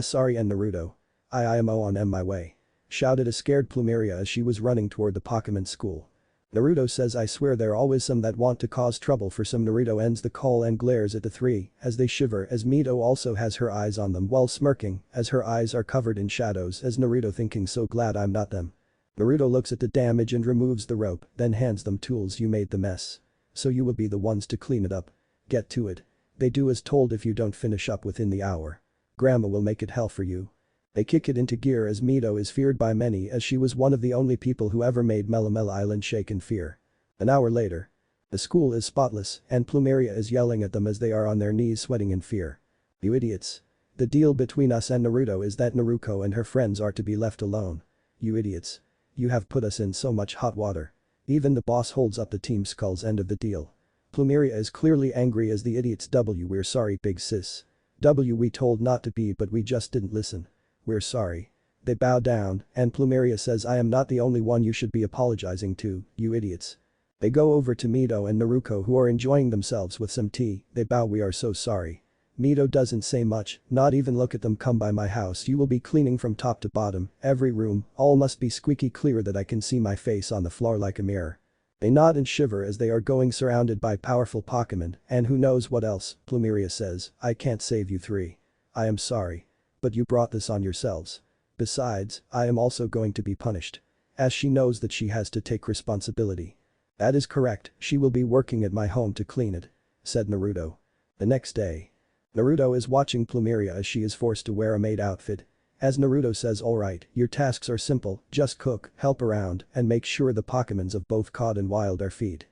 [SPEAKER 1] Sorry and Naruto. I am on my way. Shouted a scared Plumeria as she was running toward the Pokemon school. Naruto says I swear there are always some that want to cause trouble for some Naruto ends the call and glares at the three as they shiver as Mito also has her eyes on them while smirking as her eyes are covered in shadows as Naruto thinking so glad I'm not them. Naruto looks at the damage and removes the rope then hands them tools you made the mess. So you will be the ones to clean it up. Get to it. They do as told if you don't finish up within the hour. Grandma will make it hell for you. They kick it into gear as Mito is feared by many as she was one of the only people who ever made Melamela Island shake in fear. An hour later. The school is spotless and Plumeria is yelling at them as they are on their knees sweating in fear. "You idiots. The deal between us and Naruto is that Naruko and her friends are to be left alone. You idiots. You have put us in so much hot water. Even the boss holds up the Team Skull's end of the deal." Plumeria is clearly angry as the idiots. "We're sorry big sis. We told not to be but we just didn't listen. We're sorry." They bow down and Plumeria says I am not the only one you should be apologizing to, you idiots. They go over to Mito and Naruko who are enjoying themselves with some tea. They bow. "We are so sorry." Mito doesn't say much, not even look at them. "Come by my house, you will be cleaning from top to bottom, every room, all must be squeaky clear that I can see my face on the floor like a mirror." They nod and shiver as they are going surrounded by powerful Pokemon and who knows what else. Plumeria says, "I can't save you three. I am sorry. But you brought this on yourselves. Besides, I am also going to be punished." As she knows that she has to take responsibility. "That is correct, she will be working at my home to clean it," said Naruto. The next day. Naruto is watching Plumeria as she is forced to wear a maid outfit. As Naruto says, "Alright, your tasks are simple, just cook, help around, and make sure the Pokemons of both caught and wild are fed."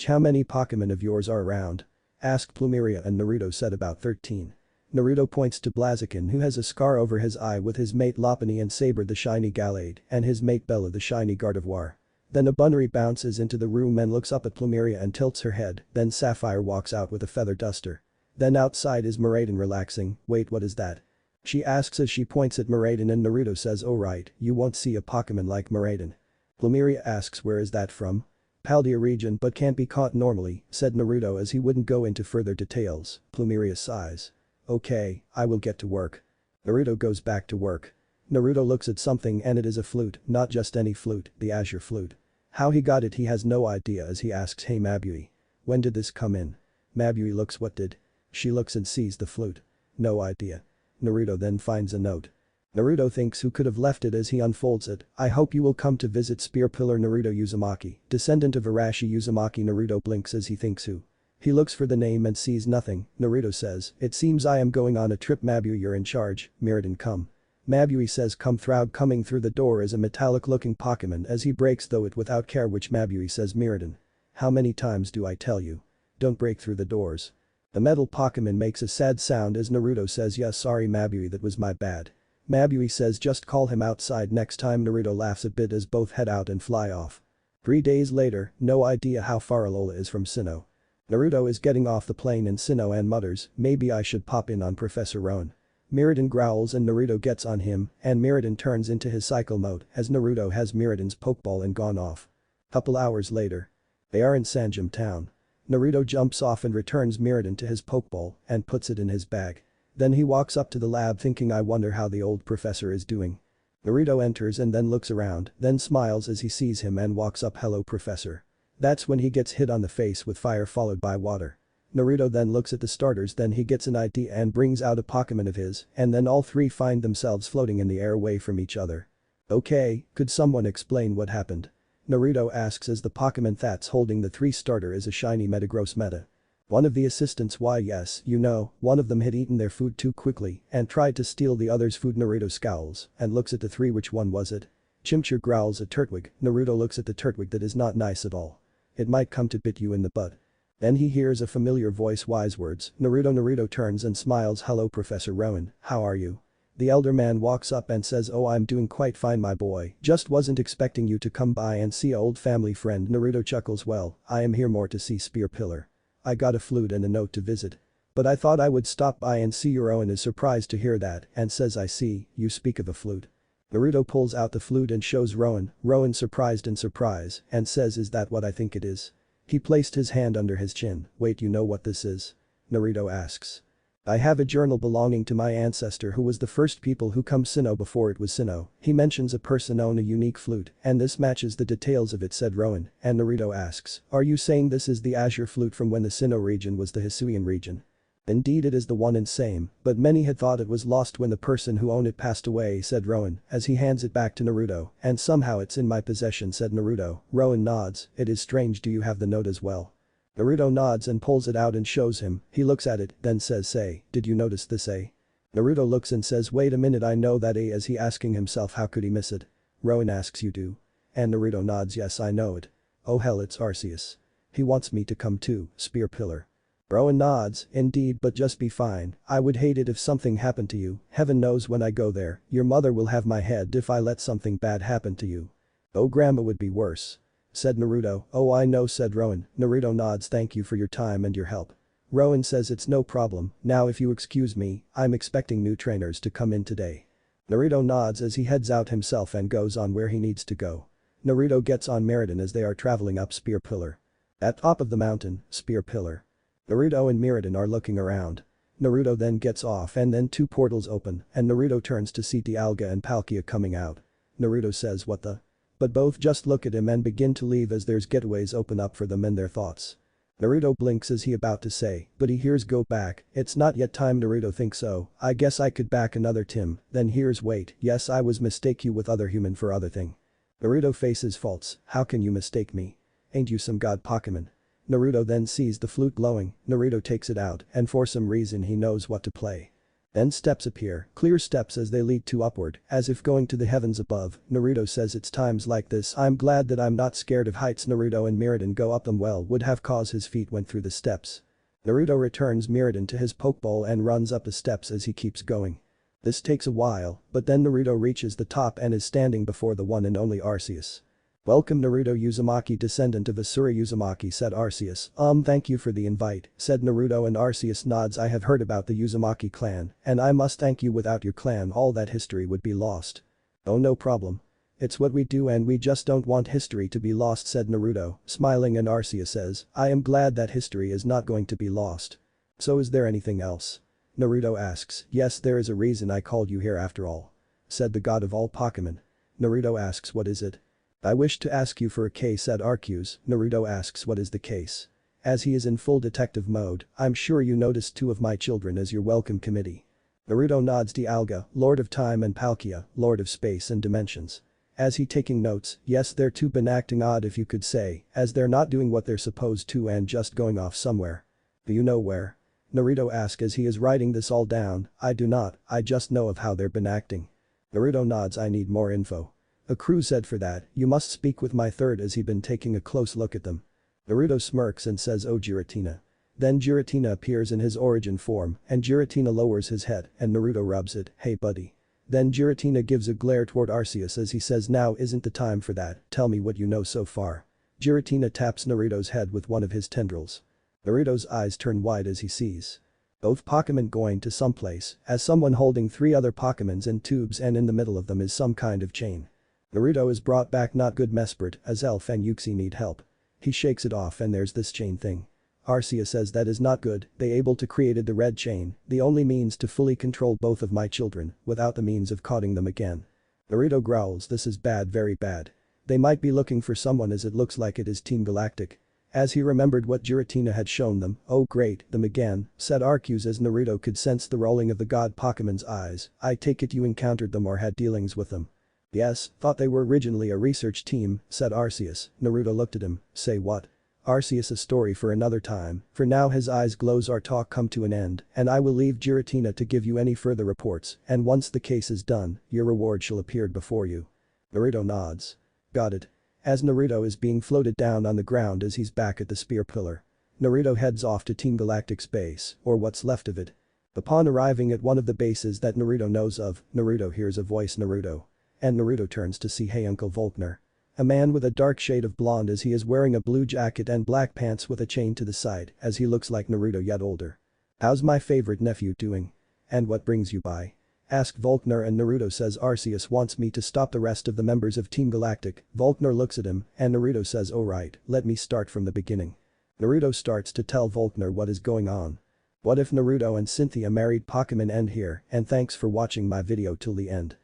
[SPEAKER 1] "How many Pokemon of yours are around?" asked Plumeria and Naruto said about 13. Naruto points to Blaziken who has a scar over his eye with his mate Lopunny and Saber the shiny Gallade and his mate Bella the shiny Gardevoir. Then a Bunnery bounces into the room and looks up at Plumeria and tilts her head, then Sapphire walks out with a feather duster. Then outside is Miraidon relaxing. "Wait, what is that?" she asks as she points at Miraidon and Naruto says, "Oh right, you won't see a Pokemon like Miraidon." Plumeria asks where is that from? "Paldea region but can't be caught normally," said Naruto as he wouldn't go into further details. Plumeria sighs. "Okay, I will get to work." Naruto goes back to work. Naruto looks at something and it is a flute, not just any flute, the Azure flute. How he got it he has no idea as he asks, "Hey Mabui. When did this come in?" Mabui looks. "What did?" She looks and sees the flute. "No idea." Naruto then finds a note. Naruto thinks who could have left it as he unfolds it. "I hope you will come to visit Spear Pillar Naruto Uzumaki, descendant of Arashi Uzumaki." Naruto blinks as he thinks who. He looks for the name and sees nothing. Naruto says, "It seems I am going on a trip. Mabui, you're in charge. Miraidon, come." Mabui says come. Through. Coming through the door is a metallic looking Pokemon as he breaks through it without care, which Mabui says, "Miraidon. How many times do I tell you? Don't break through the doors." The metal Pokemon makes a sad sound as Naruto says, "Yeah, sorry Mabui, that was my bad." Mabui says just call him outside next time. Naruto laughs a bit as both head out and fly off. 3 days later, no idea how far Alola is from Sinnoh. Naruto is getting off the plane in Sinnoh and mutters, "Maybe I should pop in on Professor Rowan." Miraidon growls and Naruto gets on him and Miraidon turns into his cycle mode as Naruto has Miraidon's Pokeball and gone off. Couple hours later. They are in Sanjam town. Naruto jumps off and returns Miraidon to his Pokeball and puts it in his bag. Then he walks up to the lab thinking, "I wonder how the old professor is doing." Naruto enters and then looks around, then smiles as he sees him and walks up, "Hello professor." That's when he gets hit on the face with fire followed by water. Naruto then looks at the starters, then he gets an idea and brings out a Pokemon of his and then all three find themselves floating in the air away from each other. "Okay, could someone explain what happened?" Naruto asks as the Pokemon that's holding the 3 starter is a shiny Metagross Meta. One of the assistants, "Why yes, you know, one of them had eaten their food too quickly and tried to steal the other's food." Naruto scowls and looks at the 3. "Which one was it?" Chimchar growls at Turtwig. Naruto looks at the Turtwig. "That is not nice at all. It might come to bit you in the butt." Then he hears a familiar voice, "Wise words." Naruto turns and smiles, "Hello Professor Rowan, how are you?" The elder man walks up and says, "Oh, I'm doing quite fine my boy, just wasn't expecting you to come by and see a old family friend." Naruto chuckles, "Well, I am here more to see Spear Pillar. I got a flute and a note to visit. But I thought I would stop by and see you." Rowan is surprised to hear that and says, "I see, you speak of a flute." Naruto pulls out the flute and shows Rowan. Rowan surprised in surprise and says, "Is that what I think it is?" He placed his hand under his chin. "Wait, you know what this is?" Naruto asks. "I have a journal belonging to my ancestor who was the first people who come Sinnoh before it was Sinnoh." He mentions a person owned a unique flute and this matches the details of it, said Rowan, and Naruto asks, "Are you saying this is the Azure flute from when the Sinnoh region was the Hisuian region?" "Indeed it is the one and same, but many had thought it was lost when the person who owned it passed away," said Rowan as he hands it back to Naruto, "and somehow it's in my possession," said Naruto. Rowan nods, "It is strange, do you have the note as well?" Naruto nods and pulls it out and shows him. He looks at it, then says, "Say, did you notice this A?" Naruto looks and says, "Wait a minute, I know that A," as he asking himself how could he miss it. Rowan asks, "You do?" And Naruto nods, "Yes, I know it. Oh hell, it's Arceus." He wants me to come too, Spear Pillar. Rowan nods, indeed, but just be fine. I would hate it if something happened to you. Heaven knows when I go there, your mother will have my head if I let something bad happen to you. Oh, grandma would be worse. Said Naruto. Oh, I know, said Rowan. Naruto nods. Thank you for your time and your help. Rowan says it's no problem. Now if you excuse me, I'm expecting new trainers to come in today. Naruto nods as he heads out himself and goes on where he needs to go. Naruto gets on Meriden as they are traveling up Spear Pillar. At top of the mountain, Spear Pillar. Naruto and Meriden are looking around. Naruto then gets off and then two portals open and Naruto turns to see Dialga and Palkia coming out. Naruto says what the? But both just look at him and begin to leave as there's getaways open up for them in their thoughts. Naruto blinks as he about to say, but he hears go back, it's not yet time. Naruto thinks so, I guess I could back another Tim, then hears wait, yes I was mistake you with other human for other thing. Naruto faces faults, how can you mistake me? Ain't you some god Pokemon? Naruto then sees the flute glowing, Naruto takes it out and for some reason he knows what to play. Then steps appear, clear steps as they lead to upward, as if going to the heavens above. Naruto says it's times like this I'm glad that I'm not scared of heights. Naruto and Meriden go up them well would have cause his feet went through the steps. Naruto returns Meriden to his Pokeball and runs up the steps as he keeps going. This takes a while, but then Naruto reaches the top and is standing before the one and only Arceus. Welcome Naruto Uzumaki, descendant of Asura Uzumaki, said Arceus. Thank you for the invite, said Naruto, and Arceus nods. I have heard about the Uzumaki clan, and I must thank you. Without your clan all that history would be lost. Oh, no problem. It's what we do and we just don't want history to be lost, said Naruto, smiling, and Arceus says, I am glad that history is not going to be lost. So is there anything else? Naruto asks. Yes, there is a reason I called you here after all. Said the god of all Pokemon. Naruto asks, what is it? I wish to ask you for a case, said Arceus. Naruto asks, what is the case? As he is in full detective mode, I'm sure you noticed two of my children as your welcome committee. Naruto nods. Dialga, Lord of Time, and Palkia, Lord of Space and Dimensions. As he taking notes, yes, they're too been acting odd if you could say, as they're not doing what they're supposed to and just going off somewhere. Do you know where? Naruto asks as he is writing this all down. I do not, I just know of how they've been acting. Naruto nods. I need more info. A crew said for that, you must speak with my third as he been taking a close look at them. Naruto smirks and says, oh Giratina. Then Giratina appears in his origin form and Giratina lowers his head and Naruto rubs it, hey buddy. Then Giratina gives a glare toward Arceus as he says, now isn't the time for that, tell me what you know so far. Giratina taps Naruto's head with one of his tendrils. Naruto's eyes turn wide as he sees both Pokemon going to someplace, as someone holding three other Pokemons in tubes and in the middle of them is some kind of chain. Naruto is brought back. Not good. Mesprit, as Elf and Yuxi need help. He shakes it off and there's this chain thing. Arceus says that is not good, they able to created the red chain, the only means to fully control both of my children, without the means of caughting them again. Naruto growls, this is bad, very bad. They might be looking for someone as it looks like it is Team Galactic. As he remembered what Giratina had shown them, oh great, them again, said Arceus as Naruto could sense the rolling of the god Pokemon's eyes. I take it you encountered them or had dealings with them. Yes, thought they were originally a research team, said Arceus. Naruto looked at him, say what? Arceus, a story for another time, for now his eyes glows. Our talk come to an end, and I will leave Giratina to give you any further reports, and once the case is done, your reward shall appear before you. Naruto nods. Got it. As Naruto is being floated down on the ground as he's back at the Spear Pillar. Naruto heads off to Team Galactic's base, or what's left of it. Upon arriving at one of the bases that Naruto knows of, Naruto hears a voice, Naruto. And Naruto turns to see hey Uncle Volkner. A man with a dark shade of blonde as he is wearing a blue jacket and black pants with a chain to the side as he looks like Naruto yet older. How's my favorite nephew doing? And what brings you by? Asked Volkner, and Naruto says Arceus wants me to stop the rest of the members of Team Galactic. Volkner looks at him and Naruto says, oh right, let me start from the beginning. Naruto starts to tell Volkner what is going on. What if Naruto and Cynthia married Pokemon? End here and thanks for watching my video till the end.